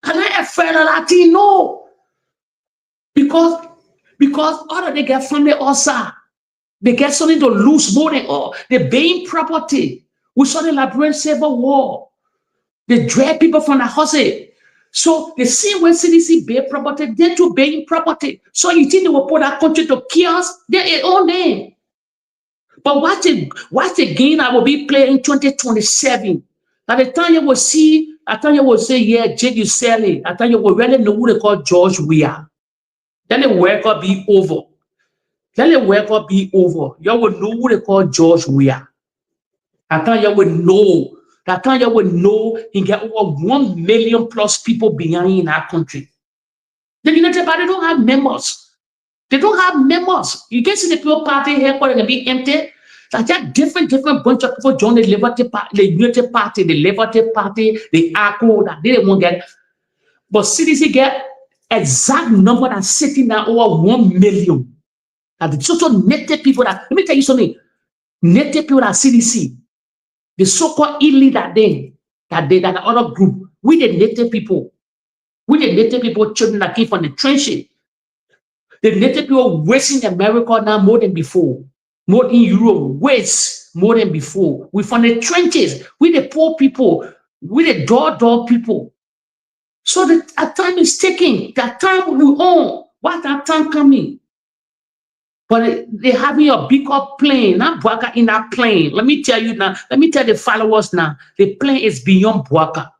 And I afraid of Latino. Because because other they get family also. They get something to lose more than all. They're buying property. We saw the Liberian Civil War. They drag people from the hustle. So the same way CDC buy property, they too buying property. So you think they will put that country to chaos? They're own name. But what's the game I will be playing in 2027? At the time you will see, I thought you will say, yeah, Jake, you sell it. I thought you will really know who they call George Weah. Then the work will be over. Then the work will be over. You will know who they call George Weah. I thought you will know. That time you will know he get over 1 million plus people behind in our country. The United Party don't have members. They don't have members. You can see the people party headquarters can be empty. Like that different bunch of people join the Liberty Party, the United Party, the Liberty Party, the ACO that they won't get. But CDC get exact number that's sitting now over 1 million. And the total native people that, let me tell you something, native people at CDC, the so-called elite that the other group, we the native people, children that came from the trenches. The native people wasting America now more than before. More in Europe, waste more than before. We from the trenches, we the poor people, we the door people. So that time is taking, that time we own. What that time coming? But they having a bigger plane, not Bwaka in that plane. Let me tell you now, let me tell the followers now, the plane is beyond Bwaka.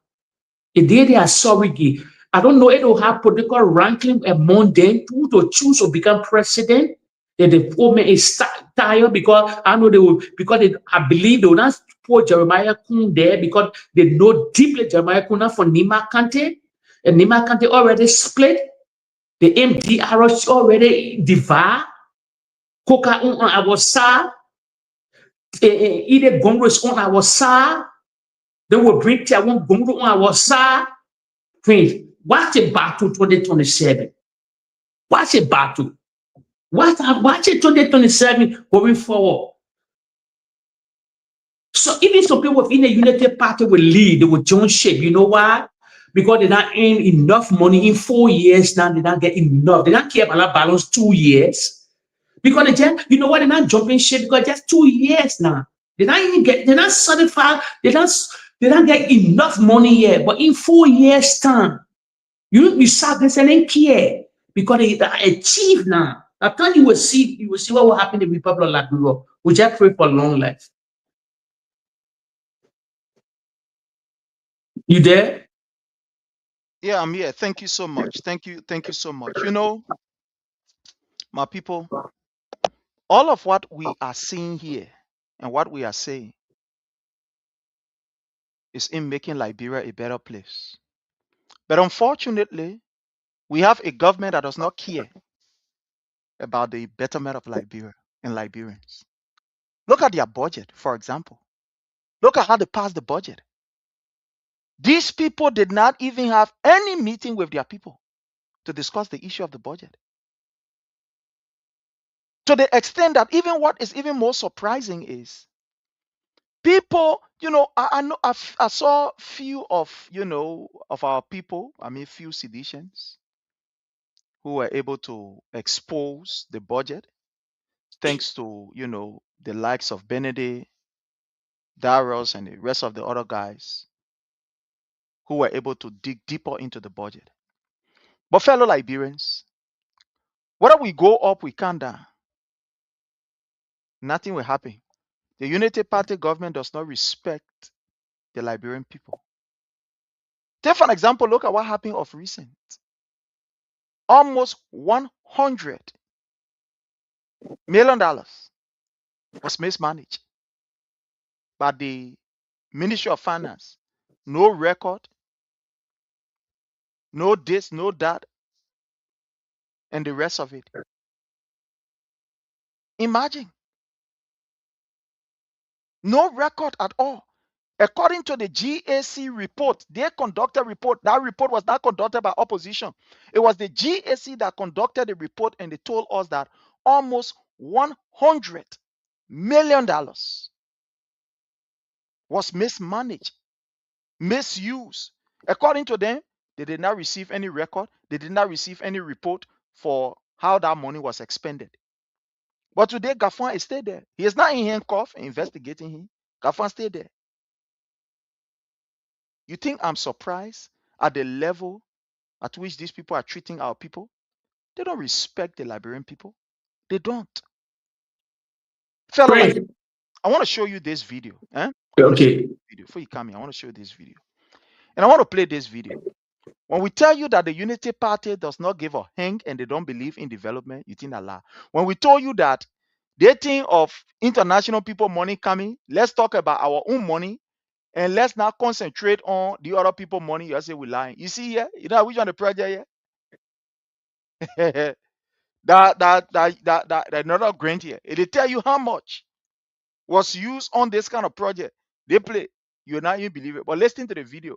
The day they are sorry, I don't know, it will have political ranking among them who to choose to become president. The poor man is tired because I know they will, because I believe they will not put Jeremiah Kun there because they know deeply Jeremiah Kun from Nima Kante. And Nima Kante already split. The MDR already divided. Koka on our side, either Congress on our side, they will bring Tiawan Gongo on our side. Friends, watch a battle 2027. Watch a battle. Watch it 2027 going forward. So even some people within the United Party will lead, they will join shape. You know why? Because they don't earn enough money in 4 years now, they don't get enough. They don't care about that balance 2 years. Because they just, you know what, they're not jumping shit because just 2 years now. They're not certified, they don't get enough money yet. But in 4 years' time, you start this and they care because they achieve now. After you will see what will happen in the Republic of Liberia. We just pray for long life. You there? Yeah, I'm here. Thank you so much. Thank you so much. You know, my people, all of what we are seeing here and what we are saying is in making Liberia a better place. But unfortunately, we have a government that does not care about the betterment of Liberia and Liberians. Look at their budget, for example. Look at how they passed the budget. These people did not even have any meeting with their people to discuss the issue of the budget. To the extent that even what is even more surprising is people, you know, I saw few of, you know, of our people, few seditians who were able to expose the budget thanks to, you know, the likes of Benedict, Darius, and the rest of the other guys who were able to dig deeper into the budget. But fellow Liberians, whether we go up, we come down, nothing will happen. The Unity Party government does not respect the Liberian people. Take for an example, look at what happened of recent. Almost $100 million was mismanaged by the Ministry of Finance. No record, no this, no that, and the rest of it. Imagine. No record at all. According to the GAC report, they conducted a report. That report was not conducted by opposition. It was the GAC that conducted the report, and they told us that almost $100 million was mismanaged, misused. According to them, they did not receive any record. They did not receive any report for how that money was expended. But today, Gafan is still there. He is not in handcuff investigating him. Gafan stayed there. You think I'm surprised at the level at which these people are treating our people? They don't respect the Liberian people. They don't. Fellow, I want to show you this video. Okay. Before you come in, I want to show you this video. And I want to play this video. When we tell you that the Unity Party does not give a hang and they don't believe in development, you think a lie. When we told you that they think of international people money coming, let's talk about our own money and let's not concentrate on the other people money, you say we're lying. You see here, you know which on the project here? that another grant here. They tell you how much was used on this kind of project. They play. You're not even believe it. But listen to the video.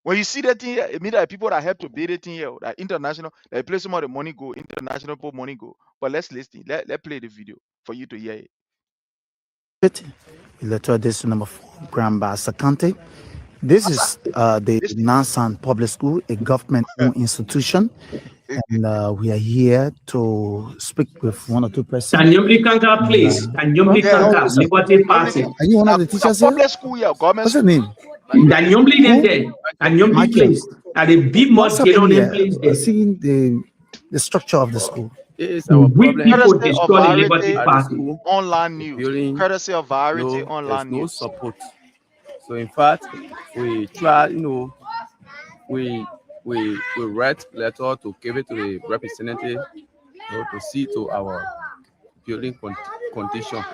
When you see that thing here, it means that people that help to build it here, that international, that place some of the money go, international people money go. But let's listen. Let's play the video for you to hear it. Electoral District number 4, Gramba Sakante. This is the Nansan Public School, a government-owned institution. And we are here to speak with one or two persons. Anyomli Kanka, please. Anyomli Kanka, Liberty Party. Are you one of the teachers here? Public school here, government. What's your name? Anyomli then. Anyomli, please. And the big must get on in place. We're seeing the structure of the school. It's our problem. Courtesy of Variety Online News. Courtesy of Variety Online News. News. No support. So in fact, we try, we write letter to give it to the representative, to see to our building condition.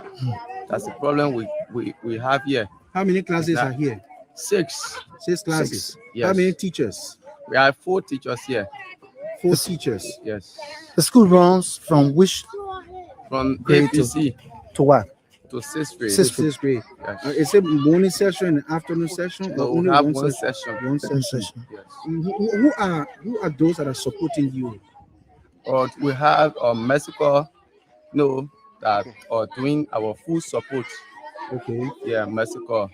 That's the problem we have here. How many classes are here? 6. 6 classes. Yes. How many teachers? We have 4 teachers here. 4 teachers. Yes. The school runs from which? From grade APC to what? to 6th grade. 6th grade. Yes. Is it morning session and afternoon session? No, or we only have one one session? session. One session. Yes. Who are those that are supporting you? We have Mexico, that are doing our full support. Okay. Yeah, Mexico.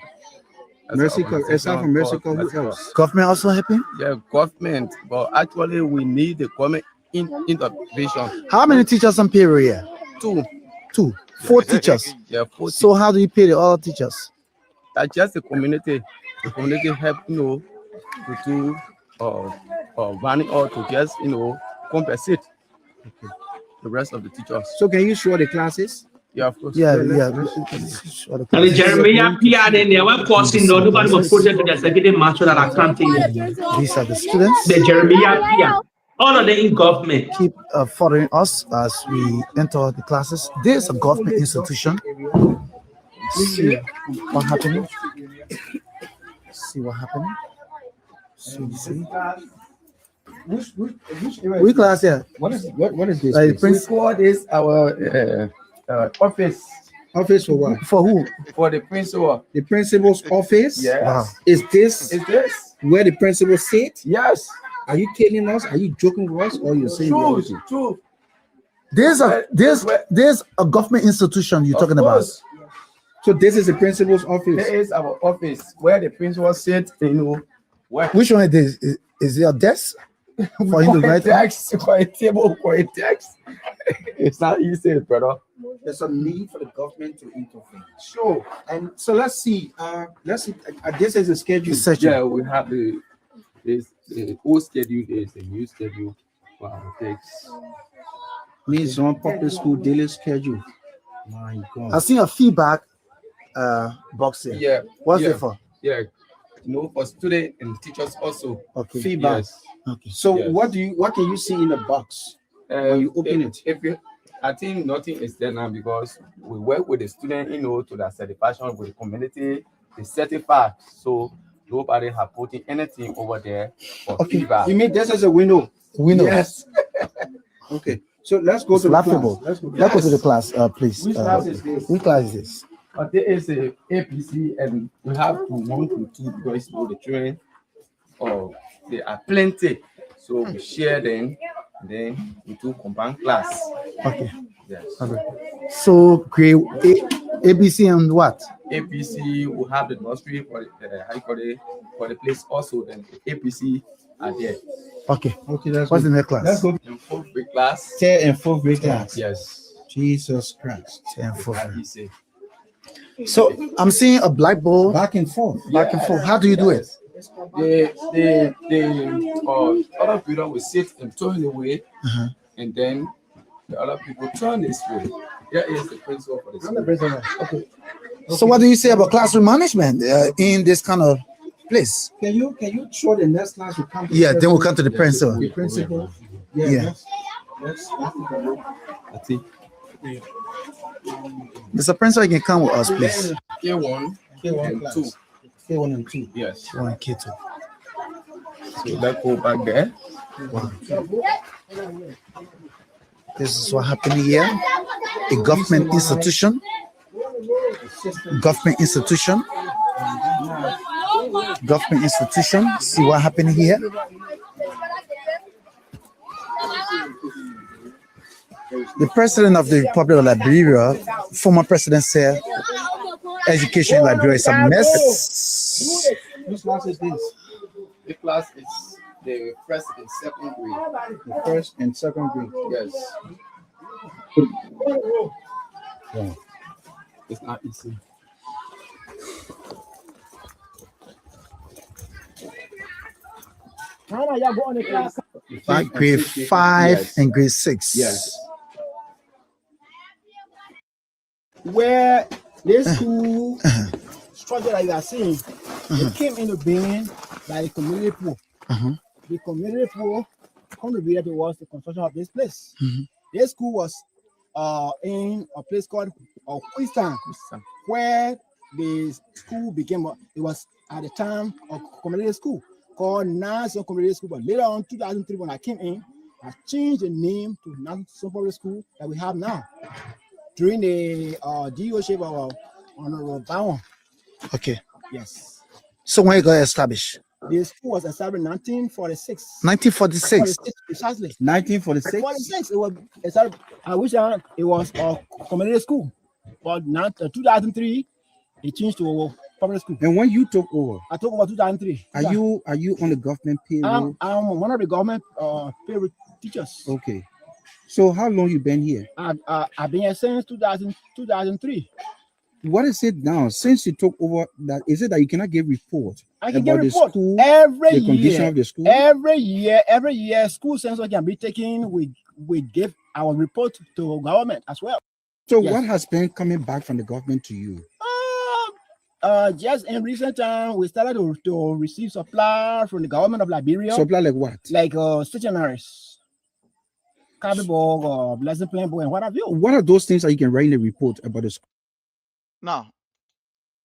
Mexico, aside from Mexico, who else? Government also helping? Yeah, government. But actually, we need the government intervention. How many teachers on payroll here? 2. 4 teachers. Yeah, 4. So how do you pay the other teachers? That's just the community. The community help, to do running or to just, compensate the rest of the teachers. So can you show the classes? Yeah, of course. Yeah. And Jeremiah Pierre, and they were causing nobody was project to the executive master that I can't tell. These are the students. The Jeremiah Pierre. All of them in government. Keep following us as we enter the classes. This is a government institution. See what happening. See what happening. See. Which class here? What is this? This is our office. Office for what? For who? For the principal. The principal's office? Yes. Wow. Is this where the principal sits? Yes. Are you kidding us? Are you joking with us? Or you're saying True. There's a government institution you're talking about. So this is the principal's office. This is our office where the principal sits, where. Which one is this? Is it a desk for him to write? For a table, for a text. It's not easy, brother. There's a need for the government to intervene. Sure. And so let's see. This is a schedule. Yeah, we have the old schedule. Is a new schedule for our text. Means on public school daily schedule. My God. I see a feedback box here. Yeah. What's it for? Yeah. For students and teachers also. Okay. Feedback. Yes. Okay. So Yes. what can you see in the box when you open it? I think nothing is there now because we work with the student, to the certification with the community, they certify. So nobody have put in anything over there for feedback. You mean this is a window? Window. Yes. Okay. So let's go It's to laughable. the class. Let's go to the class, please. Which class is this? Which class is this? There is a APC, and we have to 1 to 2 because the children, they are plenty. So we share them, then we do combined class. Okay. Yes. Okay. So grade ABC and what? APC will have the nursery for the for the place also. Then the APC are there. Okay. Okay, that's What's good. the next class? Let's go. In 4th grade class. 3rd and 4th grade class. Yes. Jesus Christ. 3rd and 4th. Like he said. So I'm seeing a blackboard Back and forth. back and forth. How do you do it? The other people will sit and turn away, and then the other people turn this way. Here is the principal for the school. Okay. So what do you say about classroom management in this kind of place? Can you show the next class? We come to Yeah, the then we'll come to the principal. The principal. Yeah. Yeah. Let's take a look. That's it. Mr. Principal, you can come with us, please. K1 and class. 2. K1 and 2. Yes. K1 and K2. So let's go back there. Wow. This is what happened here. A government institution. Government institution. Government institution. See what happened here. The president of the Republic of Liberia, former president, said education in Liberia is a mess. Which class is this? The class is the 1st and 2nd grade. The 1st and 2nd grade. Yes. Yeah. It's not easy. Grade 5 and grade 6. Yes. Where this school structure that you are seeing, it came into being by the community pool. The community pool contributed towards the construction of this place. This school was in a place called Queenstown, where the school became, it was at the time a community school called National Community School, but later on, 2003, when I came in, I changed the name to National Public School that we have now. During the DOship of Honorable Bowen. Okay. Yes. So when it got established? The school was established in 1946. 1946. Precisely. 1946. 46. It was established. I wish it was a community school, but now 2003 it changed to a public school. And when you took over, I took over 2003. Are you on the government payroll? I'm one of the government payroll teachers. Okay. So how long you been here? I've been here since 2003. What is it now? Since you took over, that is it that you cannot give report? I can about get the report school, every the year. condition of the school? Every year, school census can be taken. We give our report to government as well. So Yes. what has been coming back from the government to you? Just in recent time, we started to receive supply from the government of Liberia. Supply like what? Like stationaries, copybook, or lesson plan book, and what have you. What are those things that you can write in a report about the school? Now,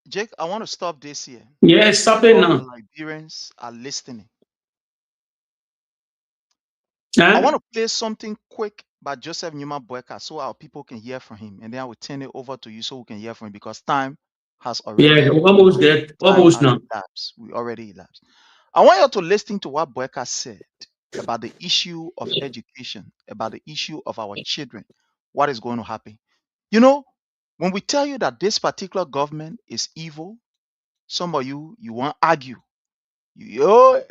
Jake, I want to stop this here. Yeah, stop it All now. the Liberians are listening. Huh? I want to play something quick by Joseph Newman Boyka so our people can hear from him. And then I will turn it over to you so we can hear from him because time has already Yeah, almost there. Almost now. elapsed. We already elapsed. I want you to listen to what Boyka said about the issue of education, about the issue of our children, what is going to happen. You know, when we tell you that this particular government is evil, some of you want to argue. You're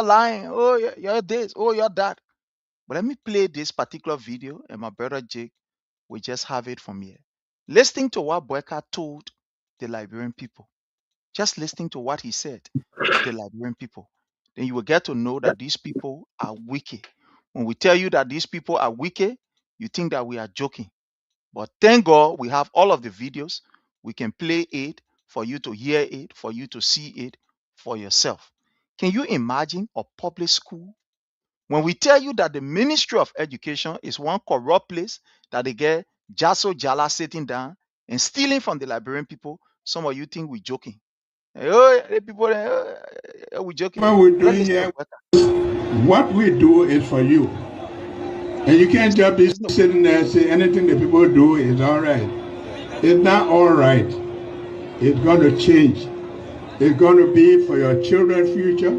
lying. Oh, you're this. Oh, you're that. But let me play this particular video, and my brother Jake will just have it from here. Listening to what Boyka told the Liberian people, just listening to what he said to the Liberian people, then you will get to know that these people are wicked. When we tell you that these people are wicked, you think that we are joking. But thank God we have all of the videos. We can play it for you to hear it, for you to see it for yourself. Can you imagine a public school? When we tell you that the Ministry of Education is one corrupt place that they get Jaso Jala sitting down and stealing from the Liberian people, some of you think we're joking. Oh, the people, we're joking. What we're doing here, what we do is for you. And you can't just be sitting there and say anything that people do is all right. It's not all right. It's going to change. It's going to be for your children's future.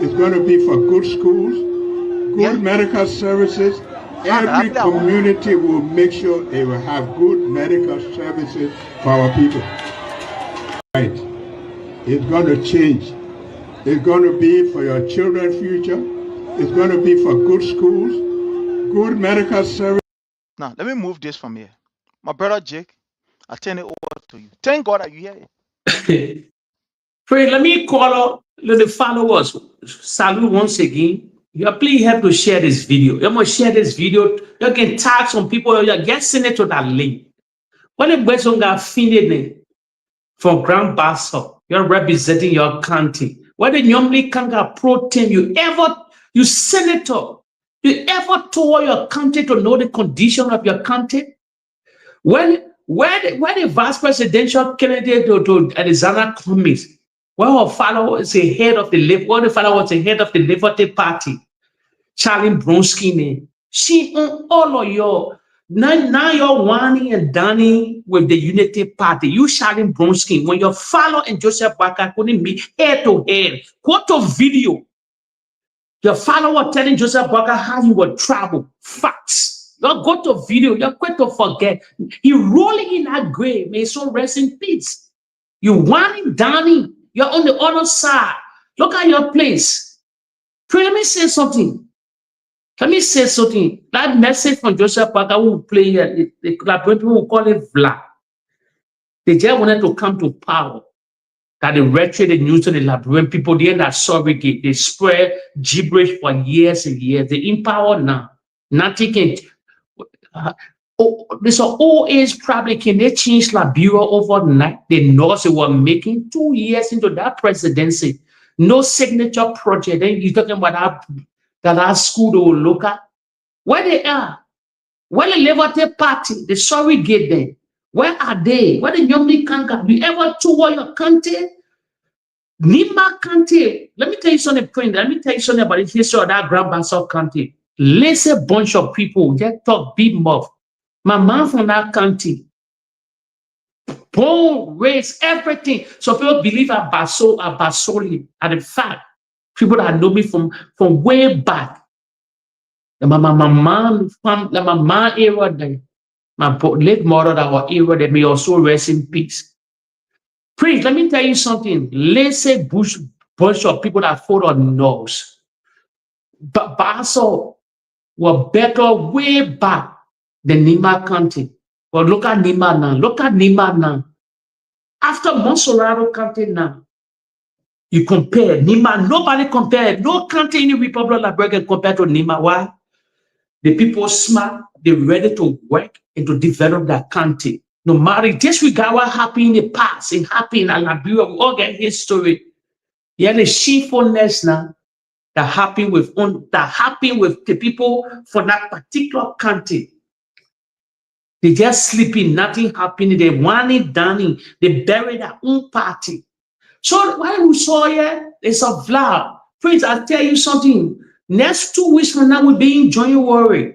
It's going to be for good schools, good medical services. Every community will make sure they will have good medical services for our people. Right. It's going to change. It's going to be for your children's future. It's going to be for good schools, good medical service. Now, let me move this from here. My brother Jake, I turn it over to you. Thank God that you hear it. Pray, let me call up the followers. Salute once again. You please help to share this video. You must share this video. You can tag some people. You get send it to that link. When the person got finished from Grand Bassa, you're representing your county. When the normally can get protein, you senator, you ever tour your country to know the condition of your country? When the vice presidential candidate to Arizona comes, well, her father was the head of the Liberty Party, Charlie Bronski. She on all of your now you're whining and dining with the Unity Party. You Charlie Bronski, when your father and Joseph Boakai couldn't meet head to head, go to video. Your father was telling Joseph Boakai how you would travel. Facts. You go to video. You're quick to forget. He rolling in that grave. May so rest in peace. You whining, dining. You're on the other side. Look at your place. Pray, let me say something. That message from Joseph Boakai will play here. The people will call it Vlad. They just wanted to come to power. That the rhetoric, the news, and the Liberian people, they end that surrogate. They spread gibberish for years and years. They in power now. Nothing can. This old age probably can they change Liberia overnight? The noise they were making 2 years into that presidency. No signature project. Then you're talking about that school they will look at. Where they are? Where the Liberty Party, the surrogate then? Where are they? Where the Yomi Kanka? You ever tour your country? Nima country. Let me tell you something, friend. Let me tell you something about the history of that Grand Bassa country. Let's a bunch of people just talk big mouth. My man from that country. Born, raised, everything. So people believe at Basoli. And in fact, people that know me from way back. My mom era then. My late mother that was era, they may also rest in peace. Please, let me tell you something. Let's say bunch of people that fought on nose. But Bassa were better way back than Nima County. But look at Nima now. Look at Nima now. After Monserrato County now, you compare Nima. Nobody compare. No county in the Republic of Liberia compared to Nima. Why? The people smart. They're ready to work and to develop that country. No matter disregard what happened in the past, it happened in Liberia. We all get history. Yeah, the shamefulness now that happened with the people for that particular country. They just sleeping, nothing happening. They want it done. They bury their own party. So what we saw here is a vlog. Friends, I'll tell you something. Next 2 weeks from now, we'll be in January.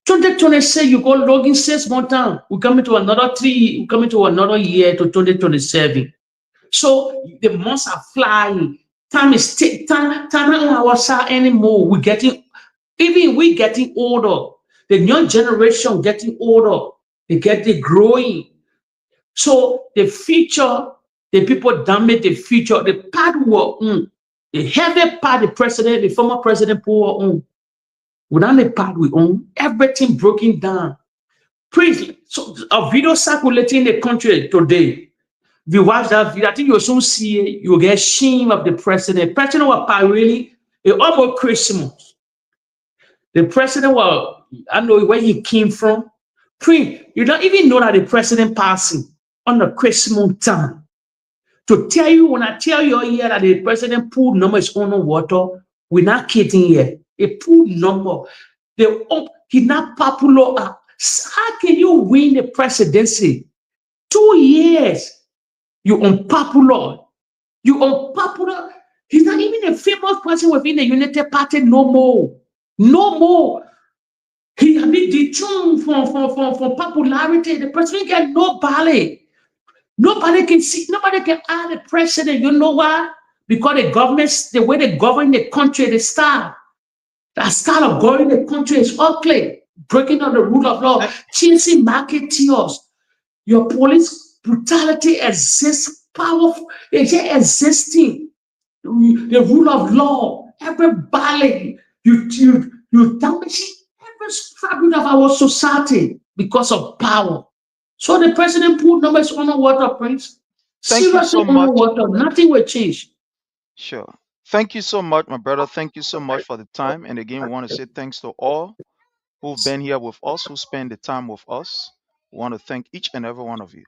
2026, you go logging 6 more time. We're coming to another year to 2027. So the months are flying. Time not on our side anymore. We're getting older. The young generation getting older. They're growing. So the future, the people damage the future. The part the heavy part, the former president Paul own. Without the part we own, everything broken down. Please, so a video circulating in the country today. If you watch that video, I think you'll soon see it. You'll get shame of the president. President was really almost Christmas. The president was, I know where he came from. You don't even know that the president passing on the Christmas time. To tell you, when I tell you here that the president pool number is on water, we're not kidding here. A pool number. He's not popular. How can you win the presidency? 2 years. You're unpopular. You're unpopular. He's not even a famous person within the Unity Party no more. No more. He has been dethroned from popularity. The president get nobody. Nobody can see, nobody can add the president. You know why? Because the government, the way they govern the country, the style of governing the country is ugly, breaking down the rule of law, chasing marketeers. Your police brutality exists, powerful, it's just existing. the rule of law, everybody, you damaging every fabric of our society because of power. So the president put numbers on the water, Prince. Seriously on the water, nothing will change. Sure. Thank you so much, my brother. Thank you so much for the time. And again, we want to say thanks to all who've been here with us, who spend the time with us. We want to thank each and every one of you.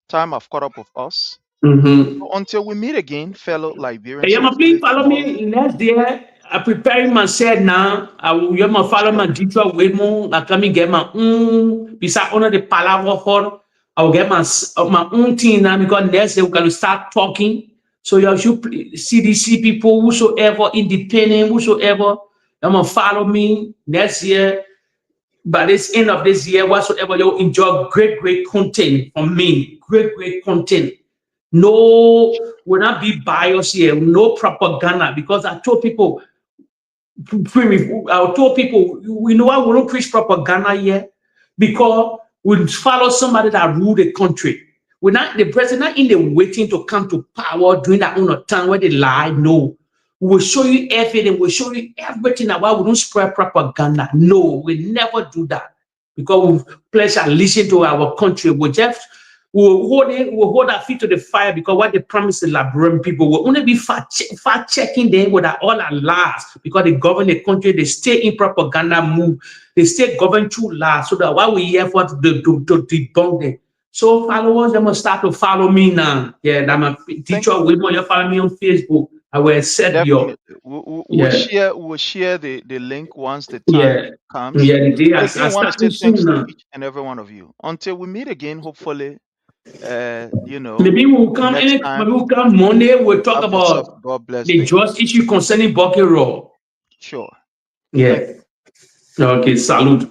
Time have caught up with us. So until we meet again, fellow Liberians. Hey, please follow me next year. I'm preparing myself now. I will follow my Detroit Waymo. I come and get my own. Besides honor the palaver hall, I will get my own thing now because next year we're going to start talking. So you should CDC people, whosoever, independent, whosoever, I'm gonna follow me next year. By this end of this year, whatsoever, you'll enjoy great content from me. Great content. No, will not be biased here. No propaganda. Because I told people, we know I will not preach propaganda here because we follow somebody that rule the country. We're not the president in the waiting to come to power during that own time where they lie. No, we will show you everything. We'll show you everything about we don't spread propaganda. No, we never do that because we pledge and listen to our country. We'll hold our feet to the fire because what they promise the Liberian people will only be fact checking them with all our lies because they govern the country, they stay in propaganda move, they stay govern through lies so that what we hear for to debunk them. So followers, they must start to follow me now. Yeah, I'm a teacher. We want you follow me on Facebook. I will set you. We'll share the link once the time comes. Yeah, the day I want to say thanks to each and every one of you. Until we meet again, hopefully, maybe we'll come. Maybe we'll come Monday. We'll talk about the just issue concerning Bucky Raw. Sure. Yeah. Okay. Salute.